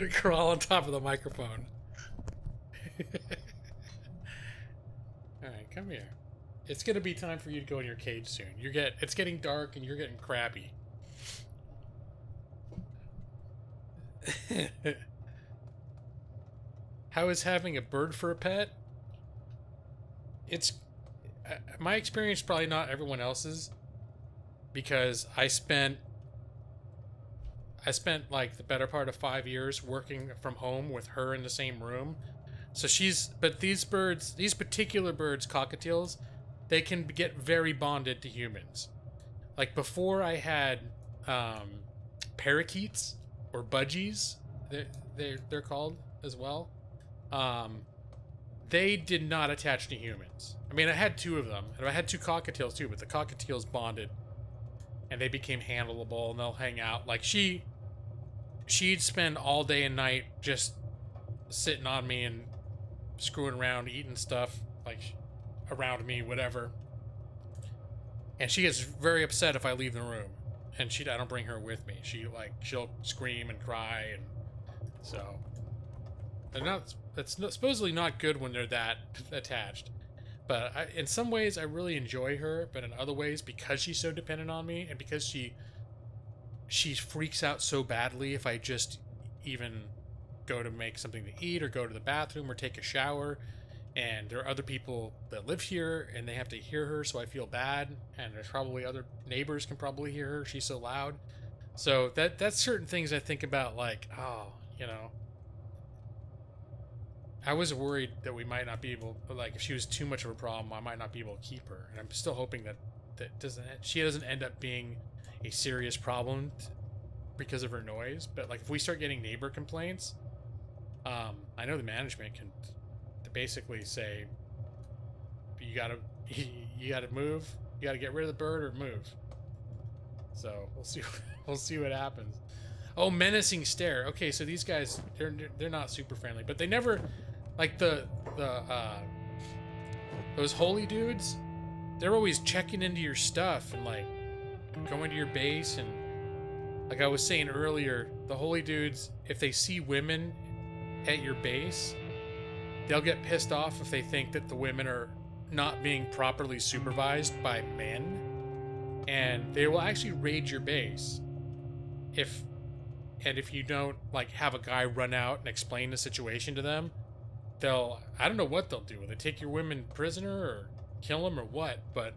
A: crawl on top of the microphone. All right, come here. It's gonna be time for you to go in your cage soon. It's getting dark and you're getting crabby. How is having a bird for a pet? It's my experience, probably not everyone else's, because I spent like the better part of 5 years working from home with her in the same room. So but these particular birds, cockatiels, they can get very bonded to humans. Like before I had parakeets or budgies, they're called as well. They did not attach to humans. I mean, I had 2 of them, and I had 2 cockatiels too, but the cockatiels bonded and they became handleable, and they'll hang out. Like she'd spend all day and night just sitting on me and screwing around, eating stuff like around me, whatever. And she gets very upset if I leave the room, and I don't bring her with me. She'll scream and cry, and so it's supposedly not good when they're that attached. But in some ways I really enjoy her, but in other ways, because she's so dependent on me, and because she freaks out so badly if I just even go to make something to eat or go to the bathroom or take a shower, and there are other people that live here and they have to hear her, so I feel bad, and there's probably other neighbors can probably hear her, she's so loud. So that's certain things I think about, like, oh, you know, I was worried that we might not be able, like, if she was too much of a problem, I might not be able to keep her, and I'm still hoping that she doesn't end up being a serious problem because of her noise. But like, if we start getting neighbor complaints, I know the management can basically say, you gotta move, you gotta get rid of the bird or move. So we'll see what happens. Oh, menacing stare. Okay, so these guys, they're not super friendly, but they never, like those holy dudes, they're always checking into your stuff and like going to your base. And like I was saying earlier, the holy dudes, if they see women at your base, they'll get pissed off if they think that the women are not being properly supervised by men, and they will actually raid your base if you don't like have a guy run out and explain the situation to them. I don't know what they'll do. Will they take your women prisoner or kill them or what? But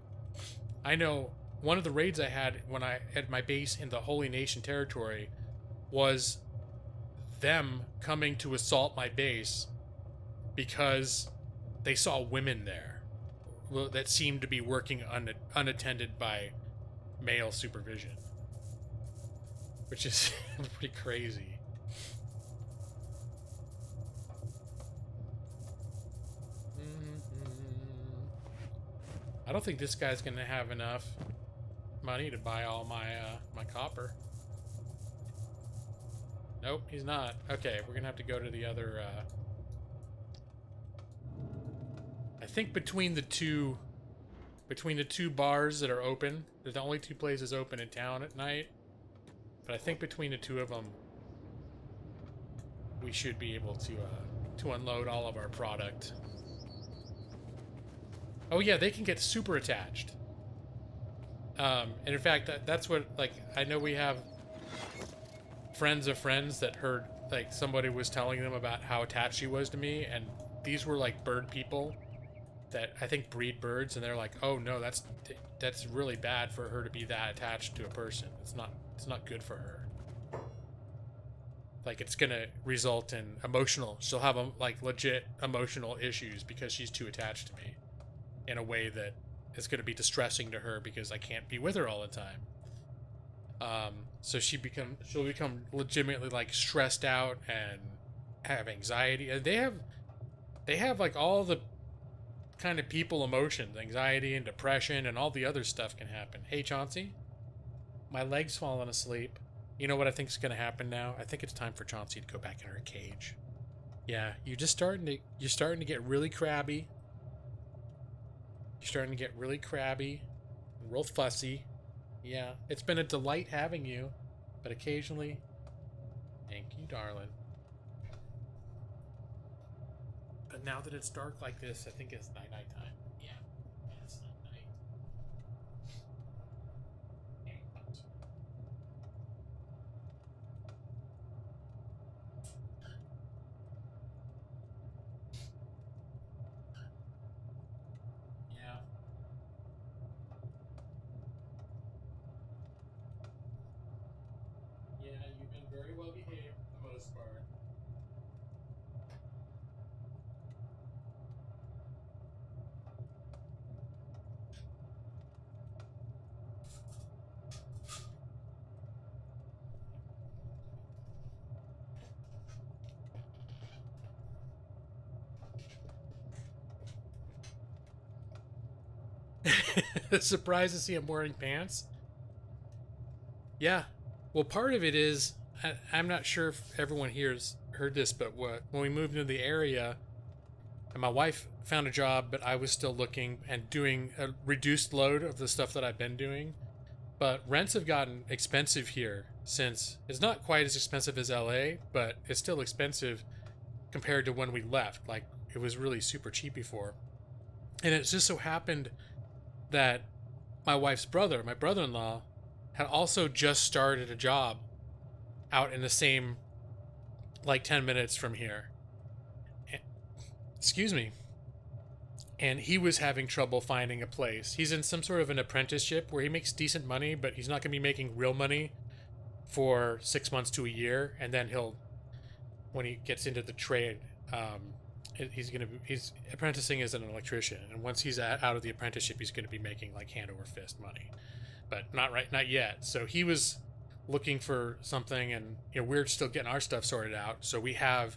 A: I know one of the raids I had when I had my base in the Holy Nation territory was them coming to assault my base because they saw women there that seemed to be working unattended by male supervision, which is pretty crazy. I don't think this guy's gonna have enough money to buy all my my copper. Nope, he's not. Okay, we're gonna have to go to the other. I think between between the two bars that are open. They're the only two places open in town at night. But I think between the two of them, we should be able to unload all of our product. Oh yeah, they can get super attached. And in fact, that's what, like, I know we have friends of friends that heard, like, somebody was telling them about how attached she was to me, and these were, like, bird people that I think breed birds, and they're like, oh no, that's really bad for her to be that attached to a person. It's not good for her. Like, it's gonna result in she'll have, like, legit emotional issues because she's too attached to me in a way that is gonna be distressing to her because I can't be with her all the time. So she'll become legitimately, like, stressed out and have anxiety. They have like all the kind of people emotions, anxiety and depression and all the other stuff can happen. Hey Chauncey, my leg's falling asleep. You know what I think is gonna happen now? I think it's time for Chauncey to go back in her cage. Yeah, you're starting to get really crabby. You're starting to get really crabby and real fussy. Yeah, it's been a delight having you, but occasionally, thank you, darling. But now that it's dark like this, I think it's night time. Yeah, it's night. Yeah. Yeah, you've been very well behaved for the most part. Surprised to see him wearing pants? Yeah. Well, part of it is, I'm not sure if everyone here's heard this, but when we moved into the area, and my wife found a job, but I was still looking and doing a reduced load of the stuff that I've been doing. But rents have gotten expensive here since it's not quite as expensive as LA, but it's still expensive compared to when we left. Like, it was really super cheap before. And it just so happened that my wife's brother, my brother-in-law, had also just started a job out in the same, like, 10 minutes from here. Excuse me. And he was having trouble finding a place. He's in some sort of an apprenticeship where he makes decent money, but he's not going to be making real money for 6 months to a year. And then when he gets into the trade, he's apprenticing as an electrician, and once he's out of the apprenticeship, he's going to be making like hand over fist money, but not yet. So he was looking for something, and we're still getting our stuff sorted out. So we have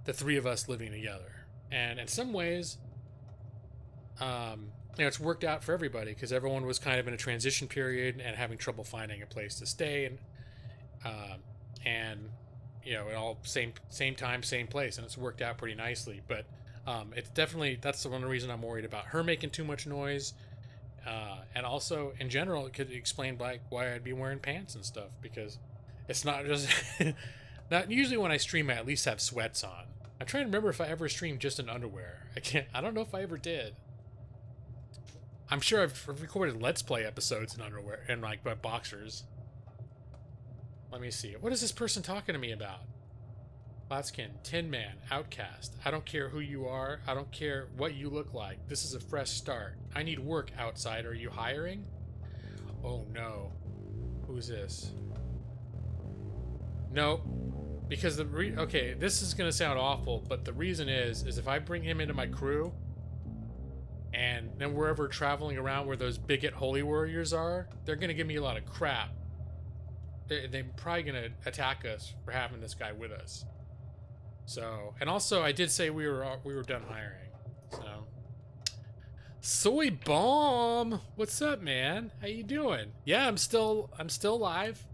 A: the three of us living together, and in some ways, it's worked out for everybody because everyone was kind of in a transition period and having trouble finding a place to stay, and it all same time, same place, and it's worked out pretty nicely. But it's definitely, that's the one reason I'm worried about her making too much noise, and also in general it could explain like why I'd be wearing pants and stuff, because it's not just not usually when I stream I at least have sweats on. I'm trying to remember if I ever streamed just in underwear. I don't know if I ever did. I'm sure I've recorded Let's Play episodes in underwear and like my boxers. Let me see. What is this person talking to me about? Latskin, Tin Man, Outcast. I don't care who you are. I don't care what you look like. This is a fresh start. I need work, outsider. Are you hiring? Oh no. Who's this? Nope. Because okay, this is gonna sound awful, but the reason is if I bring him into my crew, and then wherever traveling around where those bigot holy warriors are, they're gonna give me a lot of crap. They're probably gonna attack us for having this guy with us. So, and also I did say we were done hiring. So, Soy Bomb, what's up, man? How you doing? Yeah, I'm still alive.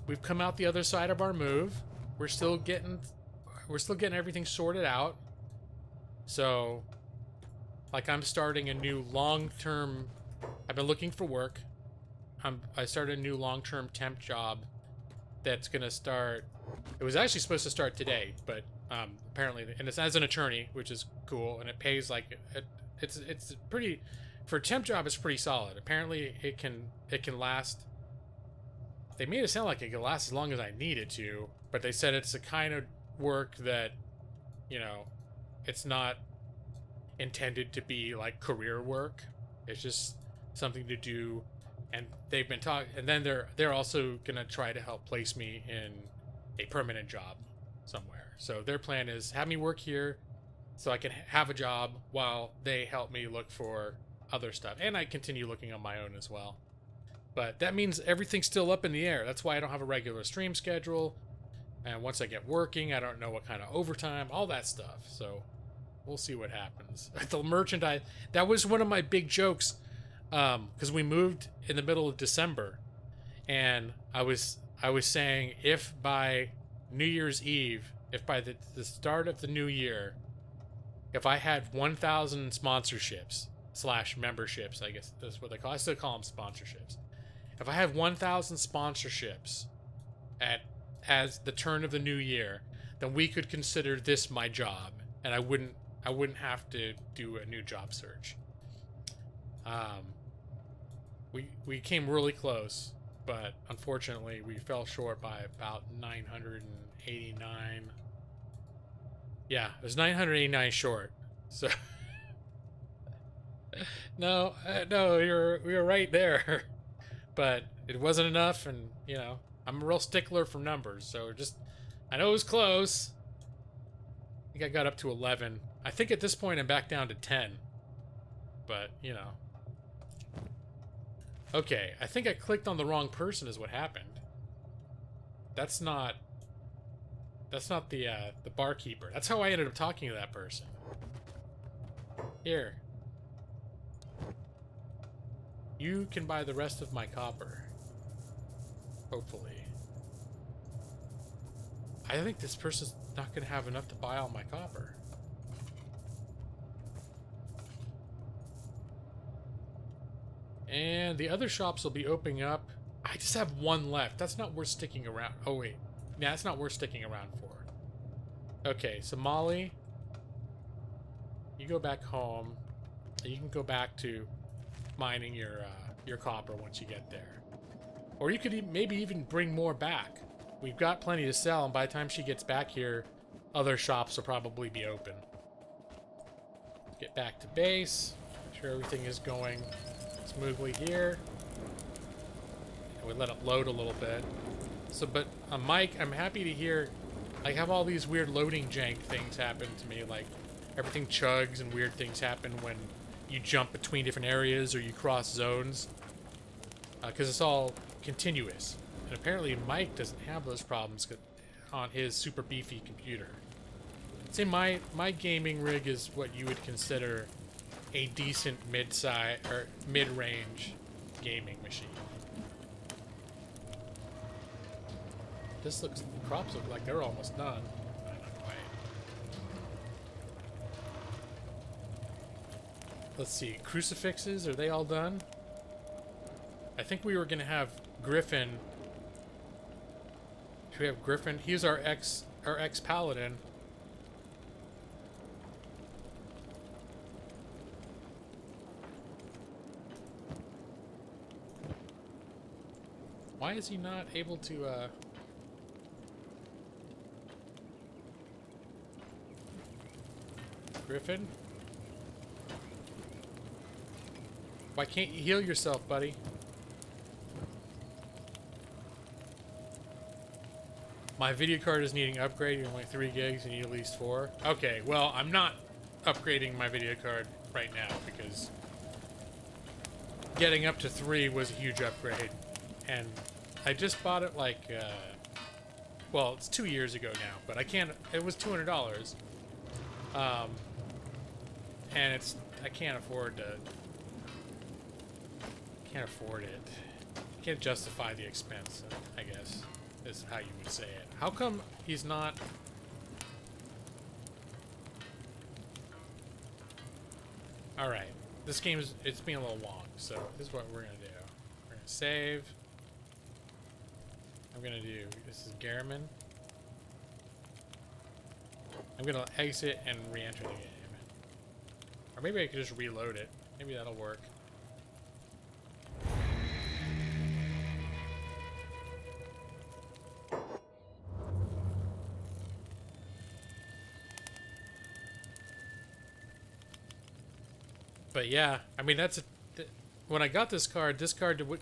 A: We've come out the other side of our move. We're still getting everything sorted out. So, Like I'm starting a new long-term. I've been looking for work. I started a new long-term temp job that's gonna start. It was actually supposed to start today, but apparently, and it's as an attorney, which is cool, and it pays like it's pretty for a temp job. It's pretty solid. Apparently, it can last. They made it sound like it could last as long as I need it to, but they said it's the kind of work that, you know, it's not intended to be like career work. It's just something to do, and they've been talking. And then they're also gonna try to help place me in a permanent job somewhere. So their plan is have me work here, so I can have a job while they help me look for other stuff, and I continue looking on my own as well. But that means everything's still up in the air. That's why I don't have a regular stream schedule. And once I get working, I don't know what kind of overtime, all that stuff. So we'll see what happens. The merchandise, that was one of my big jokes, because we moved in the middle of December, and I was saying if by New Year's Eve, if by the start of the new year, if I had 1,000 sponsorships / memberships, I guess that's what they call. I still call them sponsorships. If I have 1,000 sponsorships as the turn of the new year, then we could consider this my job, and I wouldn't have to do a new job search. We came really close, but unfortunately we fell short by about 989. Yeah, it was 989 short. So no, we were right there. But it wasn't enough, and, you know, I'm a real stickler for numbers, so I know it was close. I think I got up to 11. I think at this point I'm back down to 10. But, you know. Okay, I think I clicked on the wrong person is what happened. That's not the barkeeper. That's how I ended up talking to that person. Here. You can buy the rest of my copper. Hopefully. I think this person's not going to have enough to buy all my copper. And the other shops will be opening up. I just have one left. That's not worth sticking around. Oh, wait. Nah, that's not worth sticking around for. Okay, so Molly, you go back home. And you can go back to mining your copper once you get there. Or you could maybe even bring more back. We've got plenty to sell, and by the time she gets back here, other shops will probably be open. Get back to base. Make sure everything is going smoothly here. And we let it load a little bit. So, but Mike, I'm happy to hear I have all these weird loading jank things happen to me, like everything chugs and weird things happen when you jump between different areas or you cross zones, because it's all continuous. And apparently Mike doesn't have those problems on his super beefy computer. I'd say my gaming rig is what you would consider a decent mid-size or mid-range gaming machine. The crops look like they're almost done. Not quite. Let's see, crucifixes, are they all done? I think we were gonna have Griffin. Should we have Griffin? He's our ex paladin. Why is he not able to Griffin? Why can't you heal yourself, buddy? My video card is needing upgrading, only 3 gigs, you need at least 4. Okay, well, I'm not upgrading my video card right now because getting up to 3 was a huge upgrade. And I just bought it like, well, it's 2 years ago now, but I can't, it was $200. And I can't afford it. Can't justify the expense, I guess, is how you would say it. How come he's not... All right, this game is, it's being a little long, so this is what we're gonna do. We're gonna save. I'm gonna do, this is Garriman. I'm gonna exit and re-enter the game. Or maybe I could just reload it. Maybe that'll work. But yeah, I mean, that's a, when I got this card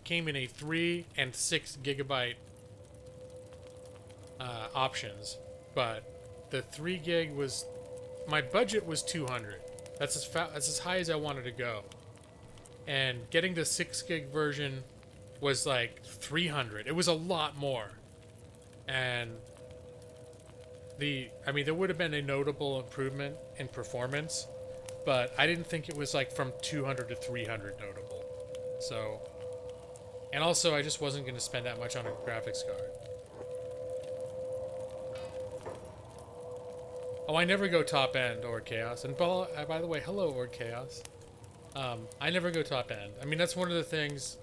A: came in a 3 and 6 gigabyte options, but the 3 gig was, my budget was 200. That's as high as I wanted to go, and getting the 6 gig version was like 300. It was a lot more, and I mean, there would have been a notable improvement in performance, but I didn't think it was like from 200 to 300 notable. So, and also I just wasn't going to spend that much on a graphics card. Oh, I never go top end or chaos. And by the way, hello or chaos. I never go top end. I mean, that's one of the things.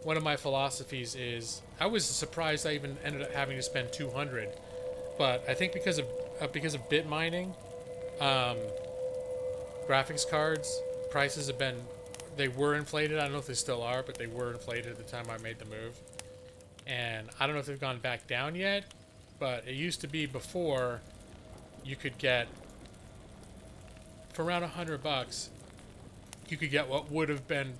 A: One of my philosophies is I was surprised I even ended up having to spend 200, but I think because of bit mining, graphics cards prices have been, they were inflated. I don't know if they still are, but they were inflated at the time I made the move, and I don't know if they've gone back down yet. But it used to be before. You could get, for around $100, you could get what would have been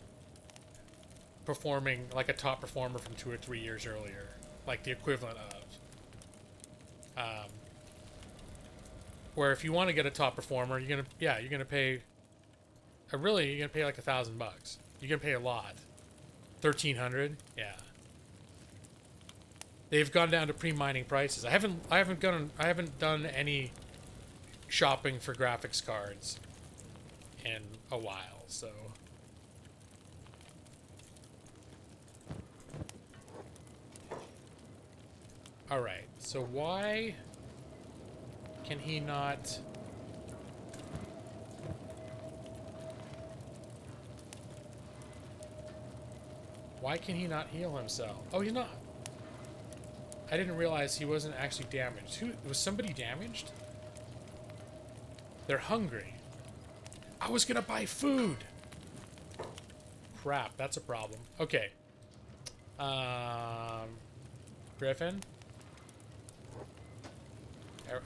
A: performing like a top performer from 2 or 3 years earlier, like the equivalent of. Where if you want to get a top performer, you're gonna pay. You're gonna pay like $1,000. You're gonna pay a lot. 1,300, yeah. They've gone down to pre-mining prices. I haven't done any shopping for graphics cards in a while, so all right, so why can he not heal himself? Oh, he's not. I didn't realize he wasn't actually damaged. Was somebody damaged? They're hungry. I was gonna buy food. Crap, that's a problem. Okay. Griffin.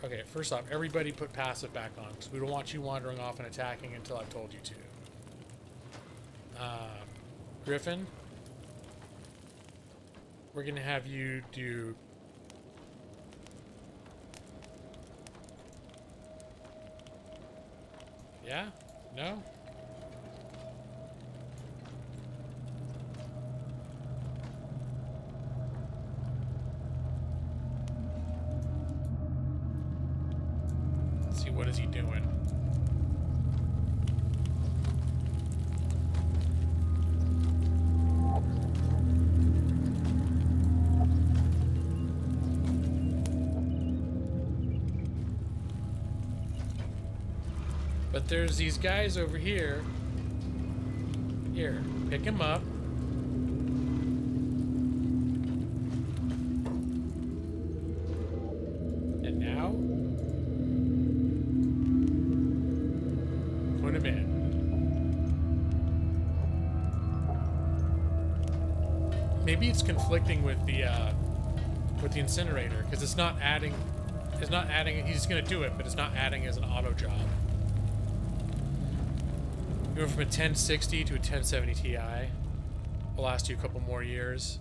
A: Okay, first off, everybody put passive back on, because we don't want you wandering off and attacking until I've told you to. Griffin. We're gonna have you do... Yeah? No? Let's see, what is he doing? But there's these guys over here. Here, pick him up. And now, put him in. Maybe it's conflicting with the incinerator, because it's not adding. It's not adding. He's gonna do it, but it's not adding as an auto job. We went from a 1060 to a 1070 Ti. Will last you a couple more years.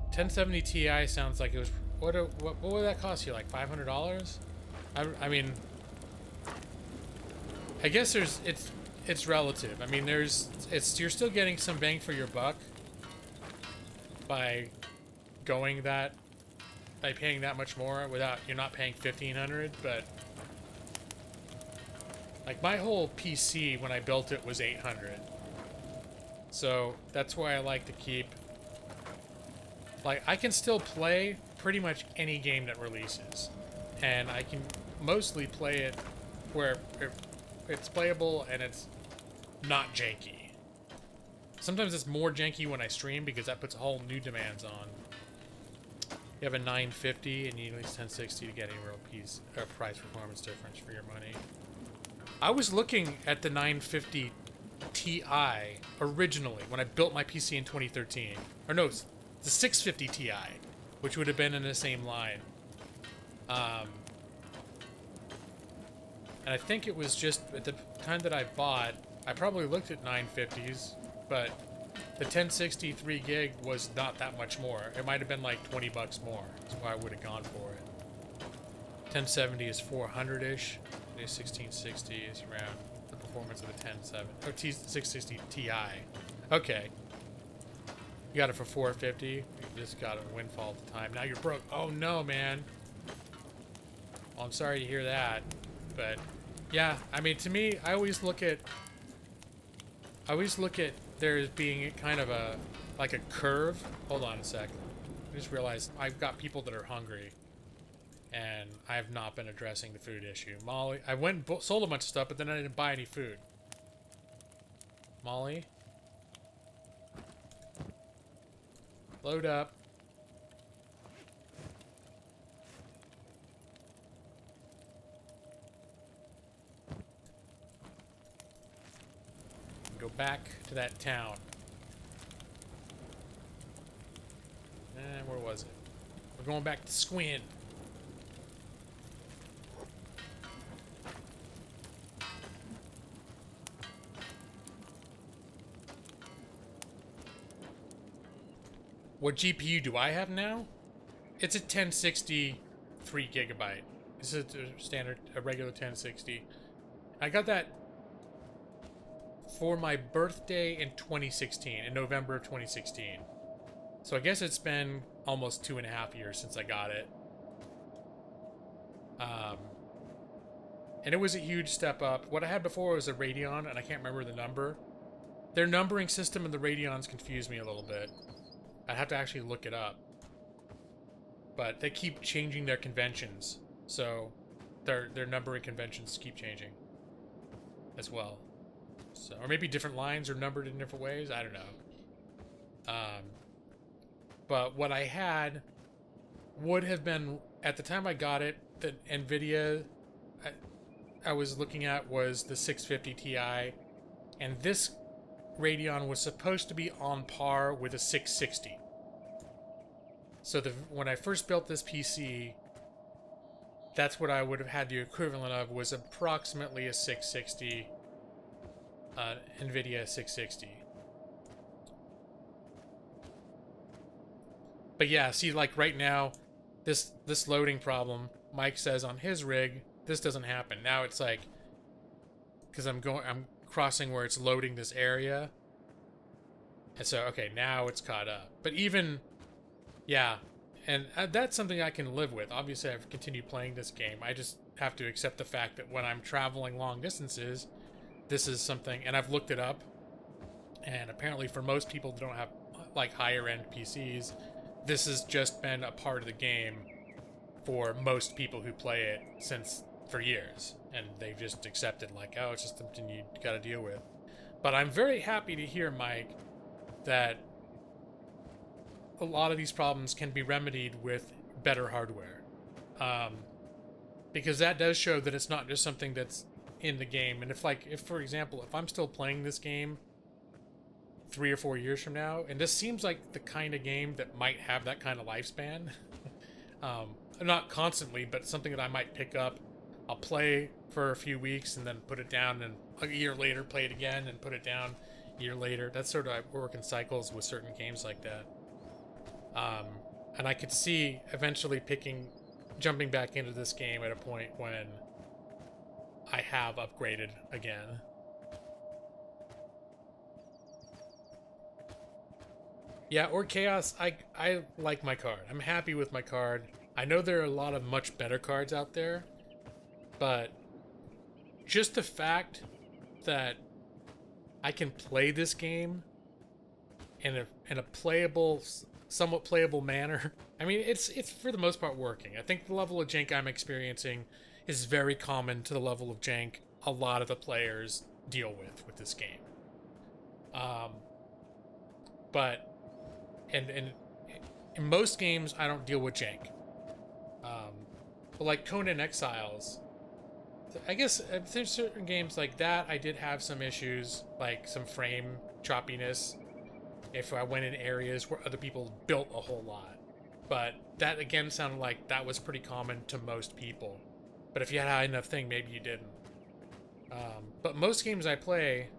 A: 1070 Ti sounds like it was. What would that cost you? Like $500? I mean, I guess it's relative. I mean, you're still getting some bang for your buck by paying that much more without, you're not paying $1,500, but. Like, my whole PC, when I built it, was $800. So, that's why I like to keep... Like, I can still play pretty much any game that releases. And I can mostly play it where it's playable and it's not janky. Sometimes it's more janky when I stream because that puts a whole new demands on. You have a 950 and you need at least 1060 to get any real price performance difference for your money. I was looking at the 950 Ti originally when I built my PC in 2013. Or no, it's the 650 Ti, which would have been in the same line. And I think it was just at the time that I bought, I probably looked at 950s, but the 1060 3 gig was not that much more. It might have been like 20 bucks more. That's why I would have gone for it. 1070 is 400-ish. The 1660 is around the performance of the 1070 or 660 Ti. Okay. You got it for 450. You just got a windfall at the time. Now you're broke. Oh no, man. Well, I'm sorry to hear that, but yeah, I mean, to me, I always look at there as being kind of like a curve. Hold on a sec. I just realized I've got people that are hungry, and I have not been addressing the food issue. Molly, I went and sold a bunch of stuff, but then I didn't buy any food. Molly, load up. Go back to that town. Where was it? We're going back to Squin. What GPU do I have now? It's a 1060 3 gigabyte. This is a standard, a regular 1060. I got that for my birthday in 2016, in November of 2016. So I guess it's been almost 2.5 years since I got it. And it was a huge step up. What I had before was a Radeon, and I can't remember the number. Their numbering system and the Radeons confused me a little bit. I'd have to actually look it up. But they keep changing their conventions. So their numbering conventions keep changing as well. So, or maybe different lines are numbered in different ways. I don't know. But what I had would have been, at the time I got it, the NVIDIA I was looking at was the 650 Ti. And this Radeon was supposed to be on par with a 660. So when I first built this PC, that's what I would have had the equivalent of, was approximately a 660 NVIDIA 660. But yeah, see, like right now, this loading problem, Mike says on his rig, this doesn't happen. Now it's like, because I'm crossing where it's loading this area. And so, okay, now it's caught up. But even, yeah, and that's something I can live with. Obviously, I've continued playing this game. I just have to accept the fact that when I'm traveling long distances, this is something, and I've looked it up, and apparently for most people that don't have, like, higher-end PCs, this has just been a part of the game for most people who play it for years, and they've just accepted, like, oh, it's just something you gotta deal with. But I'm very happy to hear, Mike, that a lot of these problems can be remedied with better hardware. Because that does show that it's not just something that's in the game. And if, for example, if I'm still playing this game 3 or 4 years from now, and this seems like the kind of game that might have that kind of lifespan, not constantly, but something that I might pick up, I'll play for a few weeks and then put it down, and a year later play it again and put it down a year later. That's sort of, I work in cycles with certain games like that. And I could see eventually jumping back into this game at a point when I have upgraded again. Yeah, or Chaos, I like my card. I'm happy with my card. I know there are a lot of much better cards out there, but just the fact that I can play this game in a playable, somewhat playable manner. I mean, it's for the most part working. I think the level of jank I'm experiencing is very common to the level of jank a lot of the players deal with this game. But in most games, I don't deal with jank. But like Conan Exiles, I guess there's certain games like that I did have some issues, like some frame choppiness if I went in areas where other people built a whole lot. But that again sounded like that was pretty common to most people. But if you had a high enough thing, maybe you didn't. But most games I play,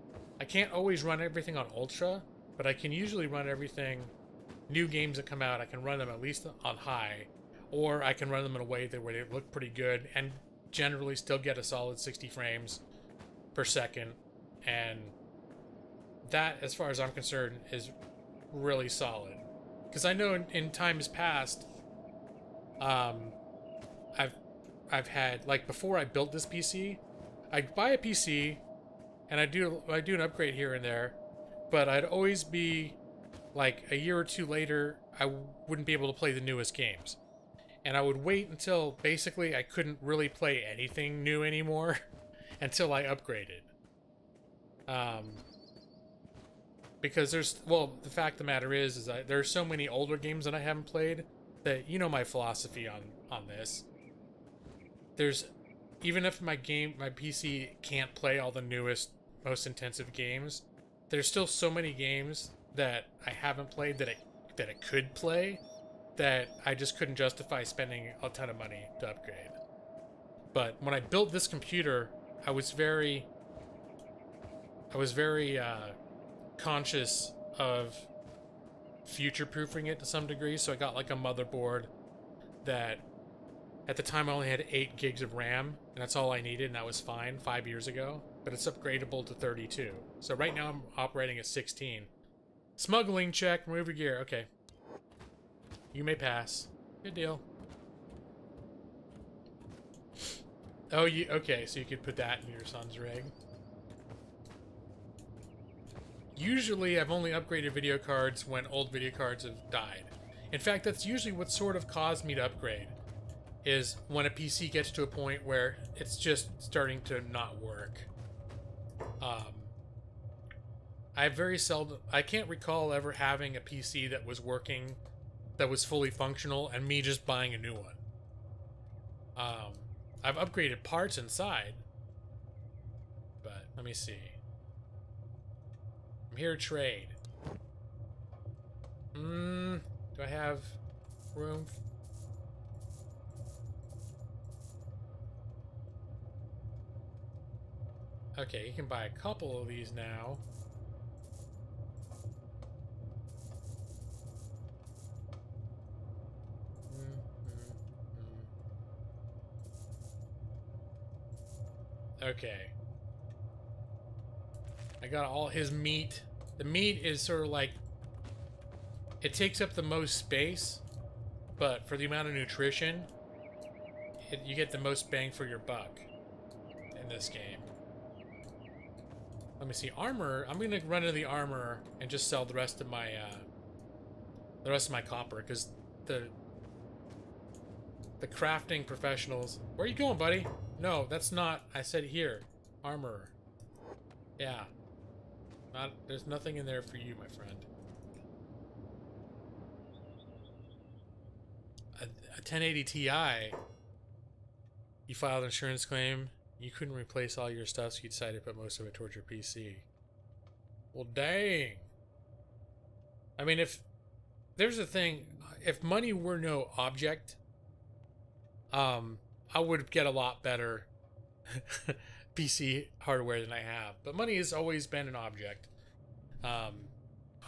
A: I can't always run everything on Ultra, but I can usually run everything. New games that come out, I can run them at least on high, or I can run them in a way that where they look pretty good and generally still get a solid 60 frames per second. And that, as far as I'm concerned, is really solid. Because I know in times past, I've had, like, before I built this PC, I'd buy a PC and I do an upgrade here and there, but I'd always be like a year or two later, I wouldn't be able to play the newest games. And I would wait until basically I couldn't really play anything new anymore until I upgraded. Because the fact of the matter is that there are so many older games that I haven't played that, you know, my philosophy on this. Even if my PC can't play all the newest, most intensive games, there's still so many games that I haven't played that it could play, that I just couldn't justify spending a ton of money to upgrade. But when I built this computer, I was very conscious of future-proofing it to some degree, so I got like a motherboard that at the time I only had 8 gigs of RAM, and that's all I needed, and that was fine 5 years ago, but it's upgradable to 32. So right now I'm operating at 16. Smuggling check, remove your gear. Okay. You may pass. Good deal. Oh, okay, so you could put that in your son's rig. Usually I've only upgraded video cards when old video cards have died. In fact, that's usually what sort of caused me to upgrade, is when a PC gets to a point where it's just starting to not work. I can't recall ever having a PC that was working, that was fully functional, and me just buying a new one. I've upgraded parts inside, but let me see. I'm here to trade. Do I have room? Okay, you can buy a couple of these now. Okay. I got all his meat. The meat is sort of like, it takes up the most space, but for the amount of nutrition, you get the most bang for your buck in this game. Let me see, armor. I'm gonna run into the armor and just sell the rest of my copper, because the crafting professionals. Where are you going, buddy? No, that's not. I said here, armor. Yeah. There's nothing in there for you, my friend. A 1080 Ti. You filed an insurance claim. You couldn't replace all your stuff, so you decided to put most of it towards your PC. Well, dang. I mean, if there's a thing, if money were no object, I would get a lot better PC hardware than I have. But money has always been an object.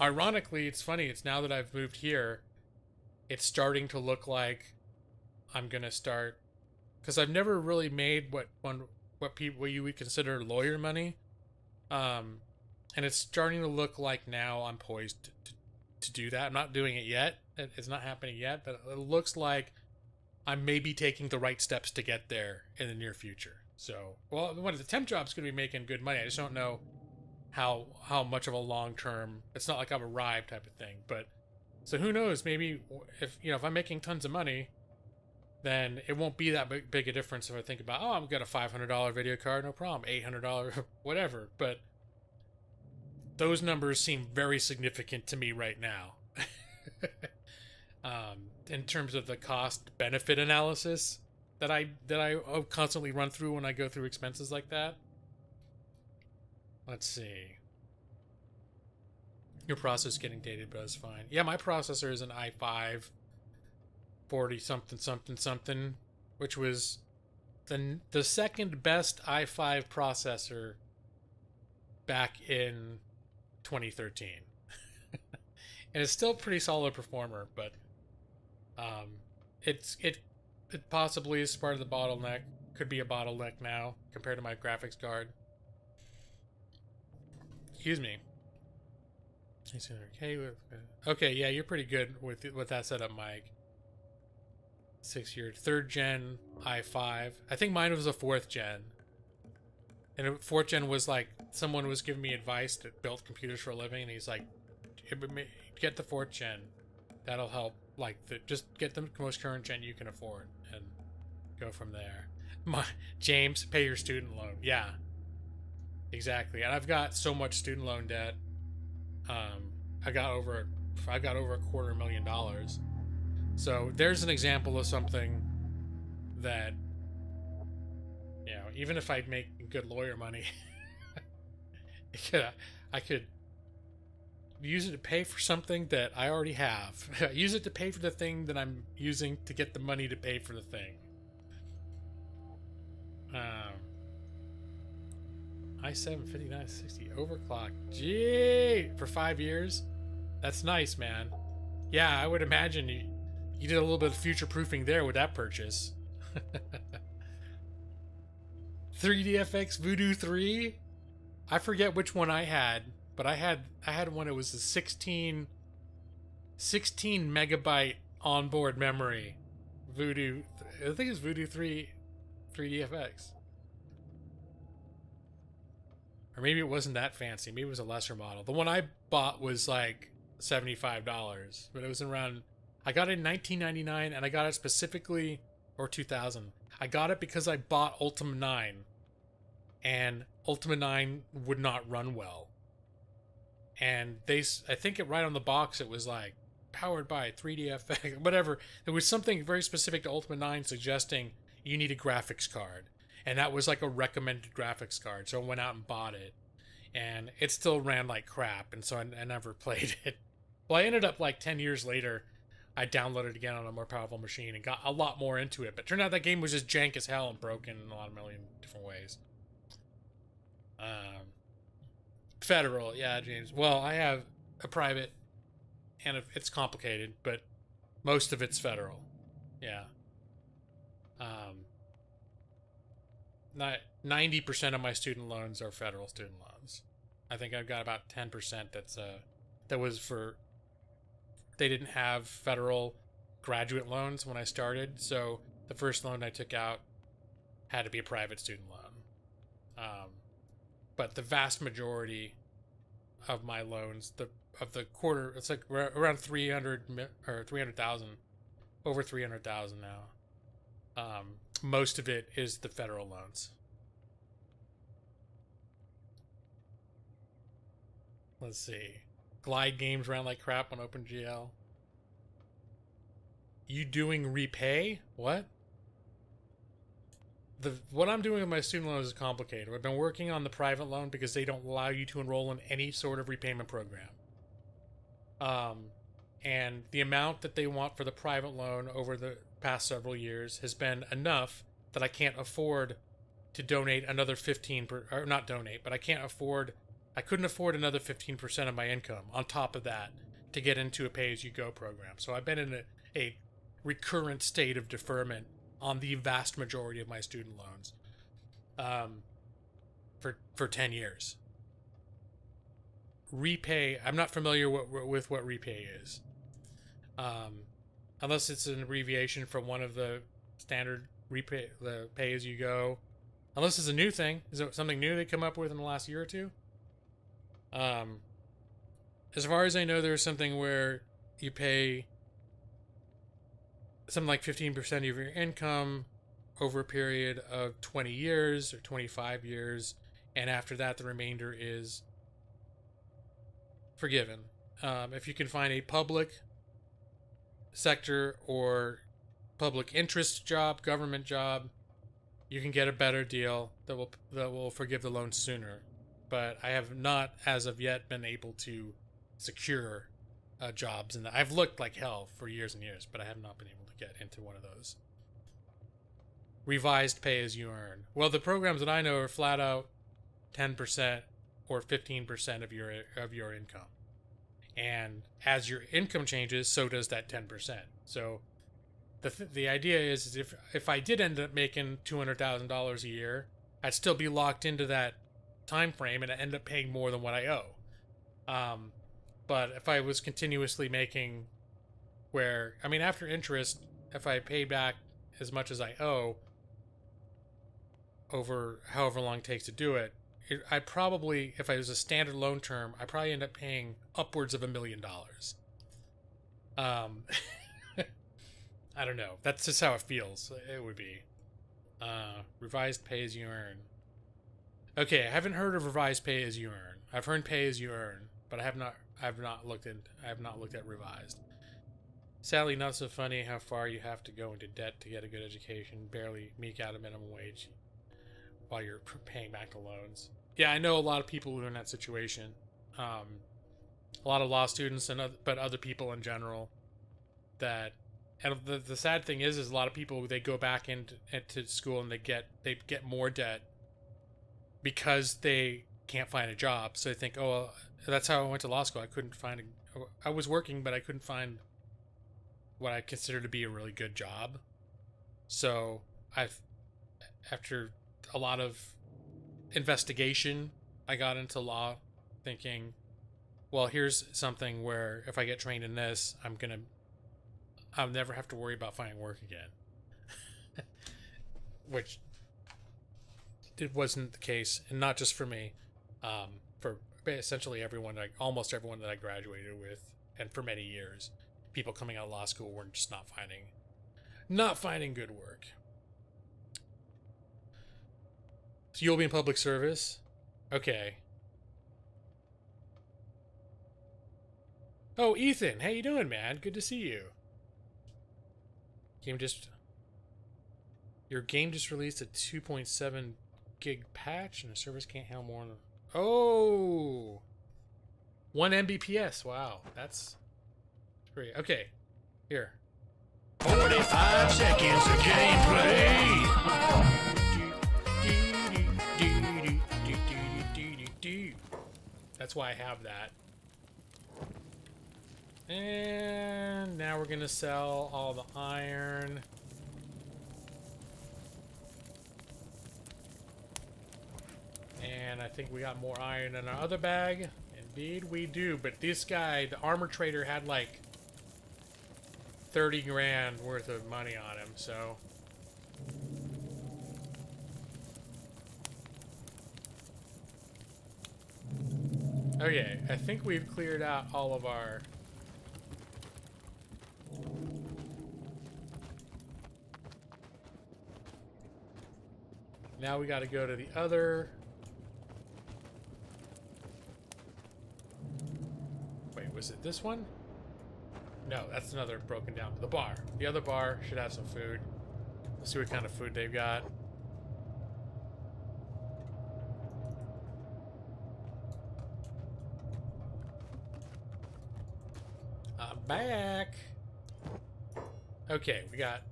A: Ironically, it's funny, it's now that I've moved here, it's starting to look like I'm gonna start, because I've never really made what you would consider lawyer money, and it's starting to look like now I'm poised to do that. I'm not doing it yet. It's not happening yet, but it looks like I'm maybe taking the right steps to get there in the near future. So, well, the temp job's going to be making good money. I just don't know how much of a long-term, it's not like I've arrived type of thing. But, so who knows, maybe if I'm making tons of money, then it won't be that big a difference if I think about, oh, I'm got a $500 video card, no problem, $800, whatever. But those numbers seem very significant to me right now. In terms of the cost benefit analysis that I constantly run through when I go through expenses like that. Let's see. Your processor is getting dated, but it's fine. Yeah, my processor is an i5 40 something something something, which was the second best i5 processor back in 2013. And it's still a pretty solid performer, but it possibly is part of the bottleneck. Could be a bottleneck now compared to my graphics card. Excuse me. Okay, yeah, you're pretty good with that setup, Mike. 6-year, 3rd gen i5. I think mine was a 4th gen. And a 4th gen was like, someone was giving me advice that built computers for a living, and he's like, get the 4th gen. That'll help. Like, just get the most current gen you can afford, and go from there. James, pay your student loan. Yeah, exactly. And I've got so much student loan debt. I got over $250,000. So there's an example of something that, you know, even if I make good lawyer money, I could use it to pay for something that I already have. Use it to pay for the thing that I'm using to get the money to pay for the thing. i7 5960 overclock. Gee, for 5 years? That's nice, man. Yeah, I would imagine you did a little bit of future proofing there with that purchase. 3DFX Voodoo 3? I forget which one I had, but I had one. It was a 16 megabyte onboard memory. Voodoo, I think it's Voodoo 3DFX. Or maybe it wasn't that fancy. Maybe it was a lesser model. The one I bought was like $75, but it was around, I got it in 1999, and I got it specifically, or 2000. I got it because I bought Ultima 9, and Ultima 9 would not run well. And I think right on the box it was like, powered by 3DFX, whatever. There was something very specific to Ultima 9 suggesting you need a graphics card. And that was like a recommended graphics card. So I went out and bought it. And it still ran like crap. And so I never played it. Well, I ended up like 10 years later, I downloaded it again on a more powerful machine and got a lot more into it. But it turned out that game was just jank as hell and broken in a million different ways. Federal, yeah, James. Well, I have a private, and it's complicated, but most of it's federal. Yeah. 90% of my student loans are federal student loans. I think I've got about 10% that was for, they didn't have federal graduate loans when I started, so the first loan I took out had to be a private student loan. But the vast majority of my loans, of the quarter, it's like around 300,000, over 300,000 now. Most of it is the federal loans. Let's see. Glide games ran like crap on OpenGL. You doing repay? What? What I'm doing with my student loans is complicated. I've been working on the private loan because they don't allow you to enroll in any sort of repayment program. And the amount that they want for the private loan over the past several years has been enough that I can't afford to donate another 15%, or not donate, but I couldn't afford another 15% of my income on top of that to get into a pay-as-you-go program. So I've been in a recurrent state of deferment on the vast majority of my student loans for 10 years. Repay, I'm not familiar with what repay is. Unless it's an abbreviation from one of the standard the pay-as-you-go. Unless it's a new thing. Is it something new they come up with in the last year or two? As far as I know, there's something where you pay something like 15% of your income over a period of 20 years or 25 years, and after that the remainder is forgiven. If you can find a public sector or public interest job, government job, you can get a better deal that will forgive the loan sooner. But I have not, as of yet, been able to secure jobs, and I've looked like hell for years and years, but I have not been able to get into one of those. Revised pay as you earn. Well, the programs that I know are flat out 10% or 15% of your income, and as your income changes, so does that 10%. So the idea is if I did end up making $200,000 a year, I'd still be locked into that time frame, and I end up paying more than what I owe. But if I was continuously making, after interest, if I pay back as much as I owe over however long it takes to do it, I probably, if I was a standard loan term, I probably end up paying upwards of $1 million. I don't know. That's just how it feels. It would be. Revised pay as you earn. Okay, I haven't heard of revised pay as you earn. I've heard pay as you earn, but I have not looked at revised. Sadly, not so funny how far you have to go into debt to get a good education, barely eke out a minimum wage while you're paying back the loans. Yeah, I know a lot of people who are in that situation. A lot of law students but other people in general. And the sad thing is a lot of people, they go back into school and they get more debt because they can't find a job. So they think, oh, well, that's how I went to law school. I was working, but I couldn't find what I consider to be a really good job. So after a lot of investigation, I got into law thinking, well, here's something where if I get trained in this, I'll never have to worry about finding work again. Which it wasn't the case, and not just for me, for essentially almost everyone that I graduated with, and for many years, people coming out of law school were just not finding good work. So you'll be in public service? Okay. Oh, Ethan, how you doing, man? Good to see you. Your game just released a 2.7 gig patch, and the service can't handle more than... Oh! 1 Mbps. Wow, that's great. Okay, here.
B: 45 seconds of gameplay.
A: That's why I have that. And now we're gonna sell all the iron. And I think we got more iron in our other bag. Indeed we do, but this guy, the armor trader, had like 30 grand worth of money on him, so... Okay, I think we've cleared out all of our... Now we gotta go to the other... Wait, was it this one? No, that's another broken down. The bar. The other bar should have some food. Let's see what kind of food they've got. I'm back. Okay, we got...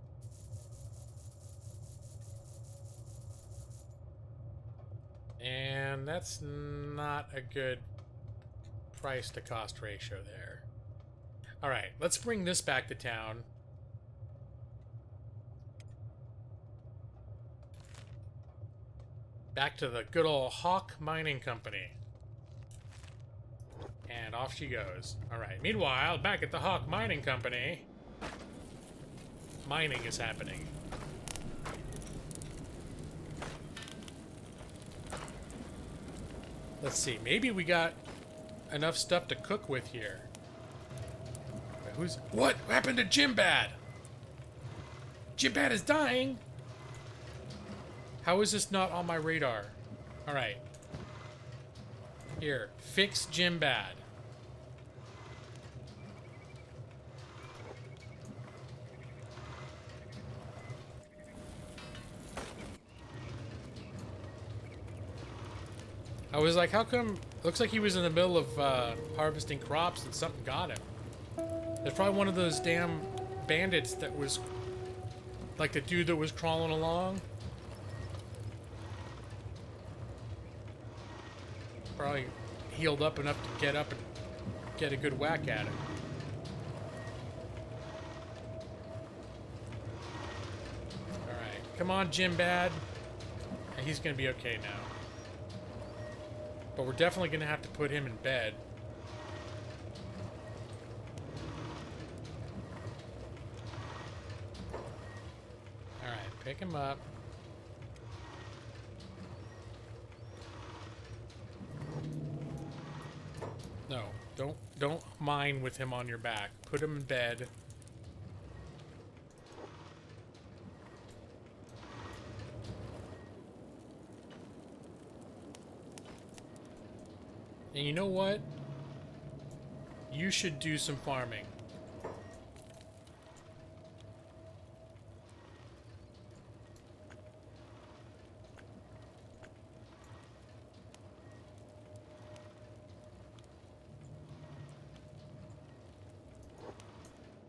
A: And that's not a good price to cost ratio there. Alright, let's bring this back to town. Back to the good old Hawk Mining Company. And off she goes. Alright, meanwhile, back at the Hawk Mining Company, mining is happening. Let's see, maybe we got enough stuff to cook with here. What happened to Jimbad? Jim Bad is dying! How is this not on my radar? Alright. Here, fix Jim Bad. I was like, how come... Looks like he was in the middle of harvesting crops and something got him. There's probably one of those damn bandits that was... Like the dude that was crawling along. Probably healed up enough to get up and get a good whack at him. Alright, come on, Jim Bad. He's gonna be okay now. But we're definitely gonna have to put him in bed. Alright, pick him up. No, don't mine with him on your back. Put him in bed. And you know what? You should do some farming.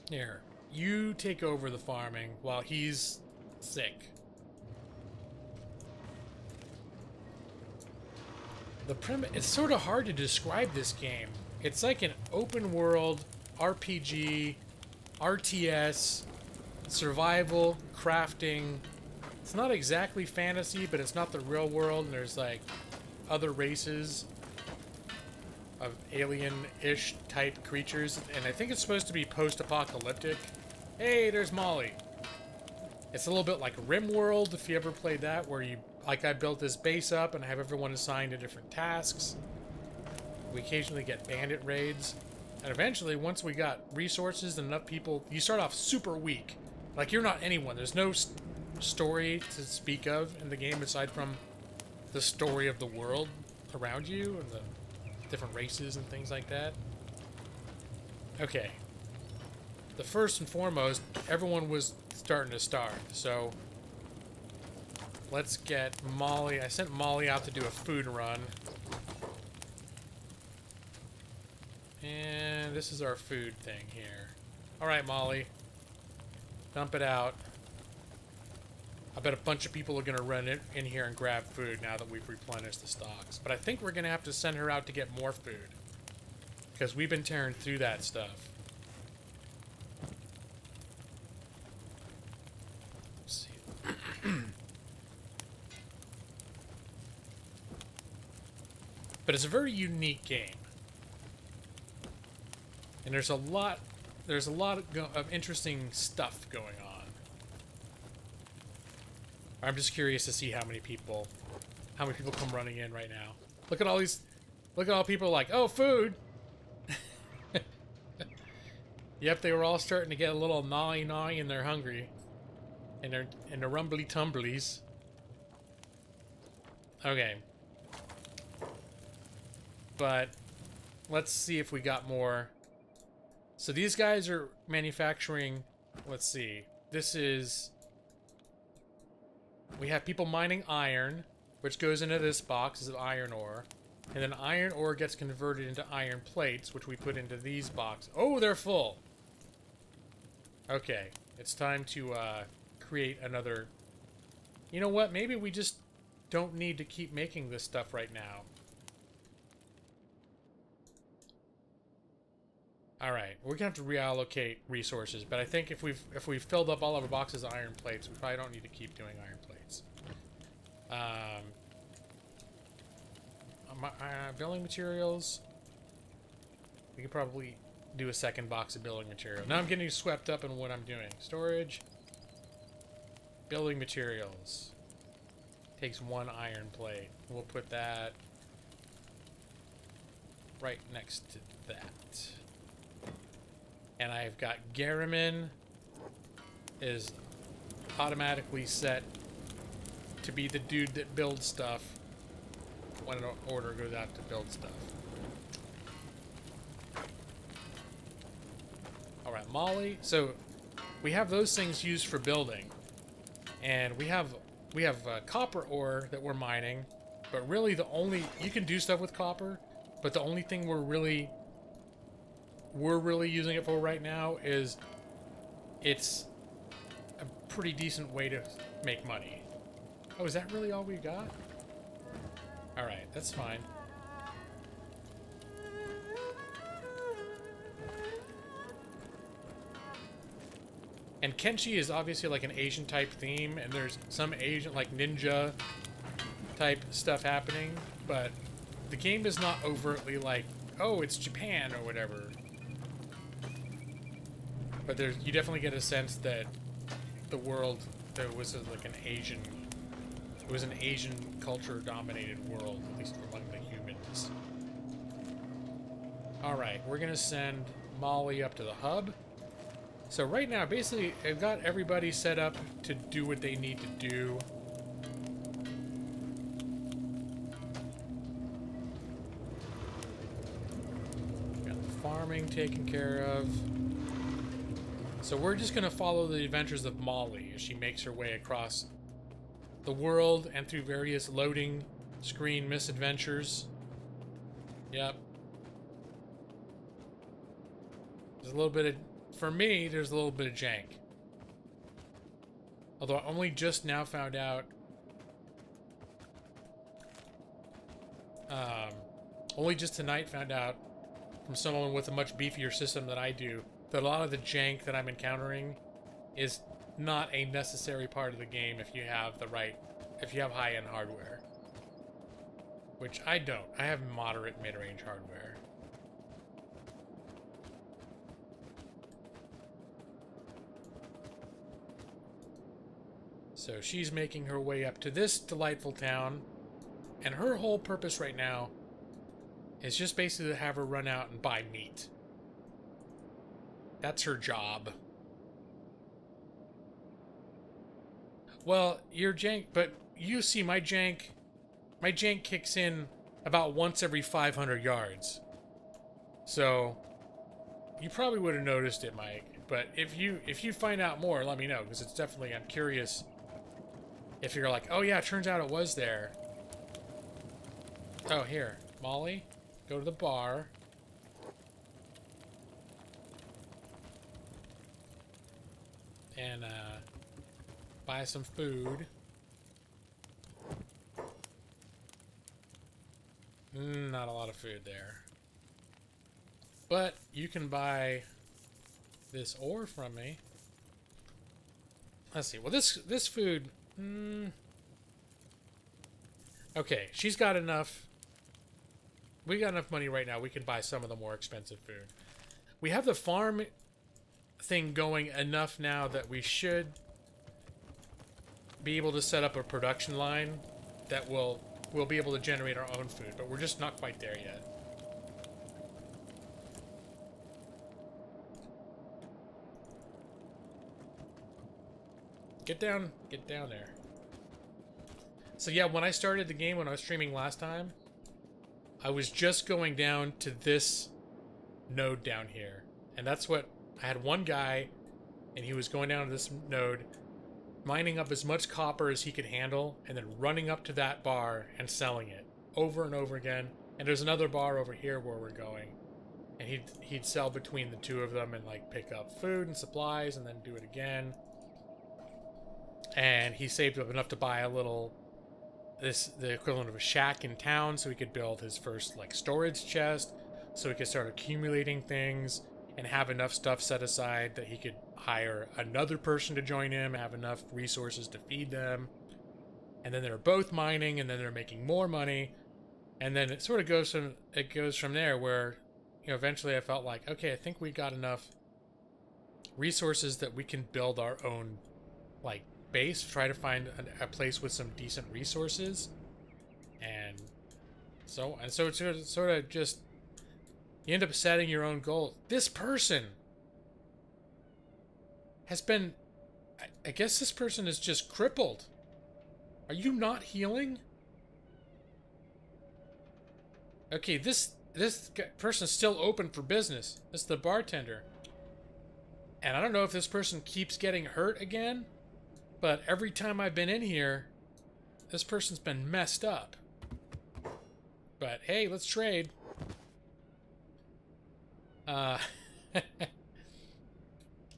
A: Here, you take over the farming while he's sick. It's sort of hard to describe this game. It's like an open world RPG, RTS, survival, crafting. It's not exactly fantasy, but it's not the real world, and there's like other races of alien-ish type creatures, and I think it's supposed to be post-apocalyptic. Hey, there's Molly. It's a little bit like RimWorld, if you ever played that, where you, like, I built this base up and I have everyone assigned to different tasks. We occasionally get bandit raids, and eventually, once we got resources and enough people, you start off super weak. Like, you're not anyone. There's no story to speak of in the game aside from the story of the world around you and the different races and things like that. Okay. The first and foremost, everyone was starting to starve, so let's get Molly. I sent Molly out to do a food run. And this is our food thing here. Alright, Molly. Dump it out. I bet a bunch of people are going to run in here and grab food now that we've replenished the stocks. But I think we're going to have to send her out to get more food, because we've been tearing through that stuff. Let's see. But it's a very unique game. And there's a lot of interesting stuff going on. I'm just curious to see how many people come running in right now. Look at all people like, oh, food. Yep, they were all starting to get a little gnawing and they're hungry. And they're rumbly tumblies. Okay. But let's see if we got more. So these guys are manufacturing, let's see. This is, we have people mining iron, which goes into this box as iron ore. And then iron ore gets converted into iron plates, which we put into these boxes. Oh, they're full. Okay, it's time to create another. You know what? Maybe we just don't need to keep making this stuff right now. Alright, we're gonna have to reallocate resources, but I think if we've filled up all of our boxes of iron plates, we probably don't need to keep doing iron plates. Building materials. We could probably do a second box of building material. Now I'm getting swept up in what I'm doing. Storage. Building materials. Takes one iron plate. We'll put that right next to that. And I've got Garriman is automatically set to be the dude that builds stuff when an order goes out to build stuff. Alright, Molly. So we have those things used for building. And we have copper ore that we're mining. But really the only... You can do stuff with copper, but the only thing we're really using it for right now is it's a pretty decent way to make money. Oh, is that really all we got? Alright, that's fine. And Kenshi is obviously like an Asian type theme, and there's some Asian, like ninja type stuff happening, but the game is not overtly like, oh, it's Japan or whatever. But there's, you definitely get a sense that the world, there was like an Asian, it was an Asian culture dominated world, at least among the humans. Alright, we're gonna send Molly up to the hub. So right now, basically, I've got everybody set up to do what they need to do. Got the farming taken care of. So we're just going to follow the adventures of Molly as she makes her way across the world and through various loading screen misadventures. Yep. There's a little bit of... For me, there's a little bit of jank. Although I only just now found out... only just tonight found out from someone with a much beefier system than I do that a lot of the jank that I'm encountering is not a necessary part of the game if you have the right... if you have high-end hardware. Which I don't. I have moderate mid-range hardware. So she's making her way up to this delightful town, and her whole purpose right now is just basically to have her run out and buy meat. That's her job. Well, your jank, but you see my jank kicks in about once every 500 yards. So you probably would have noticed it, Mike. But if you find out more, let me know, because it's definitely, I'm curious. If you're like, oh yeah, it turns out it was there. Oh, here. Molly, go to the bar. And, buy some food. Not a lot of food there. But you can buy this ore from me. Let's see. Well, this food... Okay, she's got enough. We got enough money right now. We can buy some of the more expensive food. We have the farm thing going enough now that we should be able to set up a production line that we'll be able to generate our own food, but we're just not quite there yet. Get down there. So yeah, when I started the game, when I was streaming last time, I was just going down to this node down here. And that's what, I had one guy, and he was going down to this node, mining up as much copper as he could handle, and then running up to that bar and selling it over and over again. And there's another bar over here where we're going. And he'd sell between the two of them and like pick up food and supplies and then do it again. And he saved up enough to buy a little, the equivalent of a shack in town, so he could build his first like storage chest, so he could start accumulating things and have enough stuff set aside that he could hire another person to join him, have enough resources to feed them. And then they're both mining, and then they're making more money. And then it sort of goes from there where, you know, eventually I felt like, okay, I think we got enough resources that we can build our own like base, try to find a place with some decent resources, and so it's sort of just, you end up setting your own goal. This person has been I guess this person is just crippled. Are you not healing? Okay, this person's still open for business. This is the bartender. And I don't know if this person keeps getting hurt again, but every time I've been in here, this person's been messed up. But hey, let's trade.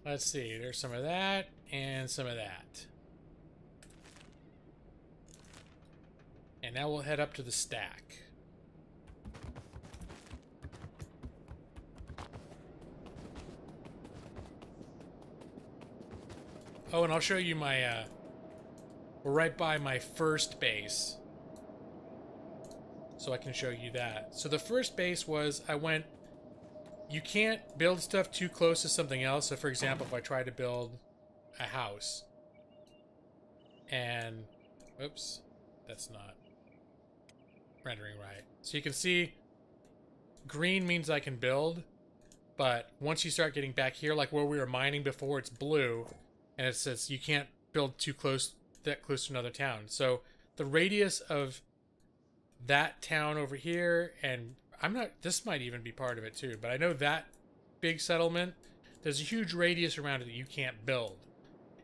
A: Let's see, there's some of that and some of that. And now we'll head up to the stack. Oh, and I'll show you my, we're right by my first base. So I can show you that. So the first base was, you can't build stuff too close to something else. So for example, if I try to build a house and, oops, that's not rendering right. So you can see green means I can build, but once you start getting back here, like where we were mining before, it's blue. And it says you can't build that close to another town. So the radius of that town over here, and this might even be part of it too, but I know that big settlement, there's a huge radius around it that you can't build.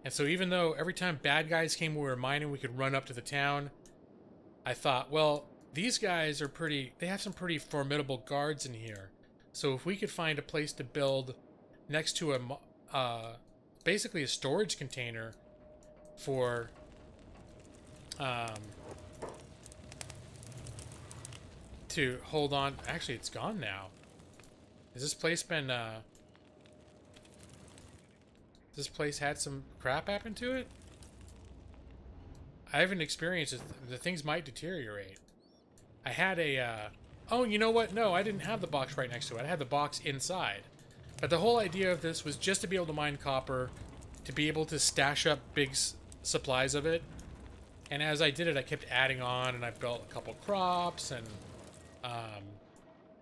A: And so even though every time bad guys came when we were mining, we could run up to the town, I thought, well, these guys are they have some pretty formidable guards in here. So if we could find a place to build next to basically a storage container for to hold on. Actually, it's gone now. Has this place been this place had some crap happen to it? I haven't experienced it. The things might deteriorate. I had a oh, you know what? No, I didn't have the box right next to it. I had the box inside. But the whole idea of this was just to be able to mine copper, to be able to stash up big supplies of it. And as I did it, I kept adding on, and I built a couple crops, and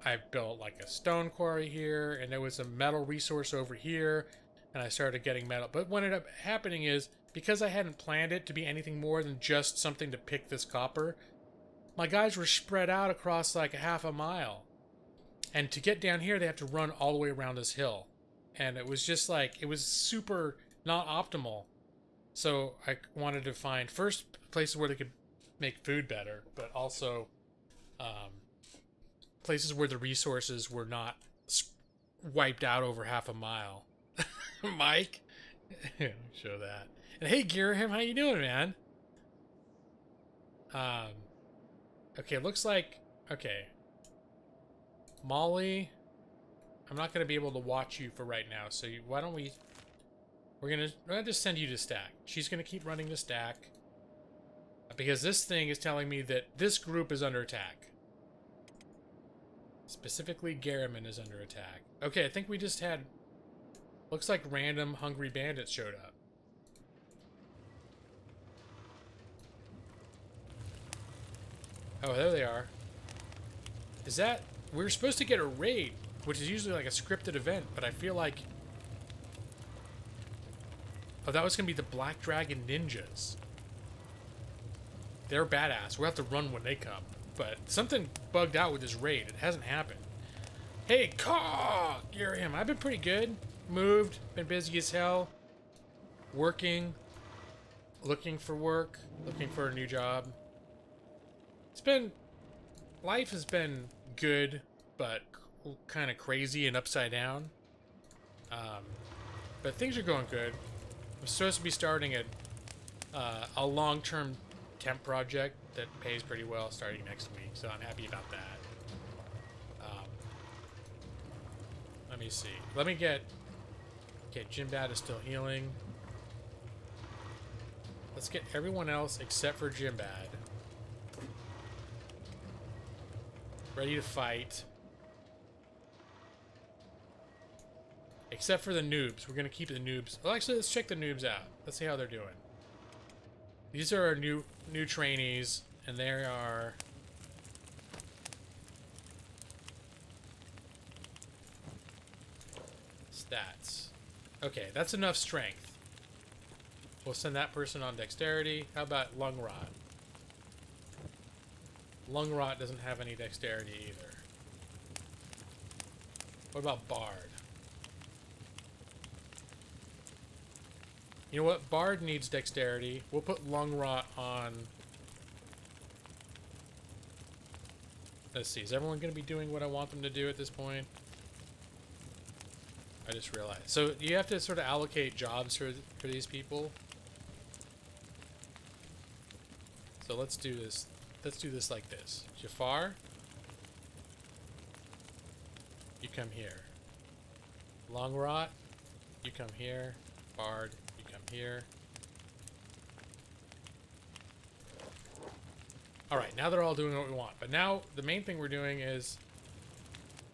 A: I built like a stone quarry here, and there was a metal resource over here, and I started getting metal. But what ended up happening is, because I hadn't planned it to be anything more than just something to pick this copper, my guys were spread out across like a half a mile. And to get down here, they have to run all the way around this hill. And it was just like, it was super not optimal. So I wanted to find first places where they could make food better, but also places where the resources were not wiped out over half a mile. Mike, show that. And hey, Girahim, how you doing, man? Okay, looks like okay. Molly, I'm not gonna be able to watch you for right now, so why don't we're gonna just send you to stack. She's gonna keep running the stack because this thing is telling me that this group is under attack. Specifically, Garaman is under attack. Okay, I think we just had, looks like random hungry bandits showed up. Oh, there they are. Is that, we were supposed to get a raid, which is usually like a scripted event, but I feel like, oh, that was gonna be the Black Dragon Ninjas. They're badass. We'll have to run when they come. But something bugged out with this raid. It hasn't happened. Hey, Caw! You're him. I've been pretty good. Moved. Been busy as hell. Working. Looking for work. Looking for a new job. It's been... Life has been good, but kind of crazy and upside down. But things are going good. I'm supposed to be starting a long-term temp project that pays pretty well starting next week, so I'm happy about that. Let me see. Let me get... Okay, Jimbad is still healing. Let's get everyone else except for Jimbad ready to fight. Except for the noobs. We're going to keep the noobs. Well, actually, let's check the noobs out. Let's see how they're doing. These are our new trainees, and they are... Stats. Okay, that's enough strength. We'll send that person on dexterity. How about lung rot? Lung rot doesn't have any dexterity either. What about bard? You know what? Bard needs dexterity. We'll put lung rot on. Let's see. Is everyone going to be doing what I want them to do at this point? I just realized. So you have to sort of allocate jobs for these people. So let's do this. Let's do this like this. Jafar, you come here. Long rot, you come here. Bard, you come here. Alright, now they're all doing what we want. But now, the main thing we're doing is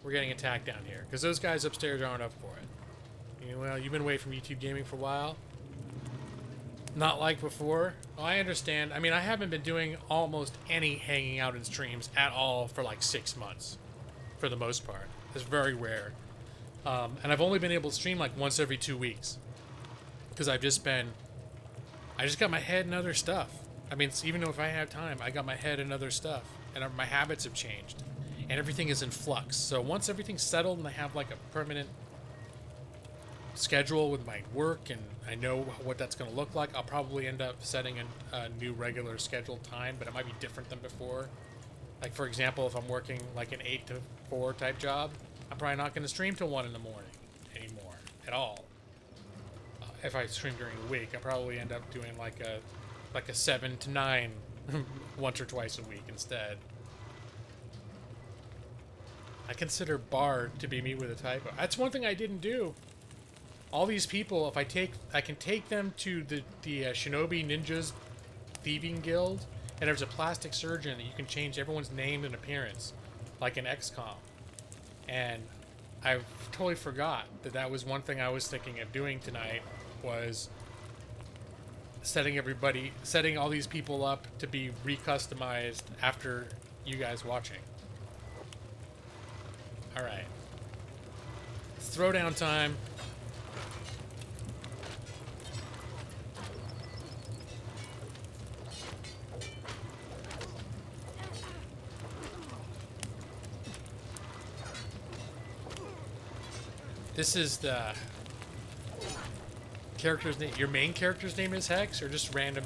A: we're getting attacked down here. Because those guys upstairs aren't up for it. You know, well, you've been away from YouTube gaming for a while. Not like before. Well, I understand. I mean, I haven't been doing almost any hanging out in streams at all for like 6 months. For the most part. It's very rare. And I've only been able to stream like once every 2 weeks. Because I just got my head in other stuff. I mean, even though if I have time, I got my head in other stuff. And my habits have changed. And everything is in flux. So once everything's settled and I have like a permanent schedule with my work and I know what that's going to look like, I'll probably end up setting a new regular scheduled time, but it might be different than before. Like, for example, if I'm working like an 8 to 4 type job, I'm probably not going to stream till 1 in the morning anymore at all. If I stream during the week, I probably end up doing like a 7 to 9 once or twice a week instead. I consider Bard to be me with a typo. That's one thing I didn't do. All these people, if I can take them to the Shinobi Ninjas Thieving Guild, and there's a plastic surgeon that you can change everyone's name and appearance, like an XCOM. And I totally forgot that was one thing I was thinking of doing tonight, was setting all these people up to be recustomized after you guys watching. Alright. It's throwdown time. This is the character's name. Your main character's name is Hex, or just random?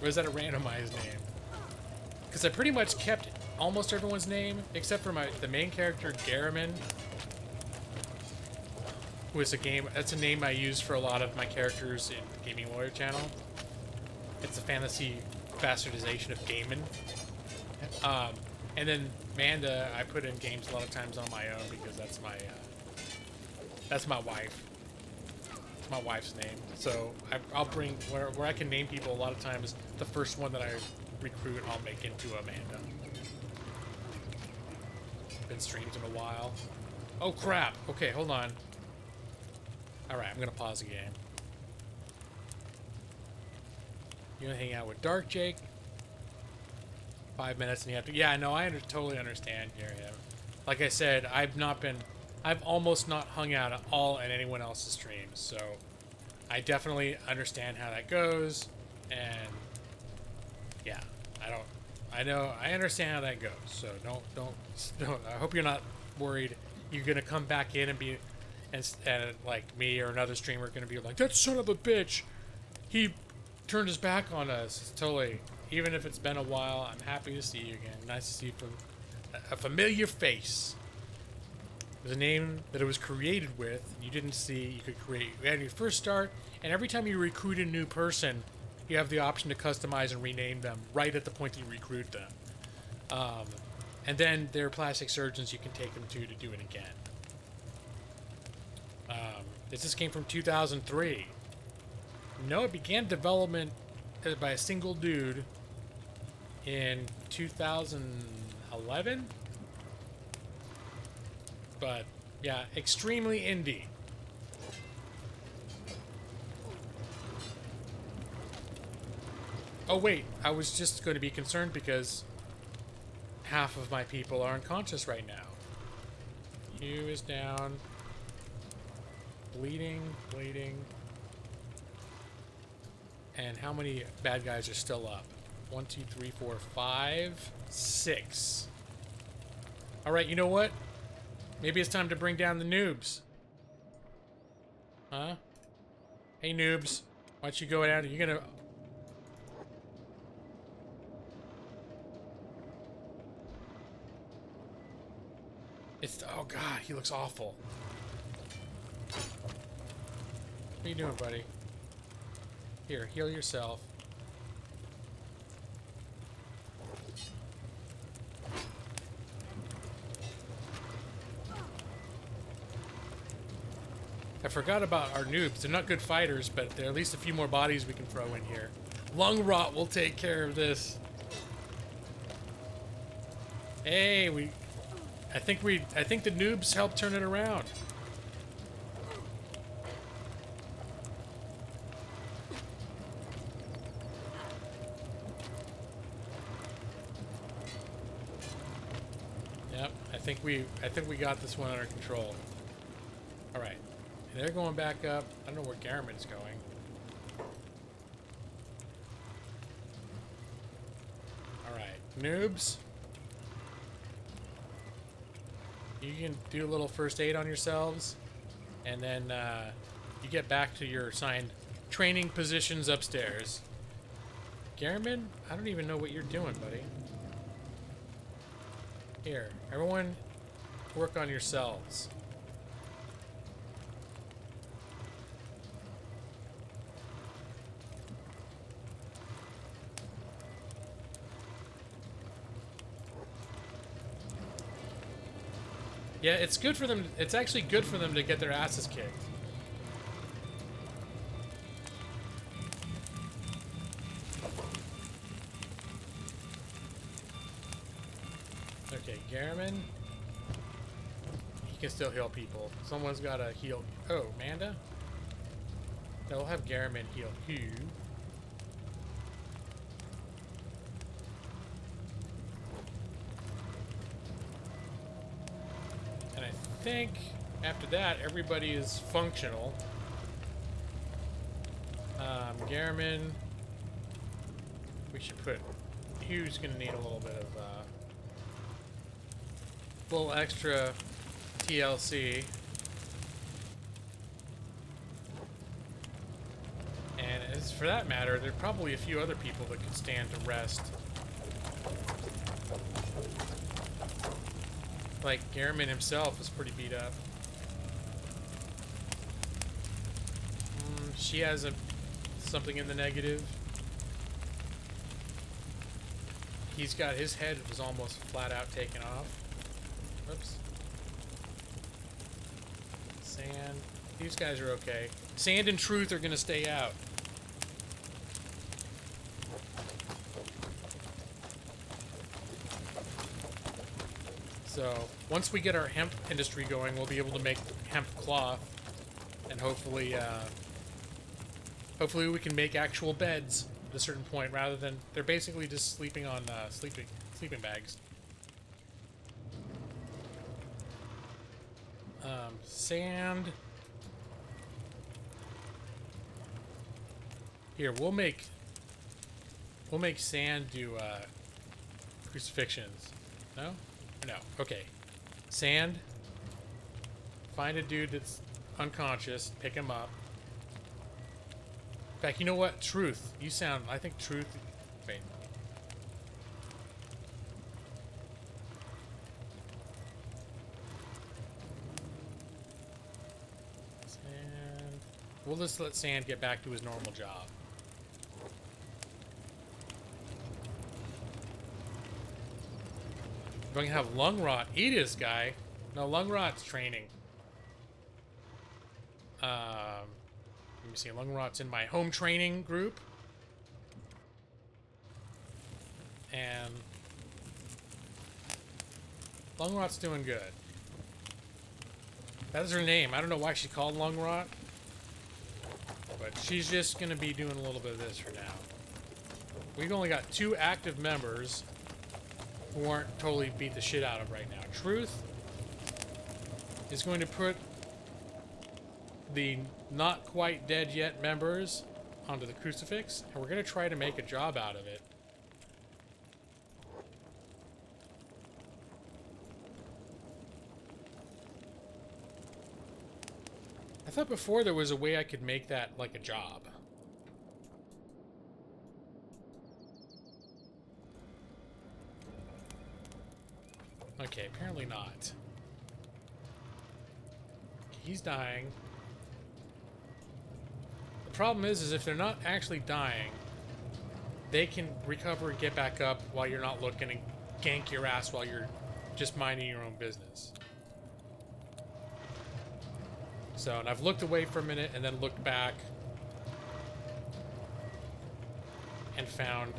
A: Or is that a randomized name? Because I pretty much kept almost everyone's name except for the main character, Garaman, who is that's a name I use for a lot of my characters in the Gaming Lawyer channel. It's a fantasy bastardization of Gaiman. And then Manda, I put in games a lot of times on my own because that's my wife. It's my wife's name. So I'll bring, where I can name people a lot of times, the first one that I recruit, I'll make into Amanda. Been streamed in a while. Oh crap! Okay, hold on. Alright, I'm gonna pause the game. You gonna hang out with Dark Jake? 5 minutes and you have to... Yeah, no, I totally understand here. Yeah. Like I said, I've almost not hung out at all in anyone else's streams, so I definitely understand how that goes, and yeah, I understand how that goes, so don't, I hope you're not worried you're gonna come back in and be, and like me or another streamer gonna be like, that son of a bitch, he turned his back on us. It's totally, even if it's been a while, I'm happy to see you again. Nice to see a familiar face. There's a name that it was created with, you didn't see, you could create when you first start, and every time you recruit a new person, you have the option to customize and rename them right at the point that you recruit them. And then there are plastic surgeons you can take them to do it again. This came from 2003. No, it began development by a single dude in 2011? But, yeah, extremely indie. Oh, wait, I was just going to be concerned because half of my people are unconscious right now. Hugh is down. Bleeding. And how many bad guys are still up? 1, 2, 3, 4, 5, 6. Alright, you know what? Maybe it's time to bring down the noobs. Huh? Hey, noobs. Why don't you go down? You're gonna... It's... Oh, God. He looks awful. What are you doing, buddy? Here, heal yourself. I forgot about our noobs. They're not good fighters, but there are at least a few more bodies we can throw in here. Lung rot will take care of this. Hey, I think the noobs helped turn it around. Yep, I think we got this one under control. All right. They're going back up. I don't know where Garriman's going. Alright, noobs. You can do a little first aid on yourselves. And then you get back to your assigned training positions upstairs. Garriman, I don't even know what you're doing, buddy. Here, everyone work on yourselves. Yeah, it's good for them. It's actually good for them to get their asses kicked. Okay, Garriman. He can still heal people. Someone's got to heal. Oh, Amanda? No, we'll have Garriman heal you. And I think after that, everybody is functional. Garriman. We should put. Hugh's gonna need a little bit of little extra TLC. And as for that matter, there are probably a few other people that could stand to rest. Like Garriman himself is pretty beat up. She has something in the negative. He's got his head was almost flat out taken off. Whoops. Sand. These guys are okay. Sand and Truth are gonna stay out. So once we get our hemp industry going, we'll be able to make hemp cloth, and hopefully, hopefully we can make actual beds at a certain point, rather than they're basically just sleeping on sleeping bags. Sand. Here, we'll make sand do crucifixions. No? No. Okay. Sand. Find a dude that's unconscious. Pick him up. In fact, you know what? Truth. You sound... I think Truth... Wait. Sand. We'll just let Sand get back to his normal job. We're going to have Lung Rot eat this guy. No, Lung Rot's training. Let me see. Lung Rot's in my home training group. And Lung Rot's doing good. That is her name. I don't know why she called Lung Rot. But she's just going to be doing a little bit of this for now. We've only got 2 active members who aren't totally beat the shit out of right now. Truth is going to put the not quite dead yet members onto the crucifix, and we're going to try to make a job out of it. I thought before there was a way I could make that like a job. Okay, apparently not. He's dying. The problem is if they're not actually dying, they can recover and get back up while you're not looking and gank your ass while you're just minding your own business. So, and I've looked away for a minute and then looked back and found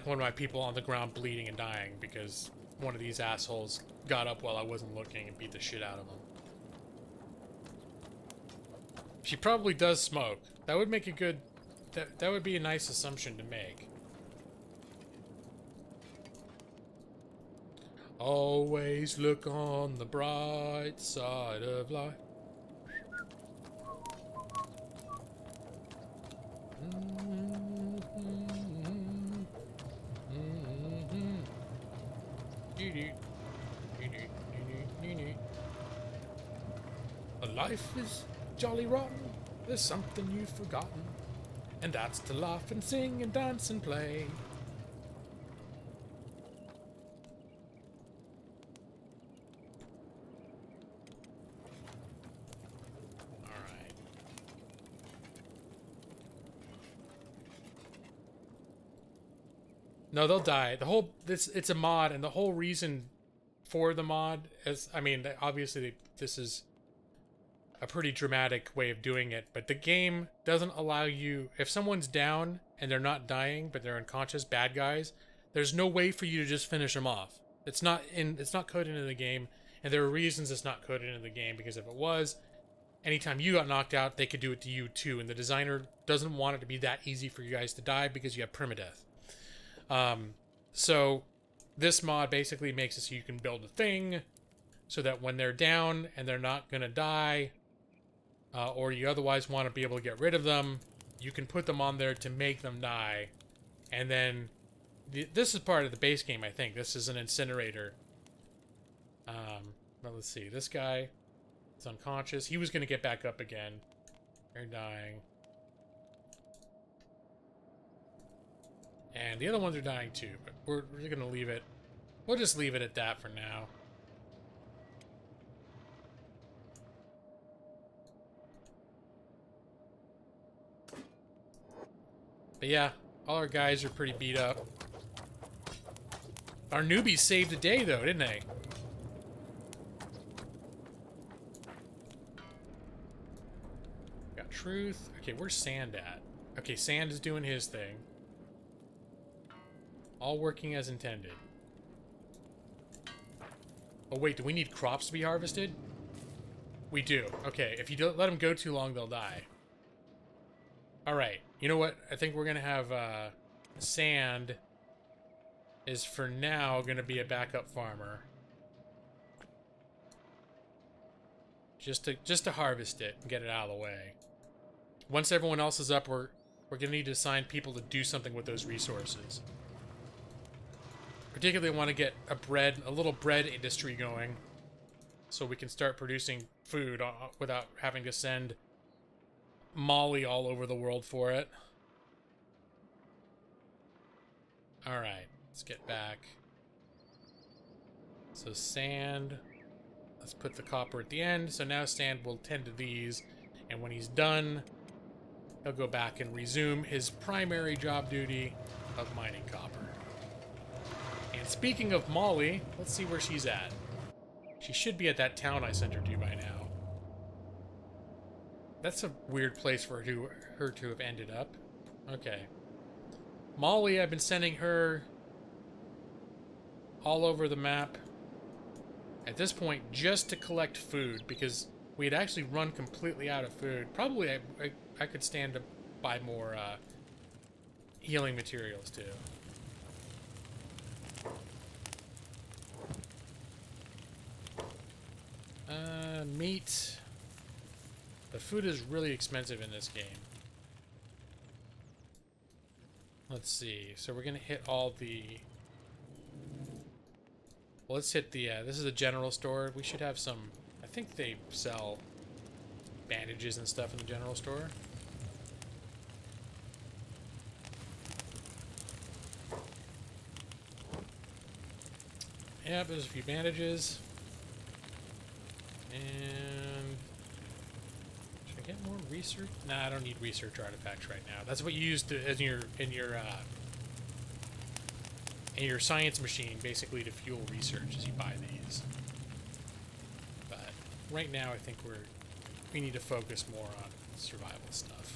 A: one of my people on the ground bleeding and dying because one of these assholes got up while I wasn't looking and beat the shit out of him. She probably does smoke. That would make a good... That would be a nice assumption to make. Always look on the bright side of life. Life is jolly rotten. There's something you've forgotten, and that's to laugh and sing and dance and play. Alright. No, they'll die. The whole it's a mod, and the whole reason for the mod is, I mean, obviously this is a pretty dramatic way of doing it, but the game doesn't allow you, if someone's down and they're not dying but they're unconscious, bad guys, there's no way for you to just finish them off. It's not coded into the game, and there are reasons it's not coded into the game, because if it was, anytime you got knocked out, they could do it to you too, and the designer doesn't want it to be that easy for you guys to die because you have permadeath. So this mod basically makes it so you can build a thing so that when they're down and they're not gonna die, or you otherwise want to be able to get rid of them, you can put them on there to make them die. And then this is part of the base game, I think. This is an incinerator. Well, let's see. This guy is unconscious. He was going to get back up again. They're dying. And the other ones are dying too, but we're going to leave it. We'll just leave it at that for now. But yeah, all our guys are pretty beat up. Our newbies saved the day, though, didn't they? Got truth. Okay, where's Sand at? Okay, Sand is doing his thing. All working as intended. Oh, wait, do we need crops to be harvested? We do. Okay, if you don't let them go too long, they'll die. Alright, you know what? I think we're going to have Sand is for now going to be a backup farmer. Just to harvest it and get it out of the way. Once everyone else is up, we're going to need to assign people to do something with those resources. Particularly want to get a little bread industry going so we can start producing food without having to send Molly all over the world for it. Alright, let's get back. So Sand, let's put the copper at the end. So now Sand will tend to these, and when he's done, he'll go back and resume his primary job duty of mining copper. And speaking of Molly, let's see where she's at. She should be at that town I sent her to by now. That's a weird place for her to have ended up. Okay. Molly, I've been sending her all over the map at this point just to collect food, because we had actually run completely out of food. Probably I could stand to buy more healing materials too. Meat. But food is really expensive in this game. Let's see. So we're gonna hit all the... Well, let's hit the... this is the general store. We should have some... I think they sell bandages and stuff in the general store. Yep, there's a few bandages. And... Should I get more research? Nah, I don't need research artifacts right now. That's what you use to, as in your science machine, basically, to fuel research as you buy these. But right now, I think we need to focus more on survival stuff.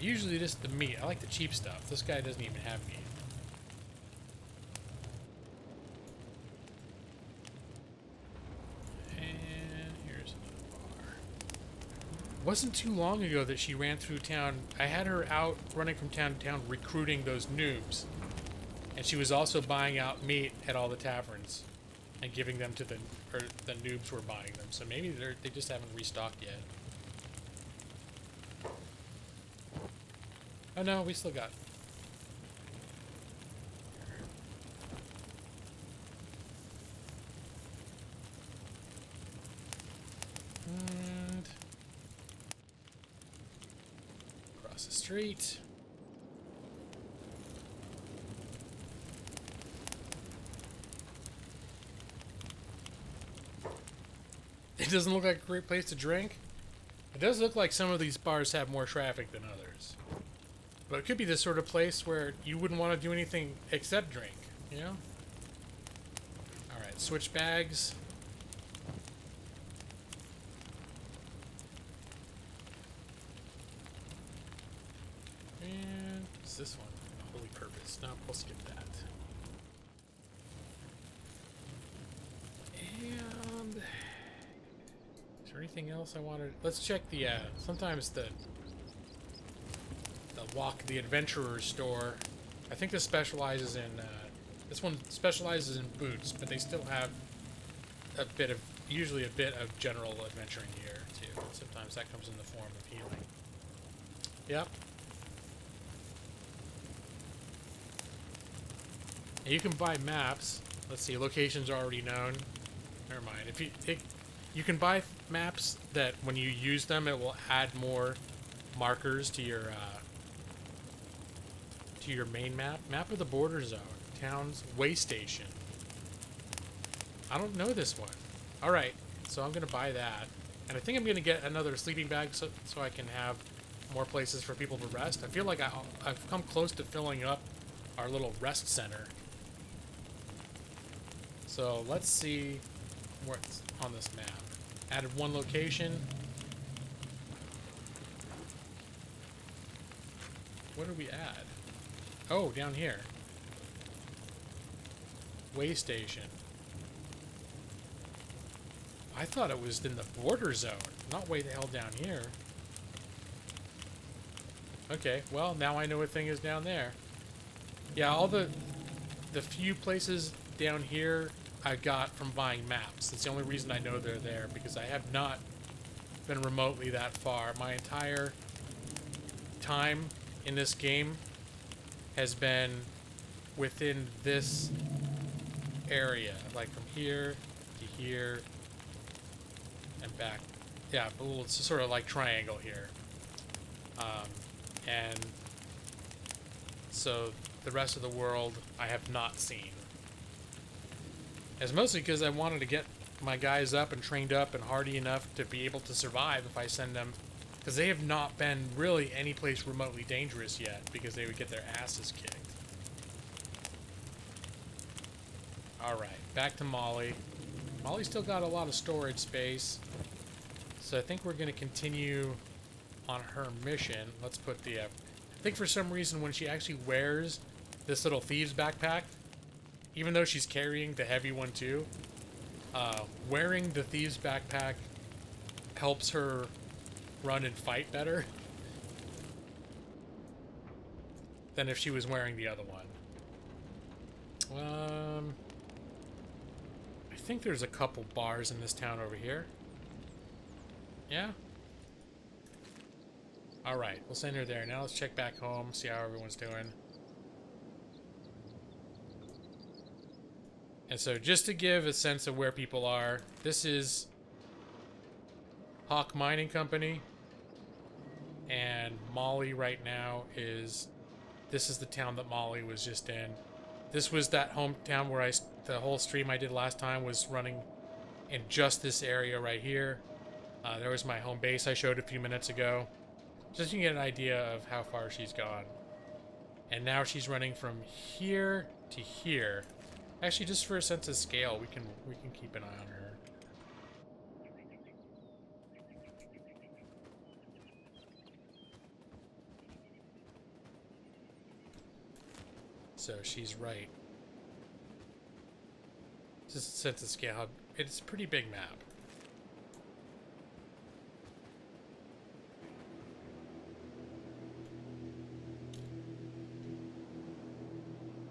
A: Usually just the meat. I like the cheap stuff. This guy doesn't even have meat. And here's another bar. Wasn't too long ago that she ran through town. I had her out running from town to town recruiting those noobs. And she was also buying out meat at all the taverns and giving them to the noobs were buying them. So maybe they just haven't restocked yet. Oh no, we still got... And... Across the street. It doesn't look like a great place to drink. It does look like some of these bars have more traffic than others. But it could be the sort of place where you wouldn't want to do anything except drink, you know? Alright, switch bags. And what's this one? Holy purpose. No, we'll skip that. And... Is there anything else I wanted? Let's check the, sometimes the adventurer's store. I think this specializes in, this one specializes in boots, but they still have usually a bit of general adventuring gear, too. Sometimes that comes in the form of healing. Yep. And you can buy maps. Let's see, locations are already known. Never mind. You can buy maps that when you use them, it will add more markers to your main map. Map of the border zone. Town's way station. I don't know this one. Alright, so I'm going to buy that. And I think I'm going to get another sleeping bag so I can have more places for people to rest. I feel like I've come close to filling up our little rest center. So let's see what's on this map. Added one location. What did we add? Oh, down here. Way station. I thought it was in the border zone, not way the hell down here. Okay, well, now I know what thing is down there. Yeah, all the few places down here I got from buying maps. That's the only reason I know they're there, because I have not been remotely that far. My entire time in this game has been within this area, like from here to here and back. Yeah, a little, it's sort of like triangle here. And so the rest of the world I have not seen. It's mostly because I wanted to get my guys up and trained up and hardy enough to be able to survive if I send them, because they have not been really any place remotely dangerous yet, because they would get their asses kicked. Alright, back to Molly. Molly's still got a lot of storage space, so I think we're going to continue on her mission. Let's put the... I think for some reason when she actually wears this little thieves backpack, even though she's carrying the heavy one too, wearing the thieves backpack helps her run and fight better than if she was wearing the other one. I think there's a couple bars in this town over here. Yeah? Alright, we'll send her there. Now let's check back home, see how everyone's doing. And so just to give a sense of where people are, this is Hawk Mining Company. And Molly right now is... This is the town that Molly was just in. This was that hometown where the whole stream I did last time was running in just this area right here. There was my home base I showed a few minutes ago. Just so you can get an idea of how far she's gone. And now she's running from here to here. Actually, just for a sense of scale, we can keep an eye on her. So she's right. Just a sense of scale. It's a pretty big map.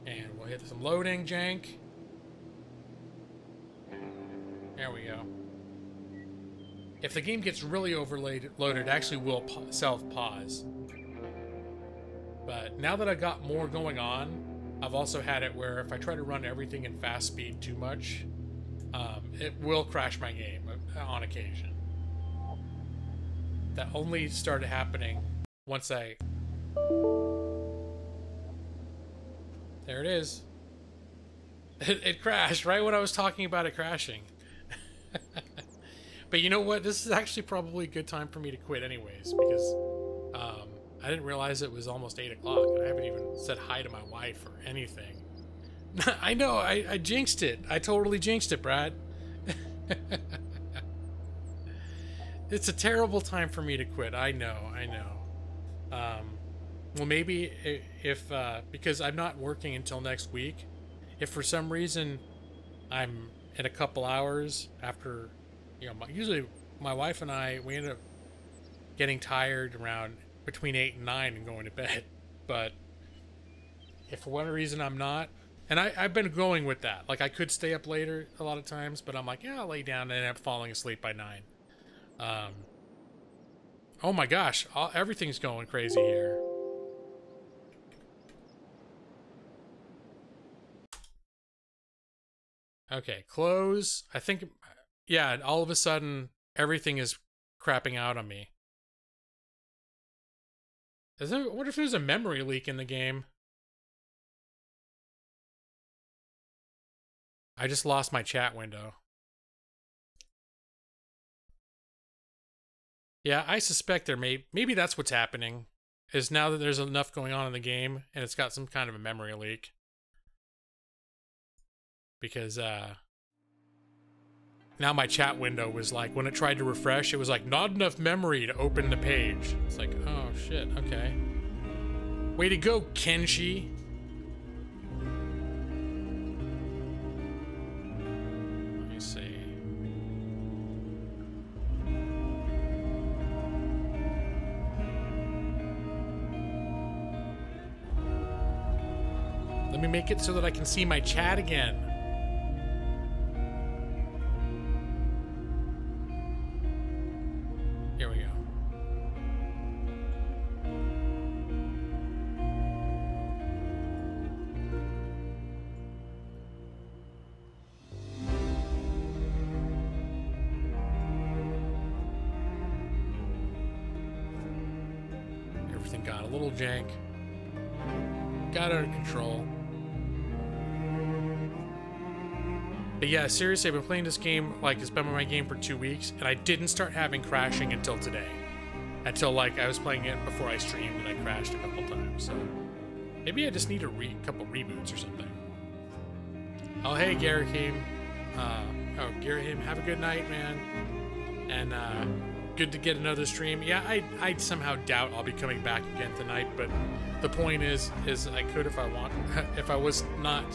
A: And we'll hit some loading, jank. There we go. If the game gets really loaded, it actually will self-pause. But now that I've got more going on, I've also had it where if I try to run everything in fast speed too much, it will crash my game on occasion. That only started happening once I... There it is. It crashed right when I was talking about it crashing. But you know what? This is actually probably a good time for me to quit anyways, because I didn't realize it was almost 8 o'clock, and I haven't even said hi to my wife or anything. I know, I jinxed it. I totally jinxed it, Brad. It's a terrible time for me to quit. I know. Well, maybe if because I'm not working until next week, if for some reason I'm in a couple hours after, you know, usually my wife and I, we end up getting tired around between 8 and 9 and going to bed. But if for whatever reason I'm not, and I've been going with that. Like, I could stay up later a lot of times, but I'm like, yeah, I'll lay down and end up falling asleep by 9. Oh my gosh, everything's going crazy here. Okay, close. I think, yeah, all of a sudden, everything is crapping out on me. I wonder if there's a memory leak in the game. I just lost my chat window. Yeah, I suspect maybe that's what's happening. Is now that there's enough going on in the game, and it's got some kind of a memory leak. Because, now my chat window was like, when it tried to refresh, it was like, not enough memory to open the page. It's like, oh shit, okay. Way to go, Kenshi. Let me see. Let me make it so that I can see my chat again. Here we go. Everything got a little jank. Got under control. But yeah, seriously, I've been playing this game, like, it's been my game for 2 weeks, and I didn't start having crashing until today. Until, like, I was playing it before I streamed, and I crashed a couple times, so... Maybe I just need a couple reboots or something. Oh, hey, Garahim. Garahim, have a good night, man. And, good to get another stream. Yeah, I somehow doubt I'll be coming back again tonight, but the point is I could if I want, if I was not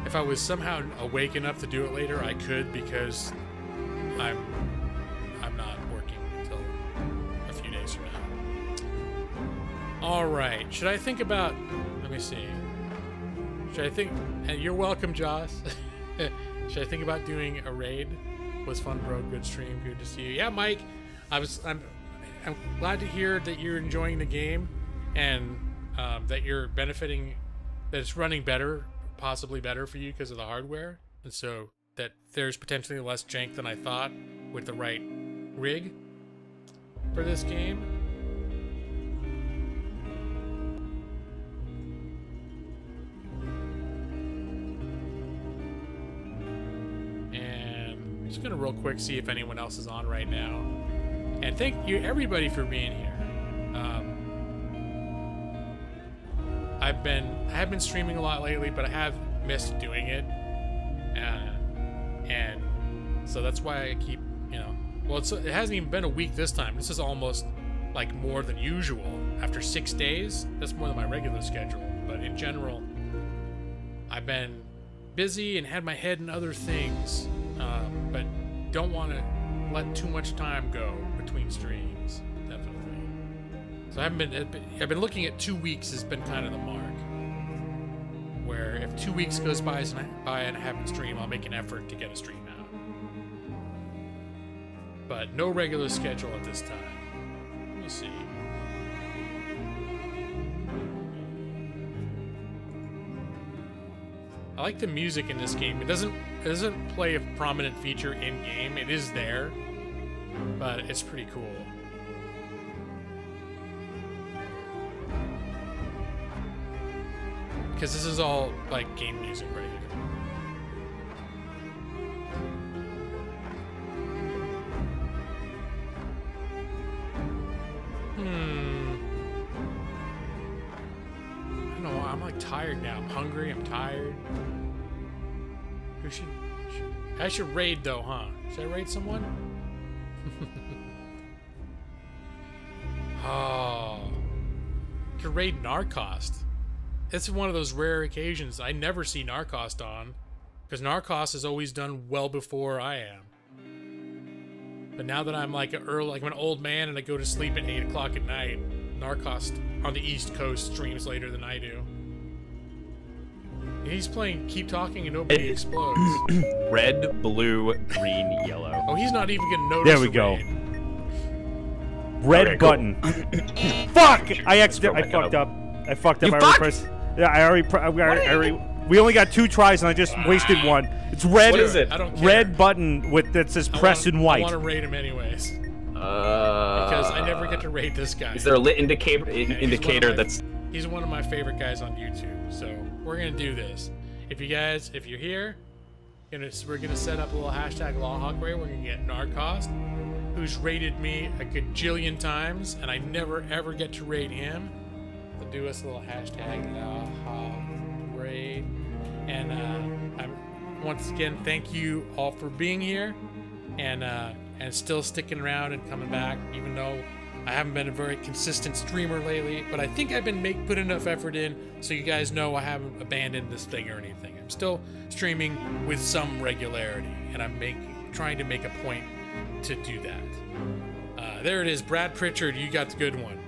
A: if I was somehow awake enough to do it later, I could, because I'm not working until a few days from now. All right. Should I think about? Let me see. Should I think? And you're welcome, Joss. Should I think about doing a raid? Was fun, bro. Good stream. Good to see you. Yeah, Mike. I'm glad to hear that you're enjoying the game, and that you're benefiting. That it's running better, possibly better for you because of the hardware, and so that there's potentially less jank than I thought with the right rig for this game. And I'm just gonna real quick see if anyone else is on right now. And thank you everybody for being here. I have been streaming a lot lately, but I have missed doing it, and so that's why I keep, well, it hasn't even been a week this time. This is almost like more than usual. After 6 days, that's more than my regular schedule. But in general, I've been busy and had my head in other things, but don't want to let too much time go between streams. Definitely. So I've been looking at 2 weeks has been kind of the mark. Where if 2 weeks goes by and I haven't streamed, I'll make an effort to get a stream out. But no regular schedule at this time. Let me see. I like the music in this game. It doesn't play a prominent feature in game. It is there, but it's pretty cool. Because this is all like game music right here. I don't know. I'm like tired now. I'm hungry. I'm tired. I should raid though, huh? Should I raid someone? Oh, could raid Narcost. It's one of those rare occasions I never see Narcost on, because Narcost is always done well before I am. But now that I'm like an old man and I go to sleep at 8 o'clock at night, Narcost on the East Coast streams later than I do. And he's playing Keep Talking and Nobody Explodes.
E: Red, blue, green, yellow.
A: Oh, he's not even gonna notice.
F: There we go.
A: Raid.
F: Red
E: Okay,
F: button. Fuck! I fucked up. I fucked up.
E: You
F: I
E: fucked?
F: pressed. Yeah, I already. We only got 2 tries and I just wasted one. It's red.
E: What is it?
A: I don't care.
F: Red button that says press in white.
A: I want to raid him anyways. Because I never get to raid this guy.
E: Is there a lit indicator that's...
A: He's one of my favorite guys on YouTube, so we're gonna do this. If you're here, we're gonna set up a little hashtag LawHawk raid. We're gonna get Narcost, who's raided me a gajillion times, and I never ever get to raid him. We'll do us a little hashtag LawHawk raid, and once again, thank you all for being here, and still sticking around and coming back, even though I haven't been a very consistent streamer lately, but I think I've been put enough effort in so you guys know I haven't abandoned this thing or anything. I'm still streaming with some regularity, and I'm trying to make a point to do that. There it is, Brad Pritchard, you got the good one.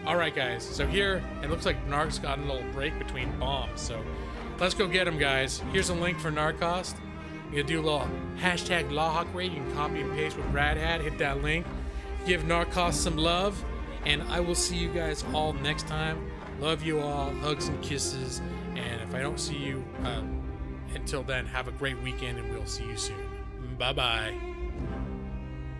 A: All right, guys, so here, it looks like Narc's got a little break between bombs, so let's go get him, guys. Here's a link for Narcost. You're gonna do a little hashtag LawHawk raid. You can copy and paste what Brad had, hit that link. Give Narcost some love, and I will see you guys all next time. Love you all, hugs and kisses, and if I don't see you until then, have a great weekend, and we'll see you soon. Bye-bye.